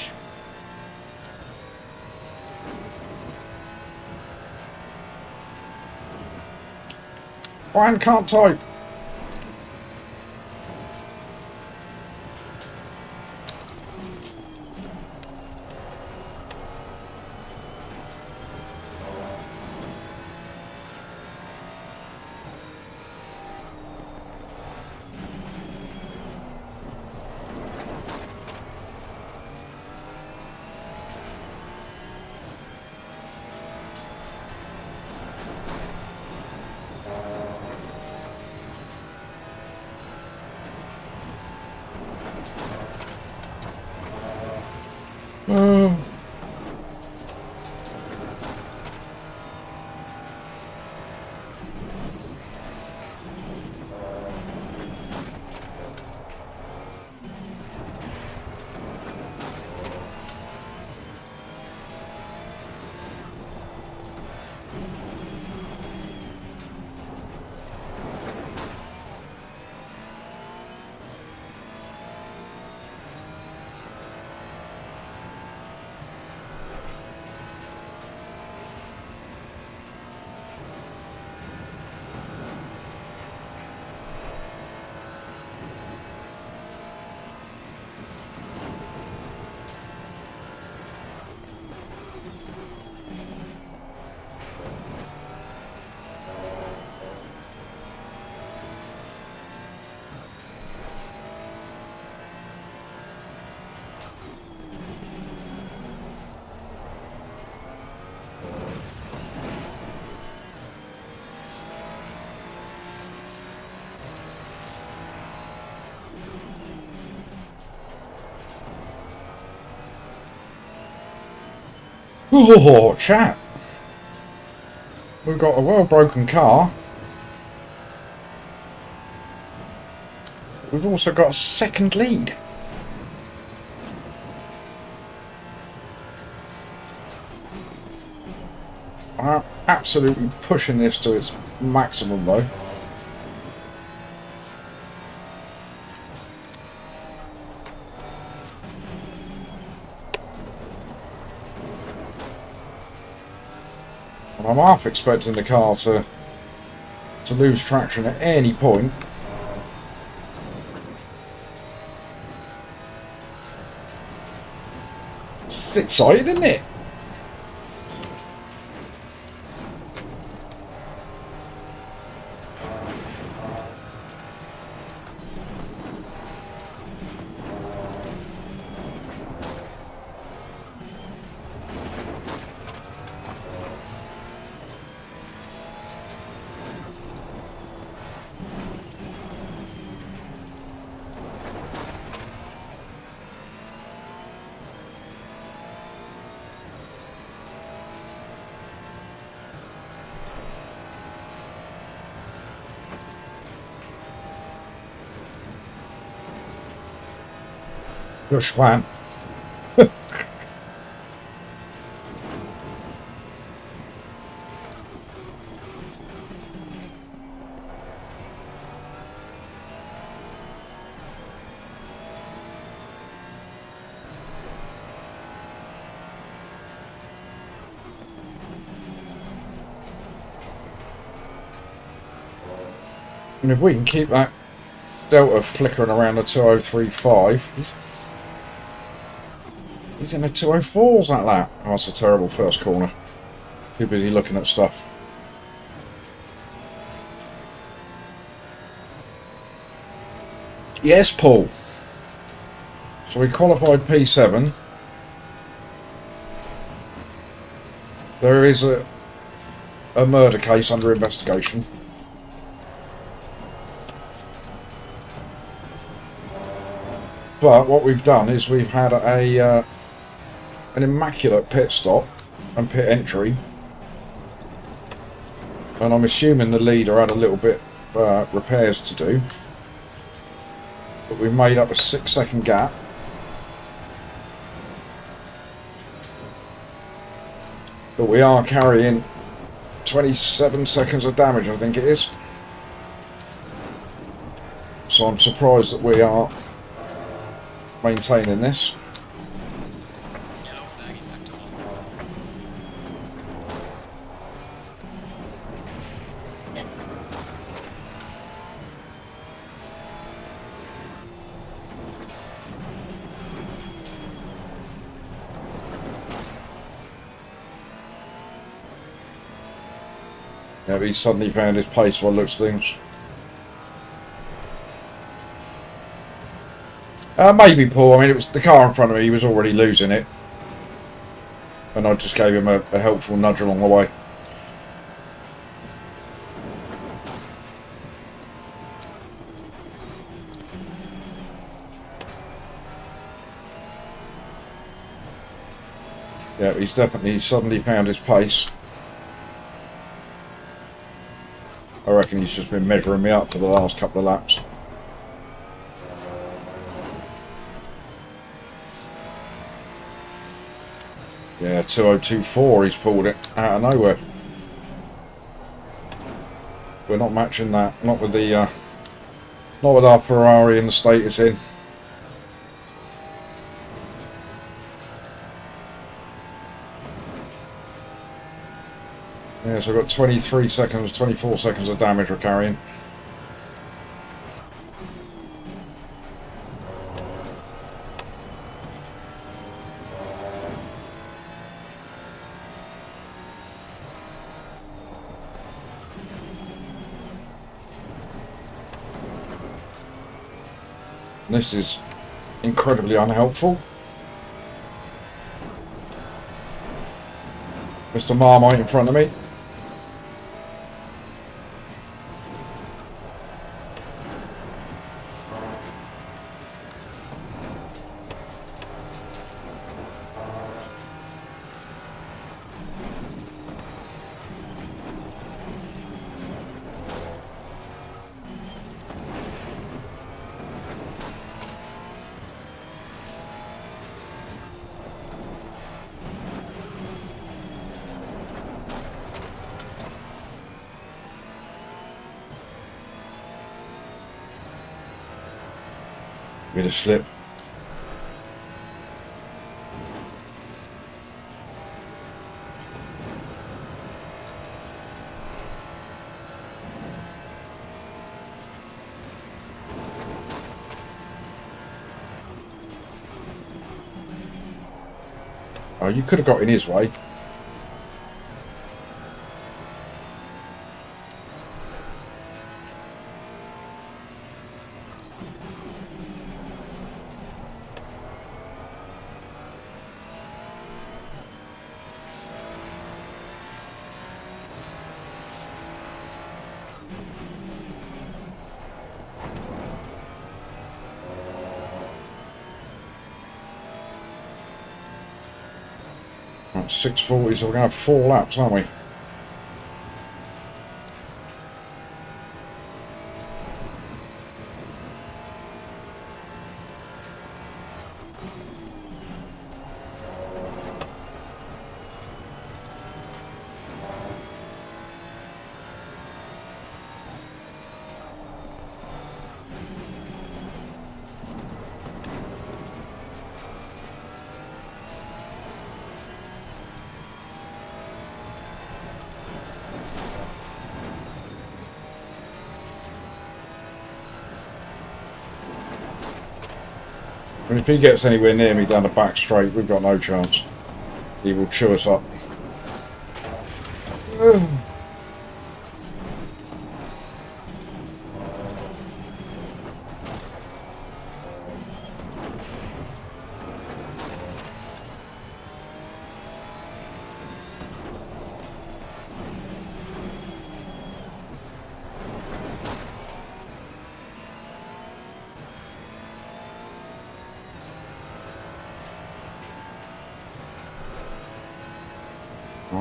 [SPEAKER 1] Juan can't type. Uh, oh, chat. We've got a well-broken car. We've also got a second lead. I'm absolutely pushing this to its maximum, though. And I'm half expecting the car to lose traction at any point. It's exciting, isn't it? Good schwan. And if we can keep that delta flickering around the 2035, he's in the 204s that lap. Oh, that's a terrible first corner. Too busy looking at stuff. Yes, Paul. So we qualified P7. There is a a murder case under investigation. But what we've done is we've had an immaculate pit stop and pit entry. And I'm assuming the leader had a little bit repairs to do. But we've made up a 6-second gap. But we are carrying 27 seconds of damage, I think it is. So I'm surprised that we are maintaining this.
[SPEAKER 2] Yellow flag in sector 1.
[SPEAKER 1] Yeah, but he suddenly found his pace by the looks of things. Maybe Paul. I mean, it was the car in front of me. He was already losing it, and I just gave him a helpful nudge along the way. Yeah, he's definitely suddenly found his pace. I reckon he's just been measuring me up for the last couple of laps. Yeah, 2024, he's pulled it out of nowhere. We're not matching that. Not with the, not with our Ferrari and the state it's in. Yeah, so I've got 23 seconds, 24 seconds of damage we're carrying. This is incredibly unhelpful. Mr. Marmite in front of me. Bit of slip. Oh, you could have got in his way. Right, 6:40, so we're going to have 4 laps, aren't we? And if he gets anywhere near me down the back straight, we've got no chance. He will chew us up.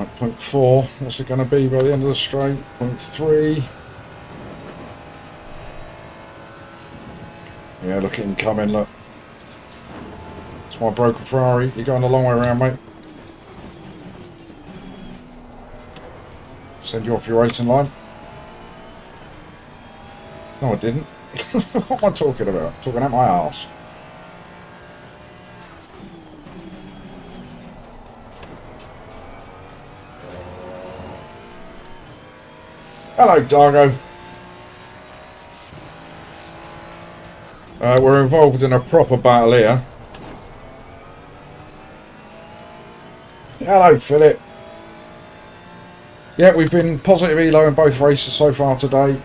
[SPEAKER 1] Right, 0.4. What's it going to be by the end of the straight? 0.3. Yeah, look at him coming, look. It's my broken Ferrari. You're going the long way around, mate. Send you off your racing line. No, I didn't. What am I talking about? Talking out my arse. Hello, Dargo. We're involved in a proper battle here. Hello, Philip. Yeah, we've been positive elo in both races so far today.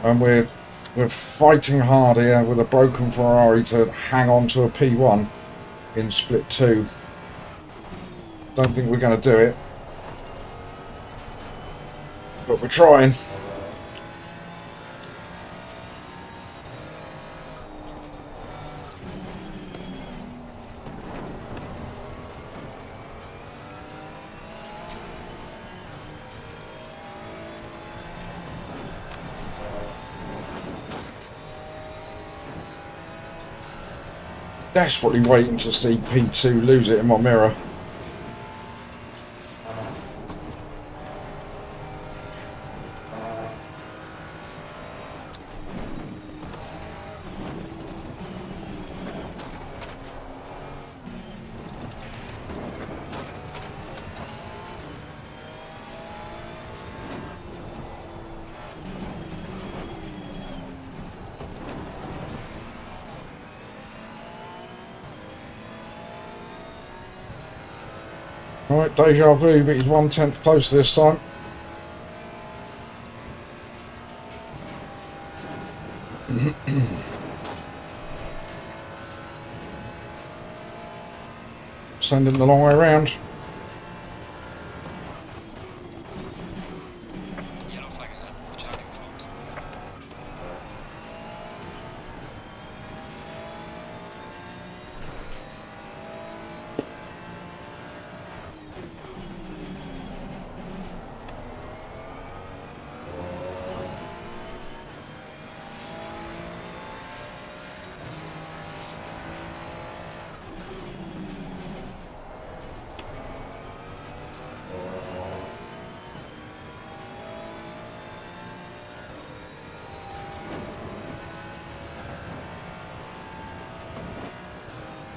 [SPEAKER 1] And we're fighting hard here with a broken Ferrari to hang on to a P1 in split 2. Don't think we're going to do it. But we're trying. Desperately waiting to see P2 lose it in my mirror. Right, deja vu, but he's 1/10 closer this time. Send him the long way around.
[SPEAKER 2] Yellow flag ahead. Watch out in front.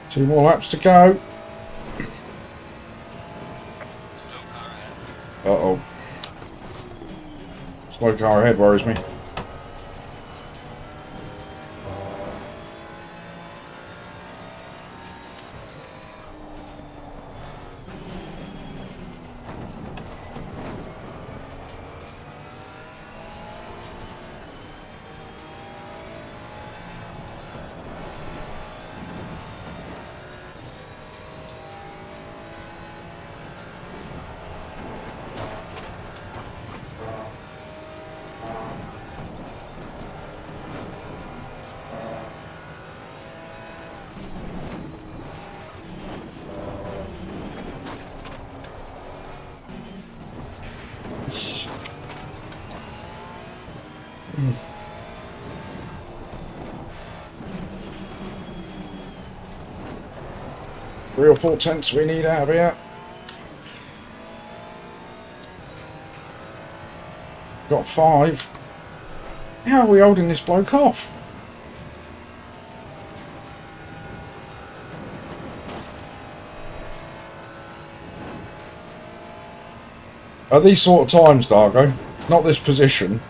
[SPEAKER 1] Two more laps to go.
[SPEAKER 2] Slow car ahead.
[SPEAKER 1] Uh-oh. Slow car ahead worries me. Three or 4 tenths we need out of here. Got 5. How are we holding this bloke off? At these sort of times, Dargo, not this position.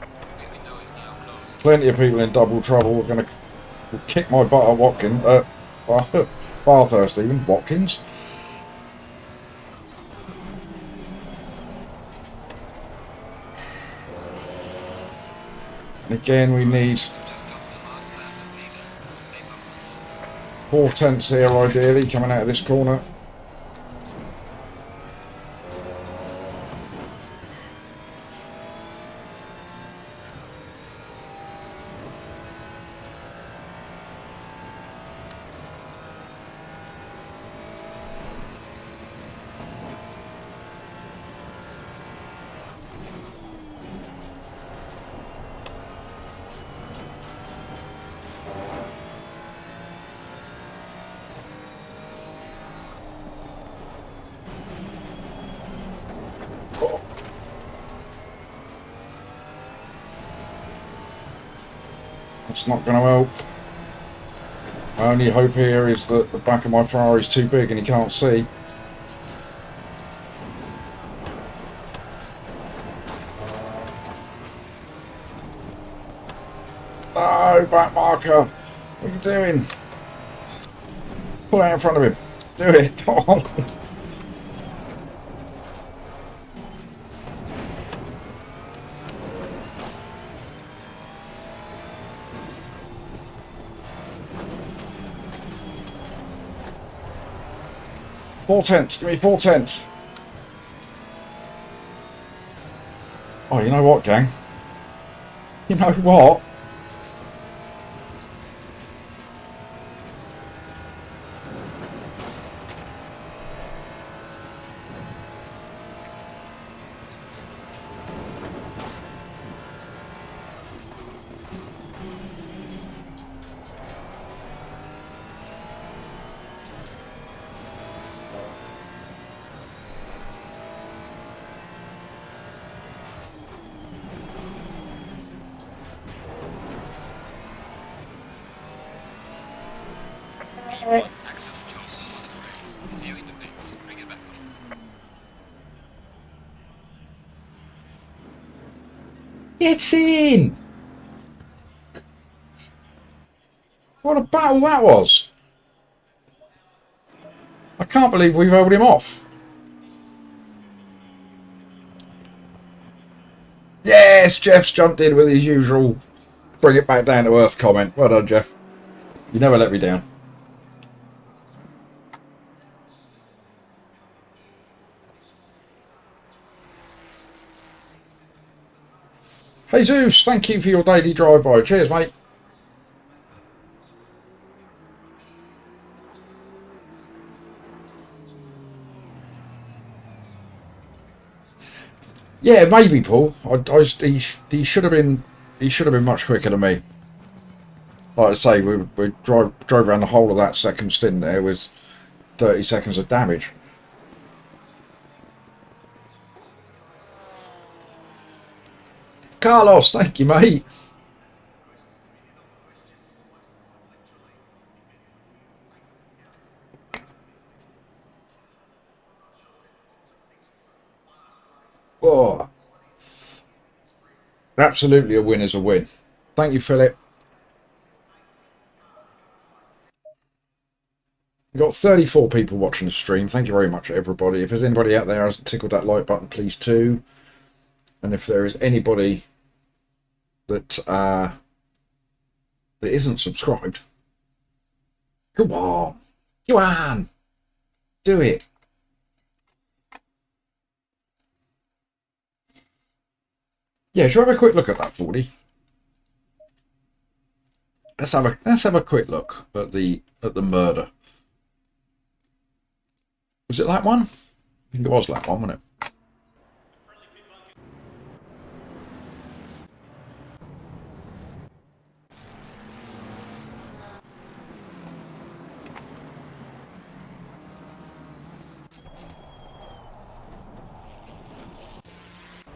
[SPEAKER 2] The window is now closed.
[SPEAKER 1] Plenty of people in double trouble. We're going to kick my butt at Watkins. Bathurst even. Watkins. And again, we need
[SPEAKER 2] Just up to the last lap as leader. Stay focused.
[SPEAKER 1] 4 tenths here, ideally, coming out of this corner. It's not going to help. My only hope here is that the back of my Ferrari is too big and he can't see. No, back marker. What are you doing? Pull out in front of him. Do it. Come on. Four tenths. Give me 4 tenths. Oh, you know what, gang? You know what?
[SPEAKER 2] See you in the pits. Bring it back on.
[SPEAKER 1] It's in! What a battle that was! I can't believe we've held him off. Yes, Jeff's jumped in with his usual bring it back down to earth comment. Well done, Jeff. You never let me down. Jesus, thank you for your daily drive-by. Cheers, mate. Yeah, maybe, Paul. He should have been much quicker than me. Like I say, we drove around the whole of that second stint there with 30 seconds of damage. Carlos, thank you, mate. Oh, absolutely a win is a win. Thank you, Philip. We've got 34 people watching the stream. Thank you very much, everybody. If there's anybody out there who hasn't tickled that like button, please do. And if there is anybody that isn't subscribed, come on, do it. Yeah, shall we have a quick look at that 40? Let's have a quick look at the murder. Was it that one? I think it was that one, wasn't it?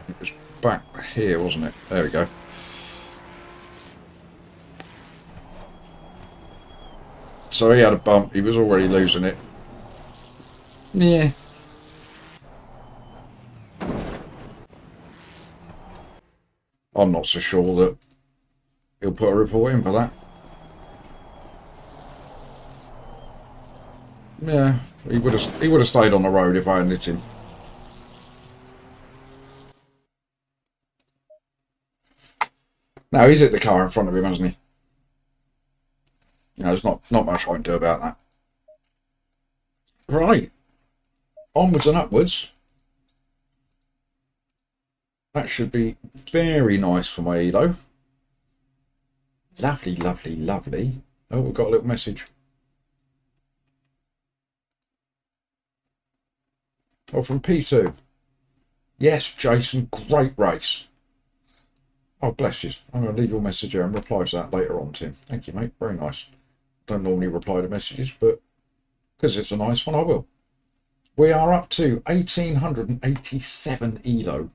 [SPEAKER 1] It was back here, wasn't it? There we go. So he had a bump. He was already losing it. Yeah. I'm not so sure that he'll put a report in for that. Yeah, he would have stayed on the road if I hadn't hit him. Now he's hit the car in front of him, hasn't he? You know, there's not much I can do about that. Right. Onwards and upwards. That should be very nice for my Elo. Lovely, lovely, lovely. Oh, we've got a little message. Oh, from P2. Yes, Jason, great race. Oh, bless you. I'm going to leave your message here and reply to that later on, Tim. Thank you, mate. Very nice. Don't normally reply to messages, but because it's a nice one, I will. We are up to 1,887 Elo.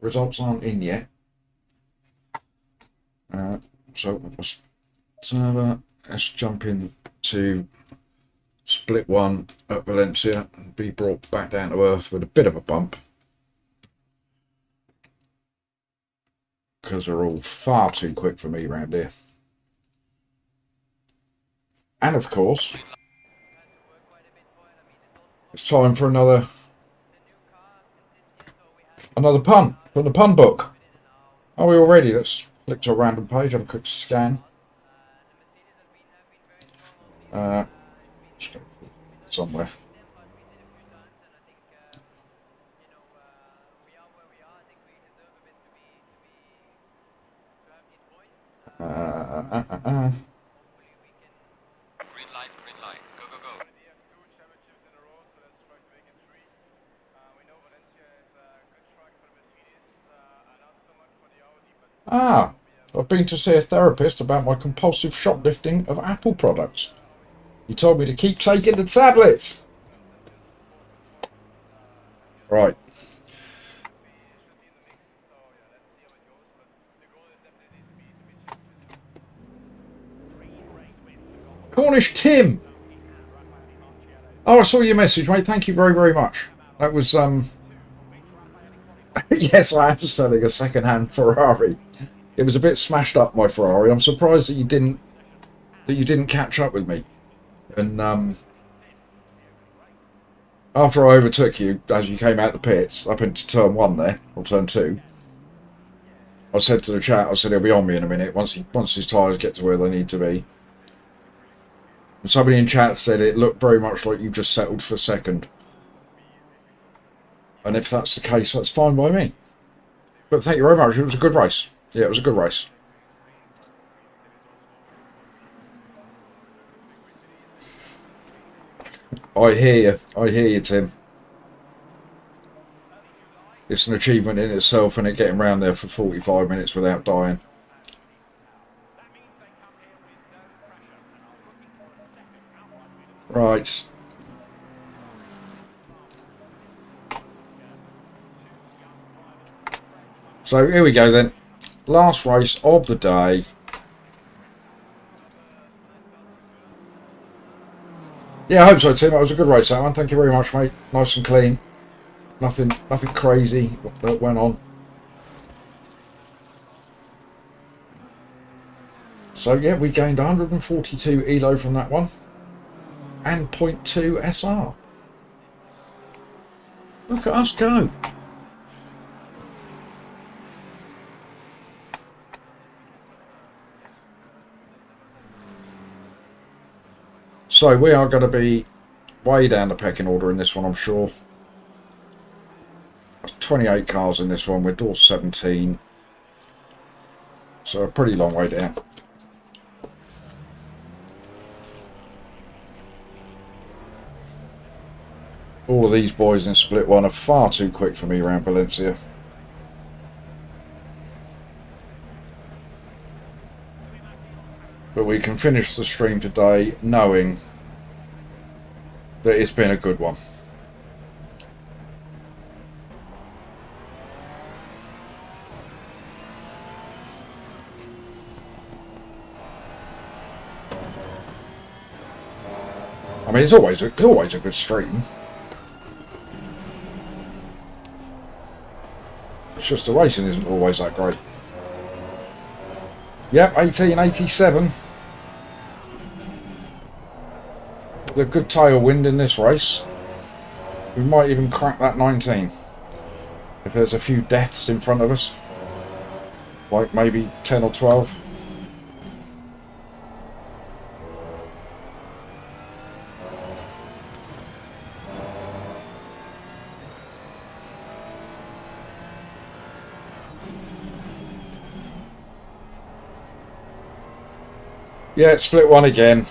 [SPEAKER 1] Results aren't in yet. So let's jump in to split one at Valencia and be brought back down to earth with a bit of a bump. Because they're all far too quick for me round here. And of course, it's time for another pun from the pun book. Are we all ready? Let's flick to a random page, have a quick scan. Somewhere.
[SPEAKER 2] Green light, green light. Go, go, go.
[SPEAKER 1] Ah, I've been to see a therapist about my compulsive shoplifting of Apple products. He told me to keep taking the tablets. Right. Cornish Tim. Oh, I saw your message, mate. Thank you very, very much. That was yes, I am selling a second-hand Ferrari. It was a bit smashed up, my Ferrari. I'm surprised that you didn't catch up with me. And after I overtook you as you came out the pits up into turn 1 there, or turn 2, I said to the chat, I said he'll be on me in a minute once his tyres get to where they need to be. And somebody in chat said it looked very much like you just settled for second. And if that's the case, that's fine by me. But thank you very much. It was a good race. Yeah, it was a good race. I hear you, Tim. It's an achievement in itself, and it getting around there for 45 minutes without dying. Right. So here we go then. Last race of the day. Yeah, I hope so, Tim. That was a good race, that one. Thank you very much, mate. Nice and clean. Nothing crazy that went on. So yeah, we gained 142 ELO from that one. And 0.2 SR. Look at us go. So we are going to be way down the pecking order in this one, I'm sure. There's 28 cars in this one. We're door 17. So a pretty long way down. All of these boys in split one are far too quick for me around Valencia. But we can finish the stream today knowing that it's been a good one. I mean, it's always a good stream. It's just the racing isn't always that great. Yep, 1887. With a good tailwind in this race. We might even crack that 19. If there's a few deaths in front of us. Like maybe 10 or 12. Yeah, it's split one again.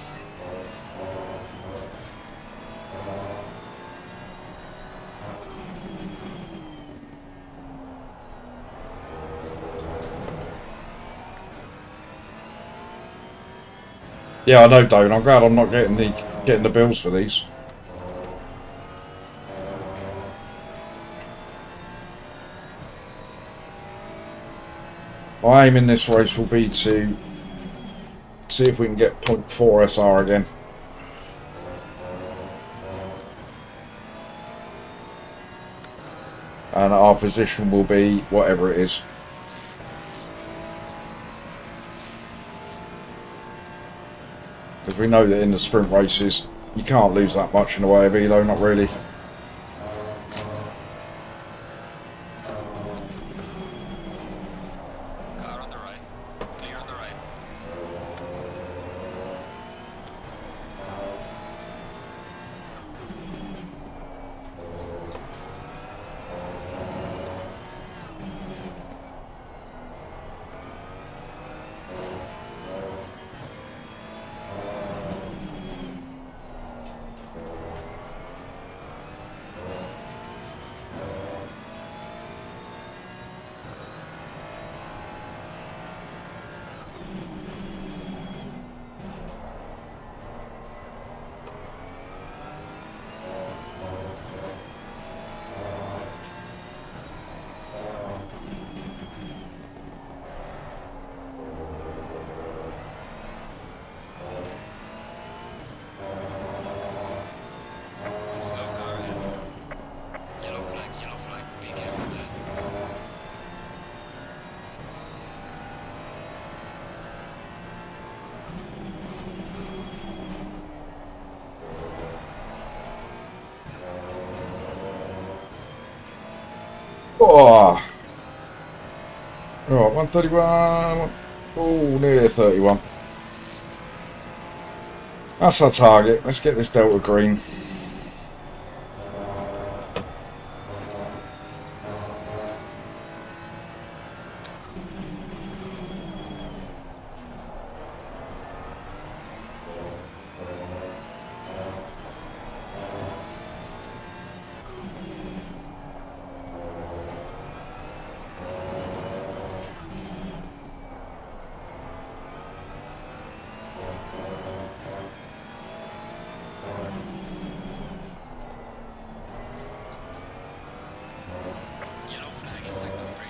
[SPEAKER 1] Yeah, I know, David. I'm glad I'm not getting the bills for these. My aim in this race will be to see if we can get .4 SR again. And our position will be whatever it is. Because we know that in the sprint races, you can't lose that much in the way of elo, not really.
[SPEAKER 2] Car on the right. Clear on the right. Slow car ahead. Yellow flag, be careful there.
[SPEAKER 1] Oh, right, 131. Oh, near 31. That's our target. Let's get this Delta green.
[SPEAKER 2] Yellow flag in sector 3.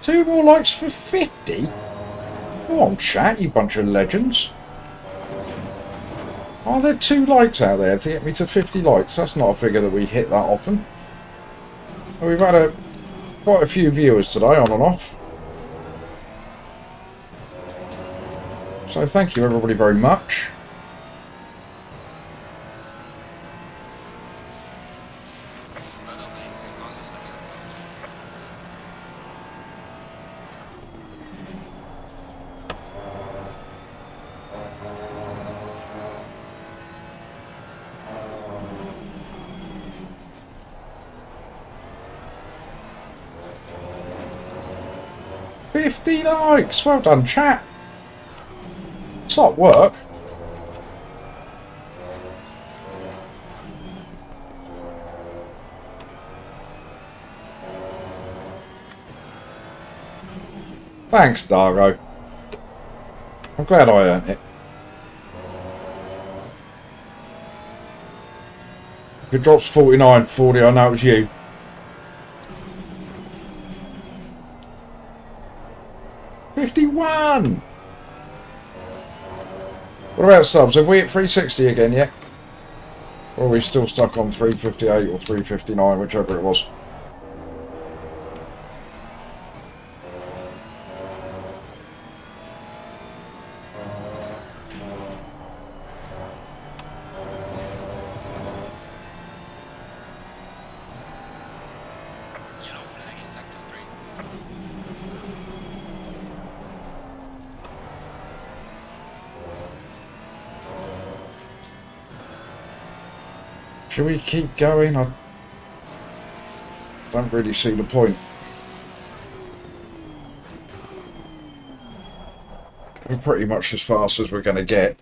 [SPEAKER 1] Two more likes for 50? Go on, chat, you bunch of legends. Are there 2 likes out there to get me to 50 likes? That's not a figure that we hit that often. We've had quite a few viewers today, on and off. So thank you everybody very much.
[SPEAKER 2] Well done, mate. The fastest lap so far.
[SPEAKER 1] $50 likes! Well done, chat. It's not work. Thanks, Dargo. I'm glad I earned it. If it drops 49, 40, I know it was you. $51! What about subs? Have we hit 360 again yet? Or are we still stuck on 358 or 359, whichever it was?
[SPEAKER 2] Yellow flag in sector 3.
[SPEAKER 1] Should we keep going? I don't really see the point. We're pretty much as fast as we're going to get.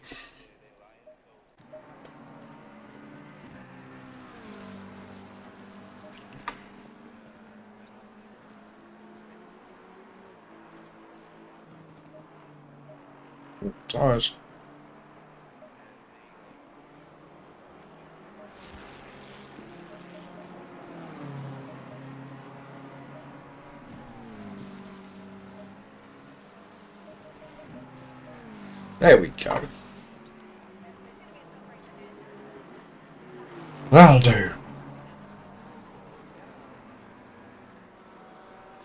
[SPEAKER 1] Tyres. There we go. That'll do.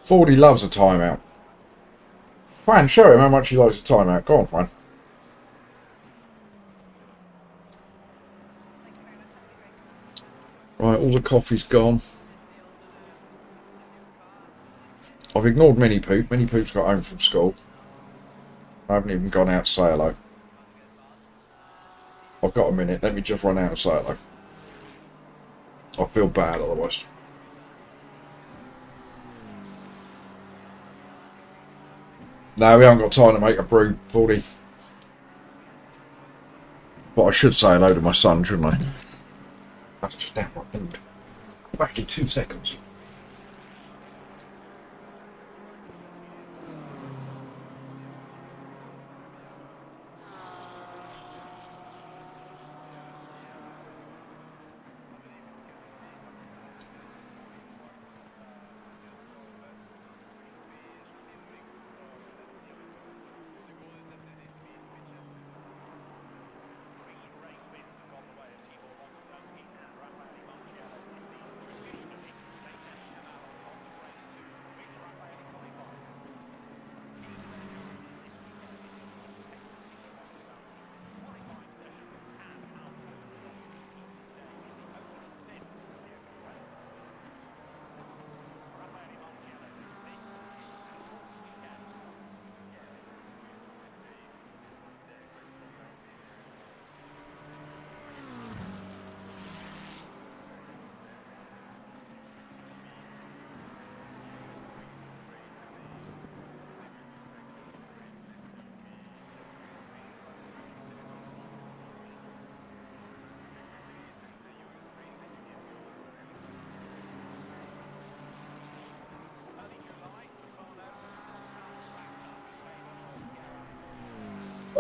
[SPEAKER 1] 40 loves a timeout. Fran, show him how much he likes a timeout. Go on, Fran. Right, all the coffee's gone. I've ignored Mini Poop. Mini Poop's got home from school. I haven't even gone out to say hello. I've got a minute. Let me just run out and say hello. I feel bad otherwise. No, we haven't got time to make a brew, 40. But I should say hello to my son, shouldn't I? That's just downright rude. Back in 2 seconds.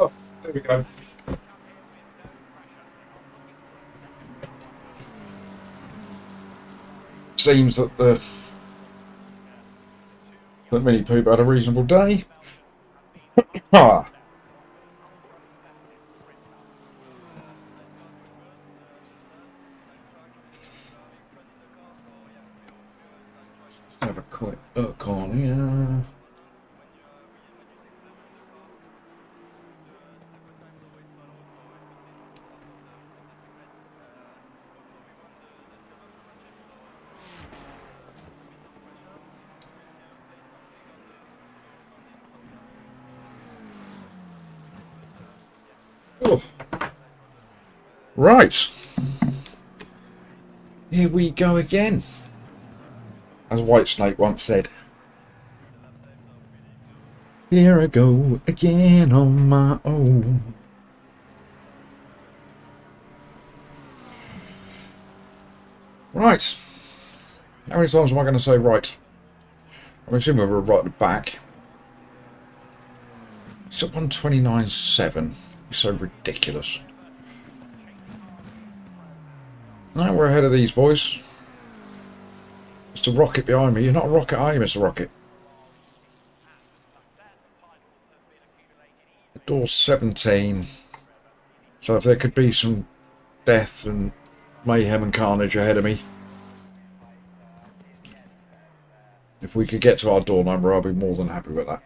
[SPEAKER 1] Oh, there we go. Seems that that Mini Poop had a reasonable day. Ah. Have a quick look on here. Oh. Right. Here we go again. As Whitesnake once said. Here I go again on my own. Right. How many times am I going to say right? I'm assuming we're right at the back. It's up on 29.7. It's so ridiculous. Now we're ahead of these boys. Mr. Rocket behind me. You're not a rocket, are you, Mr. Rocket? Door 17. So if there could be some death and mayhem and carnage ahead of me, if we could get to our door number, I'll be more than happy with that.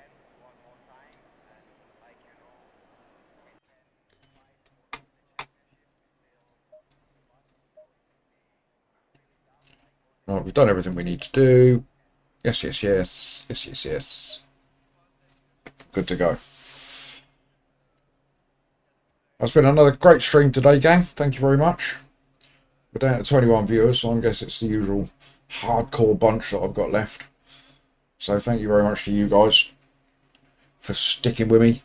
[SPEAKER 1] Right, we've done everything we need to do. Yes, yes, yes. Yes, yes, yes. Good to go. That's been another great stream today, gang. Thank you very much. We're down to 21 viewers, so I guess it's the usual hardcore bunch that I've got left. So thank you very much to you guys for sticking with me.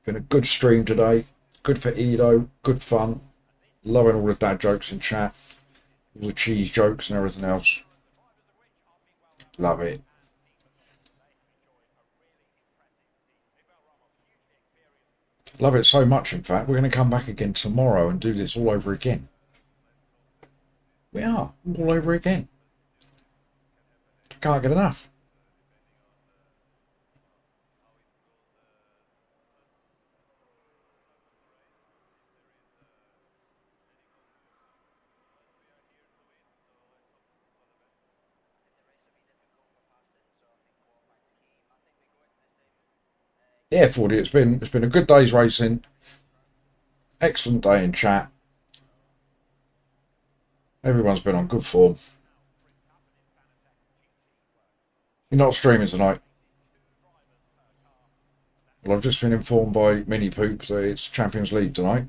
[SPEAKER 1] Been a good stream today. Good for Edo. Good fun. Loving all the dad jokes in chat. All the cheese jokes and everything else. Love it. Love it so much, in fact, we're going to come back again tomorrow and do this all over again. We are, all over again. Can't get enough. Yeah, 40. It's been a good day's racing. Excellent day in chat. Everyone's been on good form. You're not streaming tonight. Well, I've just been informed by Mini Poop that it's Champions League tonight.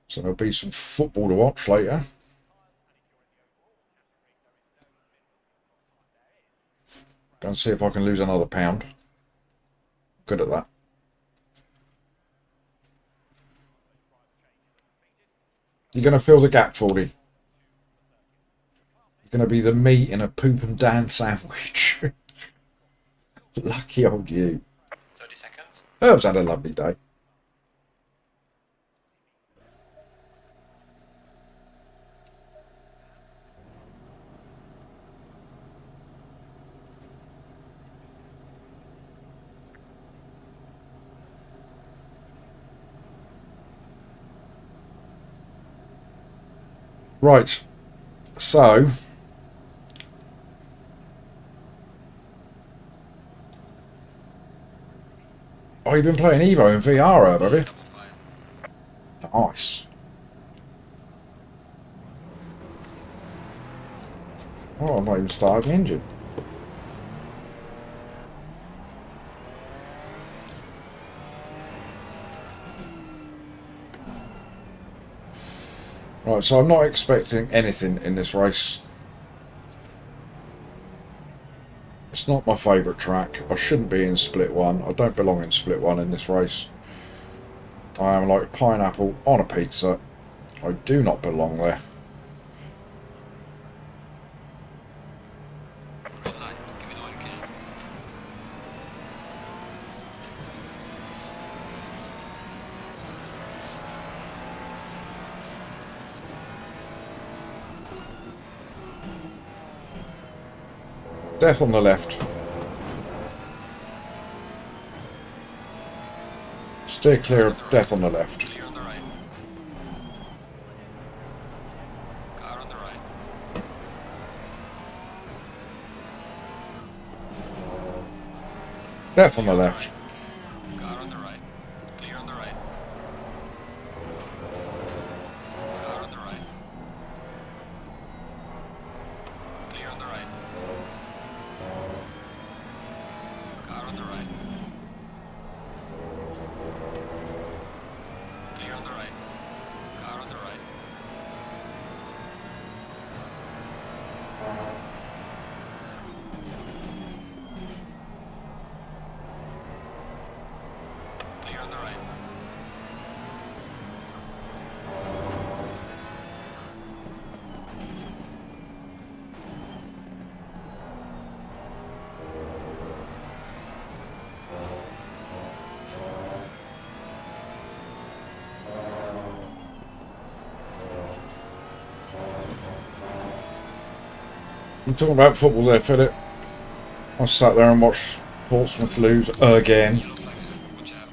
[SPEAKER 1] So there'll be some football to watch later. Go and see if I can lose another pound. Good at that. You're going to fill the gap, 40. You're going to be the meat in a poop and Dan sandwich. Lucky old you.
[SPEAKER 2] 30 seconds.
[SPEAKER 1] Herb's had a lovely day. Right, so oh, you've been playing Evo in VR, Herb, have you? Nice. Oh, I'm not even starting the engine. Right, so I'm not expecting anything in this race. It's not my favourite track. I shouldn't be in split one. I don't belong in split one in this race. I am like pineapple on a pizza. I do not belong there.
[SPEAKER 2] Green light. Give it all you can.
[SPEAKER 1] Death on the left. Steer clear of death on the left.
[SPEAKER 2] Clear on the right. Car on the right.
[SPEAKER 1] Death on the left.
[SPEAKER 2] Car on the right. Clear on the right. Car on the right. Clear on the right. Car on the right. Clear on the right. Car on the right. Clear on the right.
[SPEAKER 1] You're talking about football there, Philip. I sat there and watched Portsmouth lose again.
[SPEAKER 2] Yellow flag. Watch out.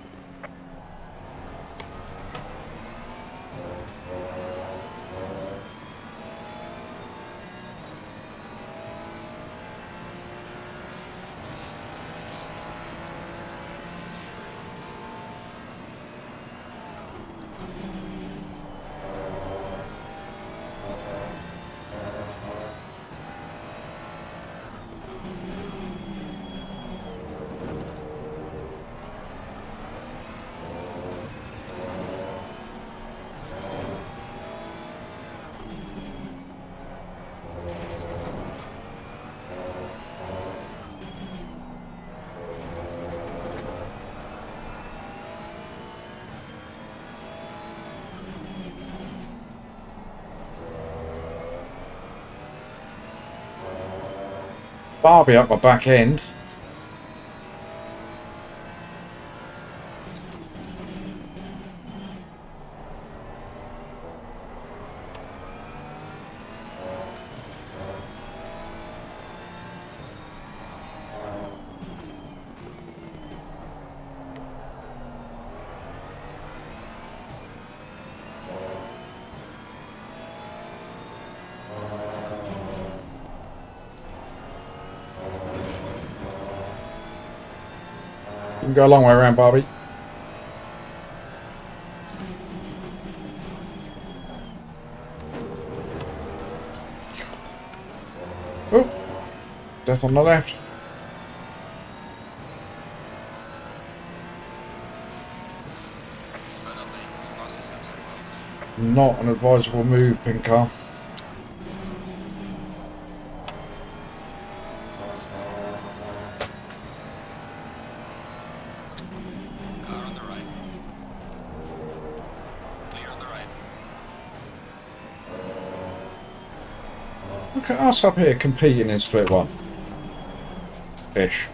[SPEAKER 1] Barbie up my back end. You can go a long way around, Barbie. Oh, death on the left.
[SPEAKER 2] Well done, mate. The fastest lap so far.
[SPEAKER 1] Not an advisable move, pink car.
[SPEAKER 2] Car on the right. Clear on the right.
[SPEAKER 1] Look at us up here competing in split one. Ish.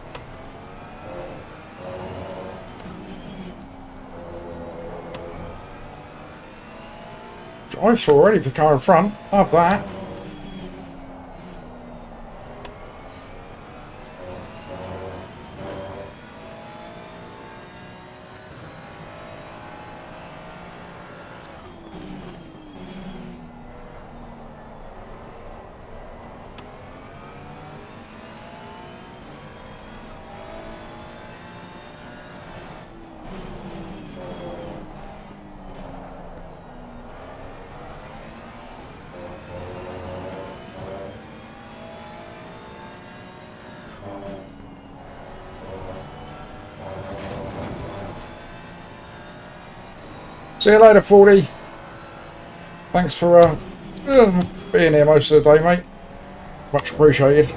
[SPEAKER 1] Drive through already for the car in front. Love that. See you later, 40. Thanks for being here most of the day, mate. Much appreciated.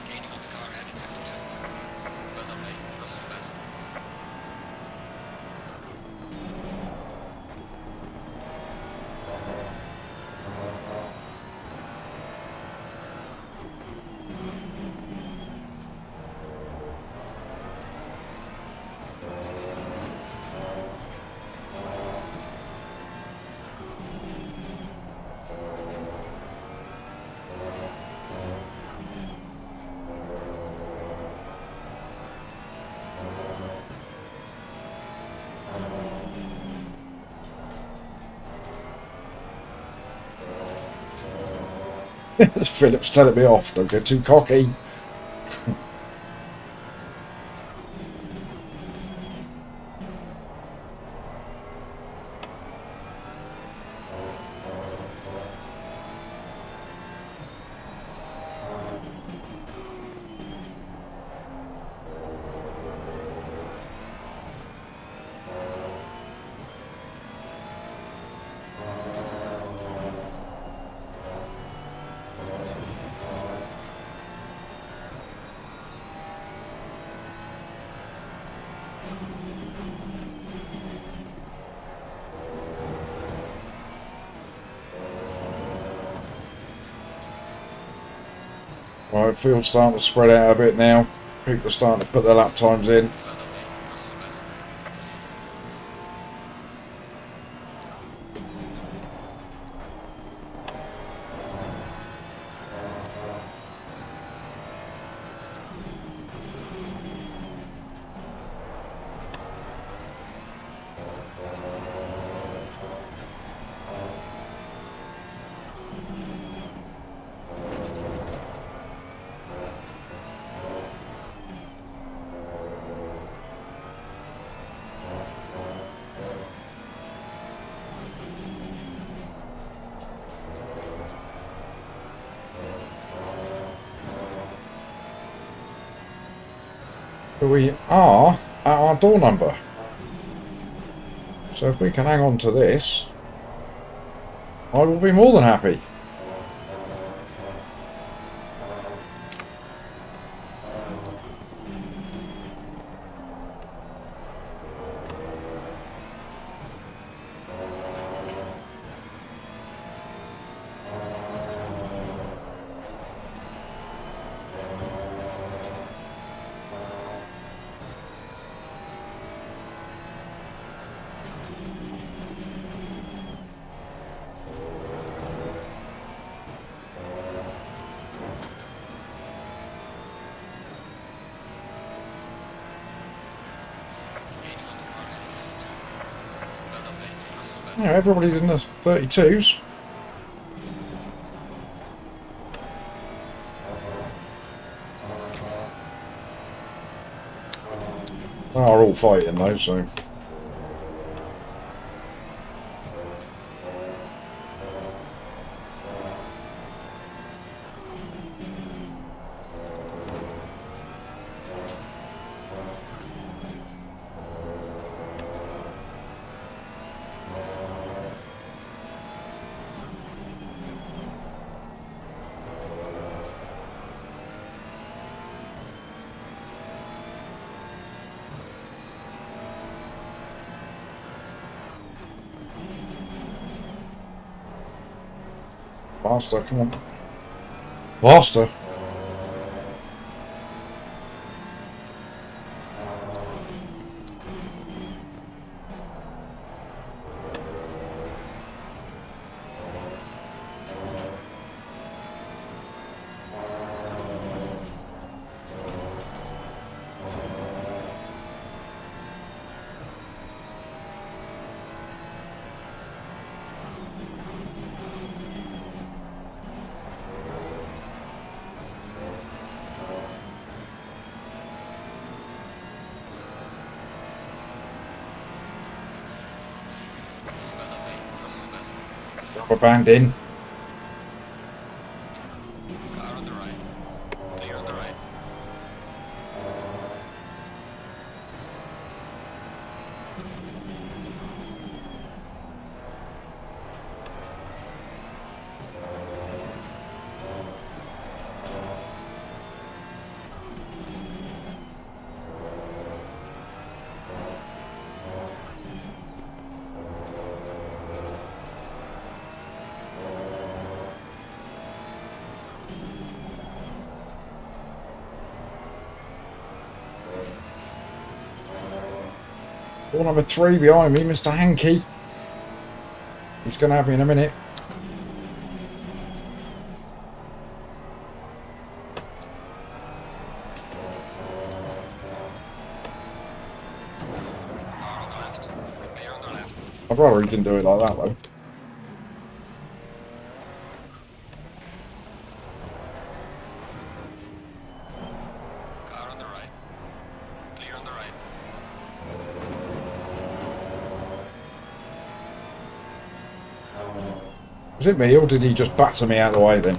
[SPEAKER 2] Gaining on the car ahead in sector 2. Well done, mate. Personal best.
[SPEAKER 1] Philip's telling me off. Don't get too cocky. Right, field's starting to spread out a bit now. People are starting to put their lap times in.
[SPEAKER 2] Well done, mate. Personal best.
[SPEAKER 1] We are at our door number. So if we can hang on to this, I will be more than happy.
[SPEAKER 2] Gaining on the car ahead in sector 2. Well done, mate. Personal best.
[SPEAKER 1] Yeah, everybody's in the 32s. They are all fighting though, so. Faster, come on. Faster. Rubber band in.
[SPEAKER 2] Car on the right. Clear on the right.
[SPEAKER 1] Door number 3 behind me, Mr. Hankey. He's going to have me in a minute.
[SPEAKER 2] Car on the left. Clear on the left.
[SPEAKER 1] I'd rather he didn't do it like that though.
[SPEAKER 2] Car on the right. Clear on the right.
[SPEAKER 1] Was it me or did he just batter me out of the way then?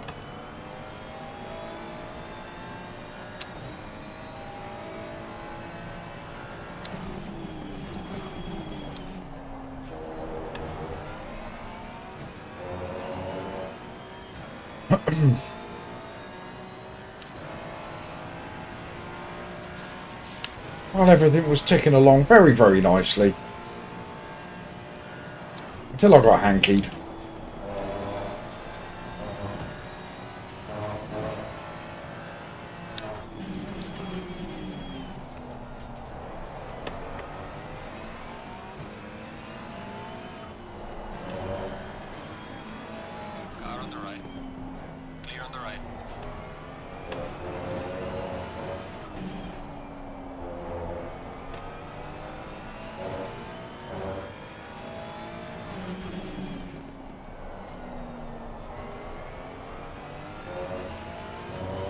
[SPEAKER 1] Well, everything was ticking along very, very nicely. Until I got hankied.
[SPEAKER 2] Car on the right. Clear on the right.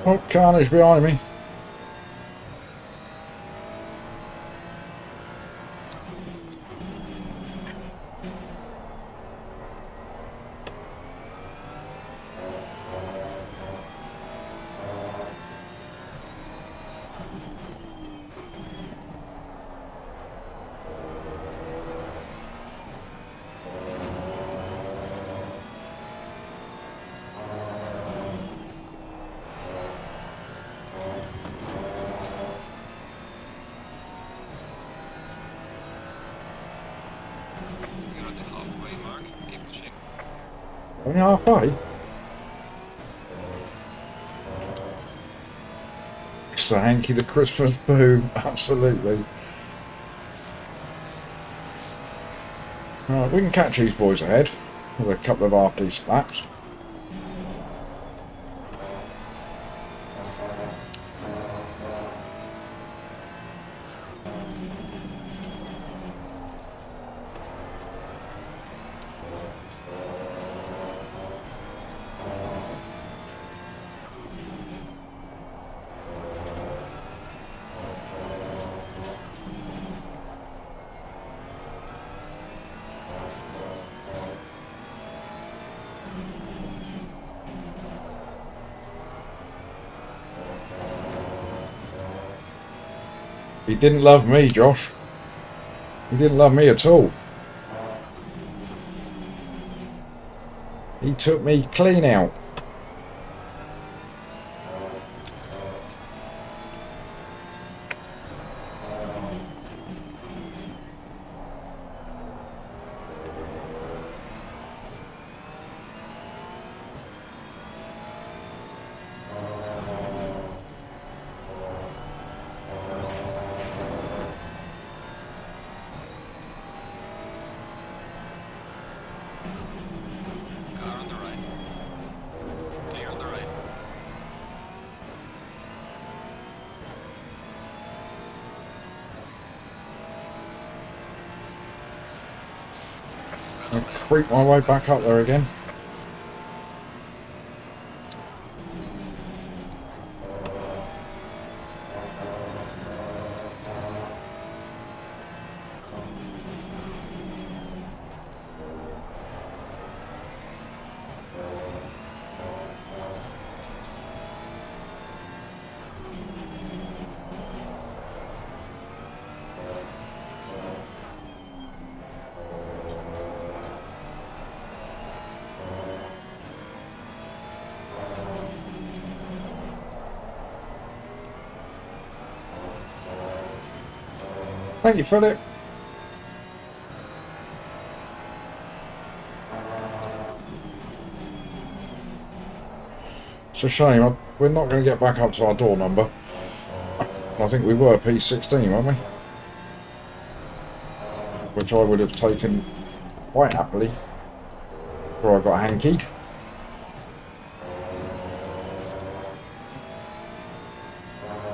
[SPEAKER 1] Oh, carnage behind me.
[SPEAKER 2] You're at the halfway mark. Keep pushing.
[SPEAKER 1] Only halfway. Mr. Hanky the Christmas boom, absolutely. Right, we can catch these boys ahead with a couple of half decent laps. He didn't love me, Josh. He didn't love me at all. He took me clean out.
[SPEAKER 2] Car on the right. Clear on the right.
[SPEAKER 1] I creep my way back up there again. Thank you, Philip. It's a shame. We're not going to get back up to our door number. I think we were P16, weren't we? Which I would have taken quite happily before I got hankied.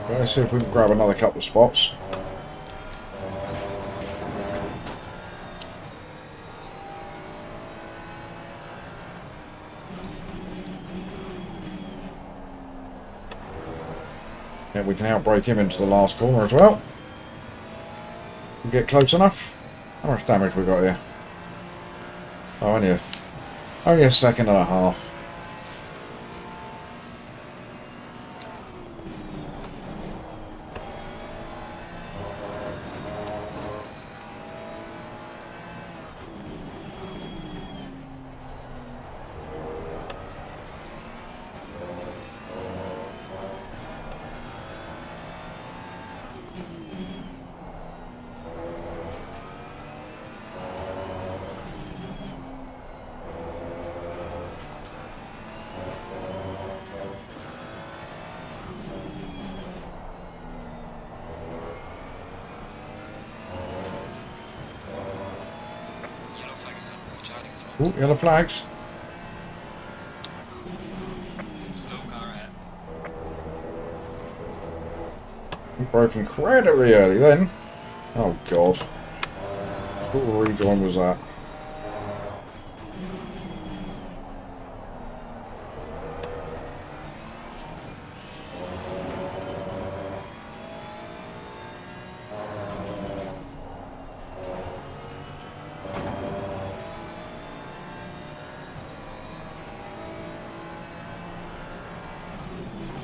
[SPEAKER 1] Let's see if we can grab another couple of spots. Yeah, we can outbrake him into the last corner as well. We get close enough. How much damage we got here? Oh, only a second and a half.
[SPEAKER 2] Yellow flag ahead. Watch out in front.
[SPEAKER 1] Ooh, yellow flags.
[SPEAKER 2] Slow car ahead.
[SPEAKER 1] We broke incredibly early then. Oh god. What rejoin was that?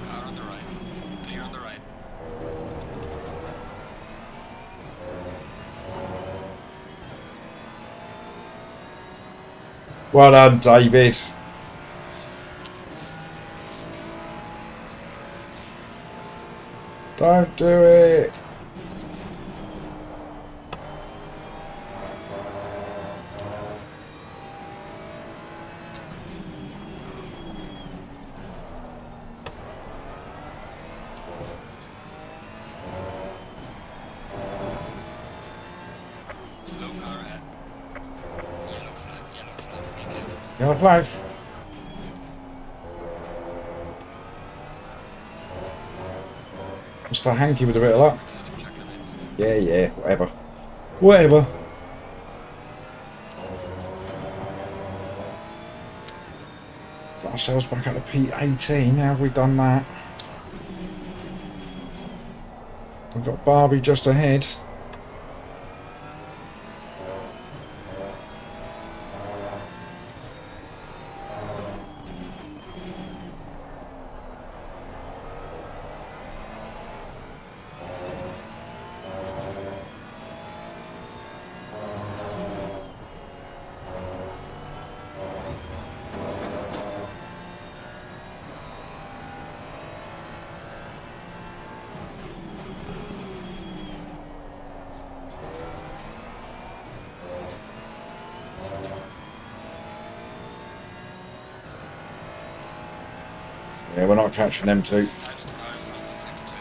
[SPEAKER 2] Car on the right. Clear on the right.
[SPEAKER 1] Well done, David. Don't do it.
[SPEAKER 2] Slow car ahead. Yellow flag. Yellow flag. Be careful.
[SPEAKER 1] Yellow flag. Mr. Hanky with a bit of luck.
[SPEAKER 2] Exceeding track limits.
[SPEAKER 1] Yeah, whatever. Whatever. Got ourselves back up to P18. How have we done that? We've got Barbie just ahead. Yeah, we're not catching them two.
[SPEAKER 2] Times the car in front in sector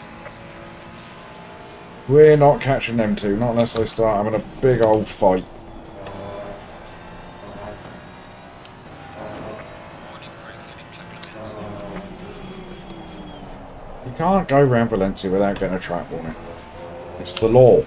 [SPEAKER 2] 2.
[SPEAKER 1] We're not catching them two, not unless they start having a big old fight.
[SPEAKER 2] Warning for exceeding track limits.
[SPEAKER 1] You can't go around Valencia without getting a track warning. It's the law.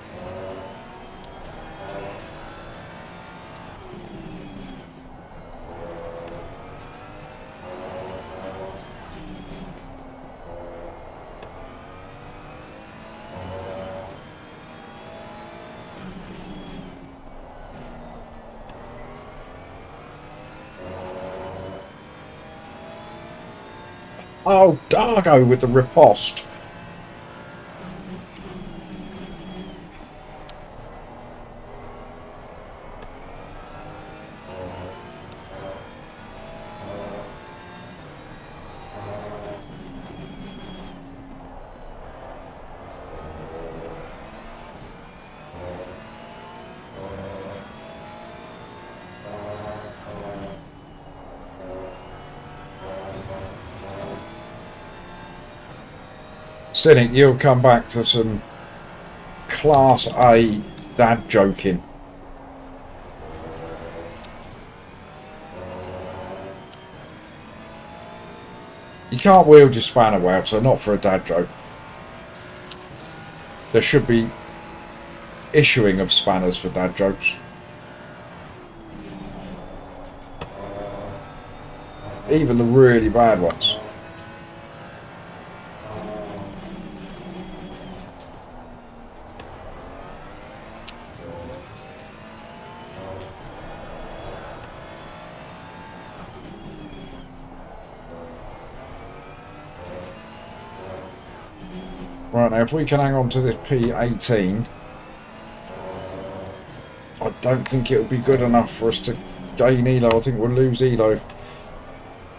[SPEAKER 1] Oh, Dargo with the riposte. Cynic, you'll come back to some Class A dad joking. You can't wield your spanner well, so not for a dad joke. There should be issuing of spanners for dad jokes. Even the really bad ones. Right, now if we can hang on to this P18, I don't think it'll be good enough for us to gain Elo. I think we'll lose Elo.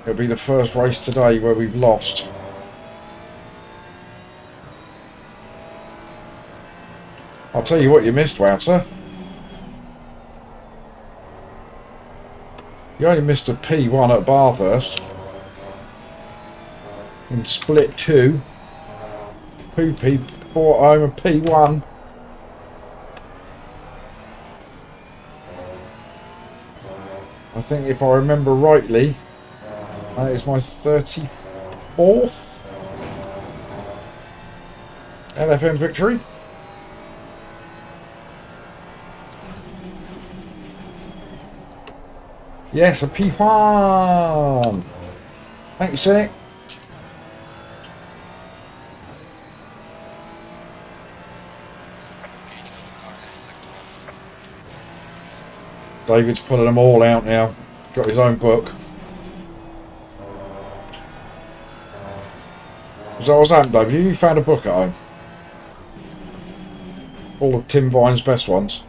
[SPEAKER 1] It'll be the first race today where we've lost. I'll tell you what you missed, Wouter. You only missed a P1 at Bathurst. In split 2. Poopy brought home a P1. I think if I remember rightly, that is my 34th LFM victory. Yes, a P1. Thank you, Cynic.
[SPEAKER 2] Gaining on the car ahead in sector 1.
[SPEAKER 1] David's pulling them all out now. Got his own book. So what's happened, David? You found a book at home? All of Tim Vine's best ones.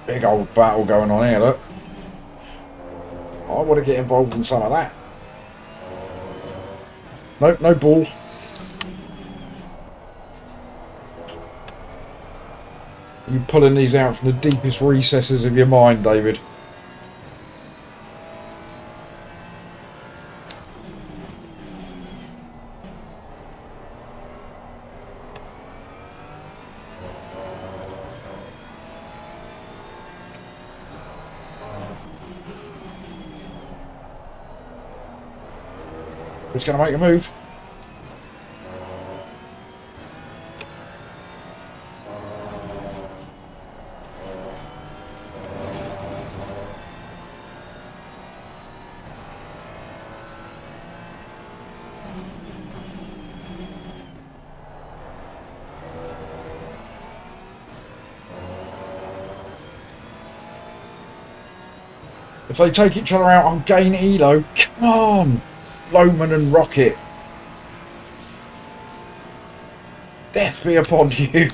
[SPEAKER 1] Big old battle going on here, look. I want to get involved in some of that. Nope, no ball. You pulling these out from the deepest recesses of your mind, David. Who's going to make a move? If they take each other out, I'll gain Elo. Come on! Loman and Rocket. Death be upon you.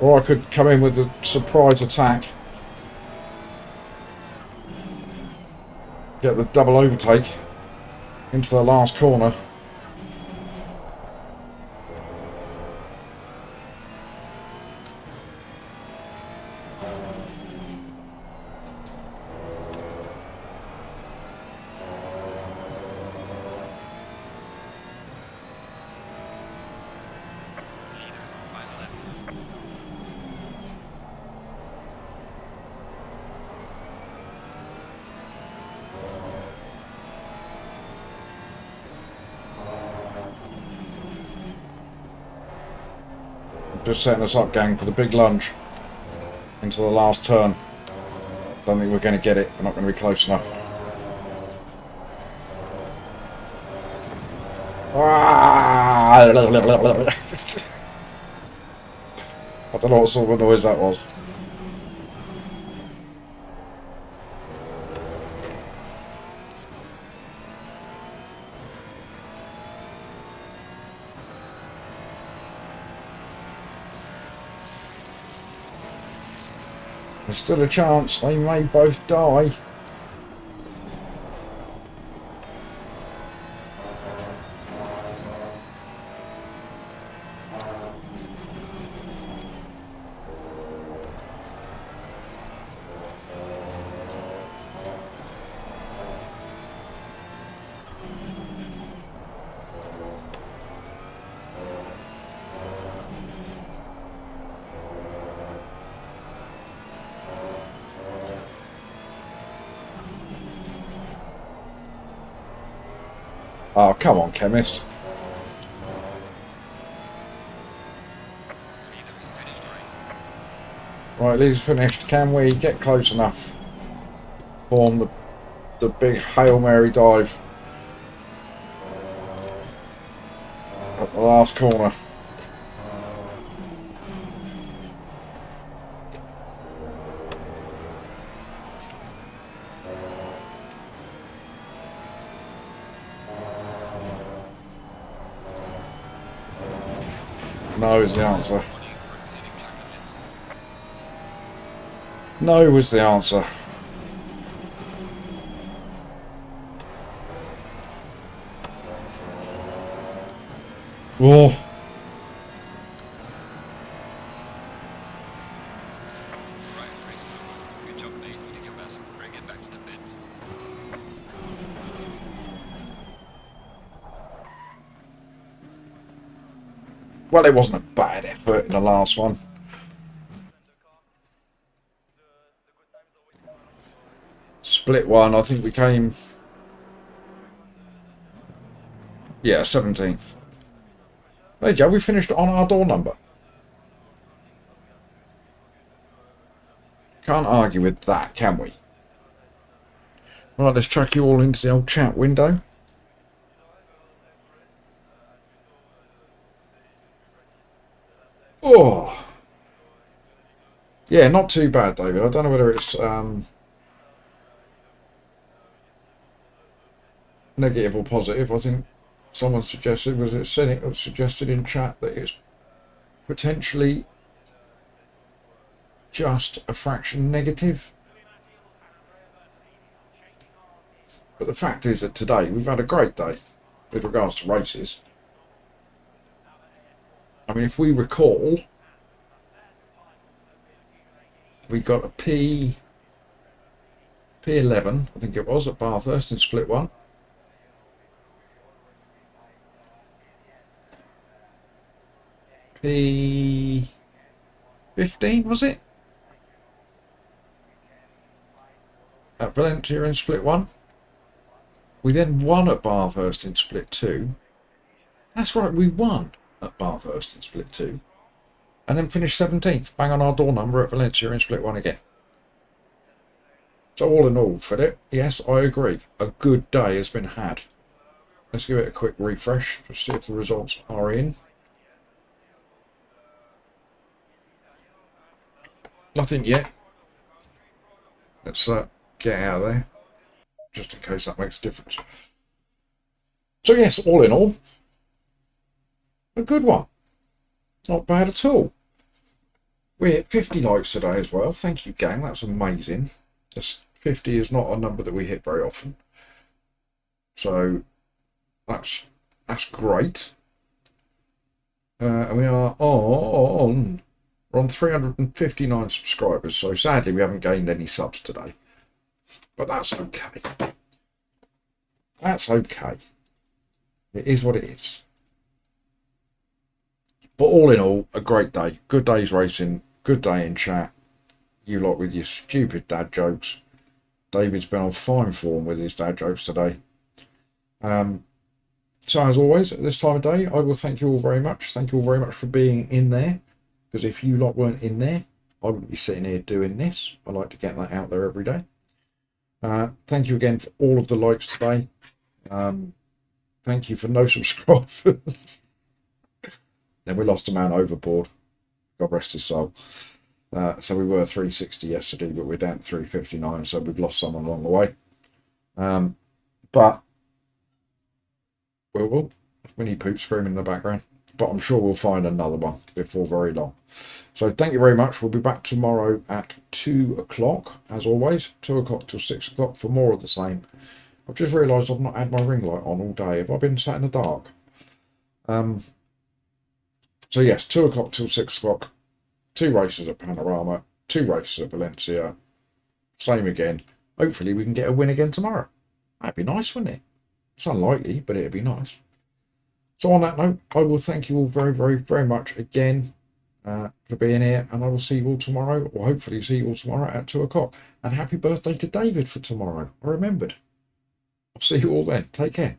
[SPEAKER 1] Or I could come in with a surprise attack. Get the double overtake into the last corner.
[SPEAKER 2] Leaders on final lap.
[SPEAKER 1] Just setting us up, gang, for the big lunge into the last turn. Don't think we're going to get it. We're not going to be close enough. I don't know what sort of noise that was. There's still a chance they may both die. Oh, come on, chemist.
[SPEAKER 2] Leader has finished the race.
[SPEAKER 1] Right, Lee's finished. Can we get close enough? Form the big Hail Mary dive at the last corner. No is the answer.
[SPEAKER 2] Warning for exceeding track limits.
[SPEAKER 1] No was the answer. Oh,
[SPEAKER 2] Right, race is over. Good job, mate. You did your best. Bring it back to the pits.
[SPEAKER 1] well, it wasn't a bad effort in the last one. Split one, I think we came... Yeah, 17th. There you go, we finished on our door number. Can't argue with that, can we? Right, let's chuck you all into the old chat window. Oh! Yeah, not too bad, David. I don't know whether it's negative or positive. I think someone suggested, was it Cynic that suggested in chat that it's potentially just a fraction negative. But the fact is that today we've had a great day with regards to races. I mean, if we recall, we got a P11, I think it was, at Bathurst in split one. P15, was it? At Valencia in split one. We then won at Bathurst in split two. That's right, we won at Bathurst in split two. And then finished 17th, bang on our door number at Valencia in split one again. So all in all, Philip, yes, I agree. A good day has been had. Let's give it a quick refresh to see if the results are in. Nothing yet. Let's get out of there, just in case that makes a difference. So yes, all in all, a good one. Not bad at all. We hit 50 likes today as well. Thank you, gang. That's amazing. Just 50 is not a number that we hit very often. So that's great. And we are on 359 subscribers. So sadly, we haven't gained any subs today, but that's okay. That's okay. It is what it is. But all in all, a great day. Good day's racing. Good day in chat. You lot with your stupid dad jokes. David's been on fine form with his dad jokes today. So as always, at this time of day, I will thank you all very much. Thank you all very much for being in there. Because if you lot weren't in there, I wouldn't be sitting here doing this. I like to get that out there every day. Thank you again for all of the likes today. Thank you for no subscribers. Then we lost a man overboard. God rest his soul. So we were 360 yesterday, but we're down to 359. So we've lost someone along the way. But we'll Winnie Poop screaming in the background. But I'm sure we'll find another one before very long. So thank you very much. We'll be back tomorrow at 2 o'clock, as always. 2 o'clock till 6 o'clock for more of the same. I've just realised I've not had my ring light on all day. Have I been sat in the dark? So yes, 2 o'clock till 6 o'clock. 2 races at Panorama. 2 races at Valencia. Same again. Hopefully we can get a win again tomorrow. That'd be nice, wouldn't it? It's unlikely, but it'd be nice. So on that note, I will thank you all very, very, very much again for being here, and I will see you all tomorrow, or hopefully see you all tomorrow at 2 o'clock. And happy birthday to David for tomorrow. I remembered. I'll see you all then. Take care.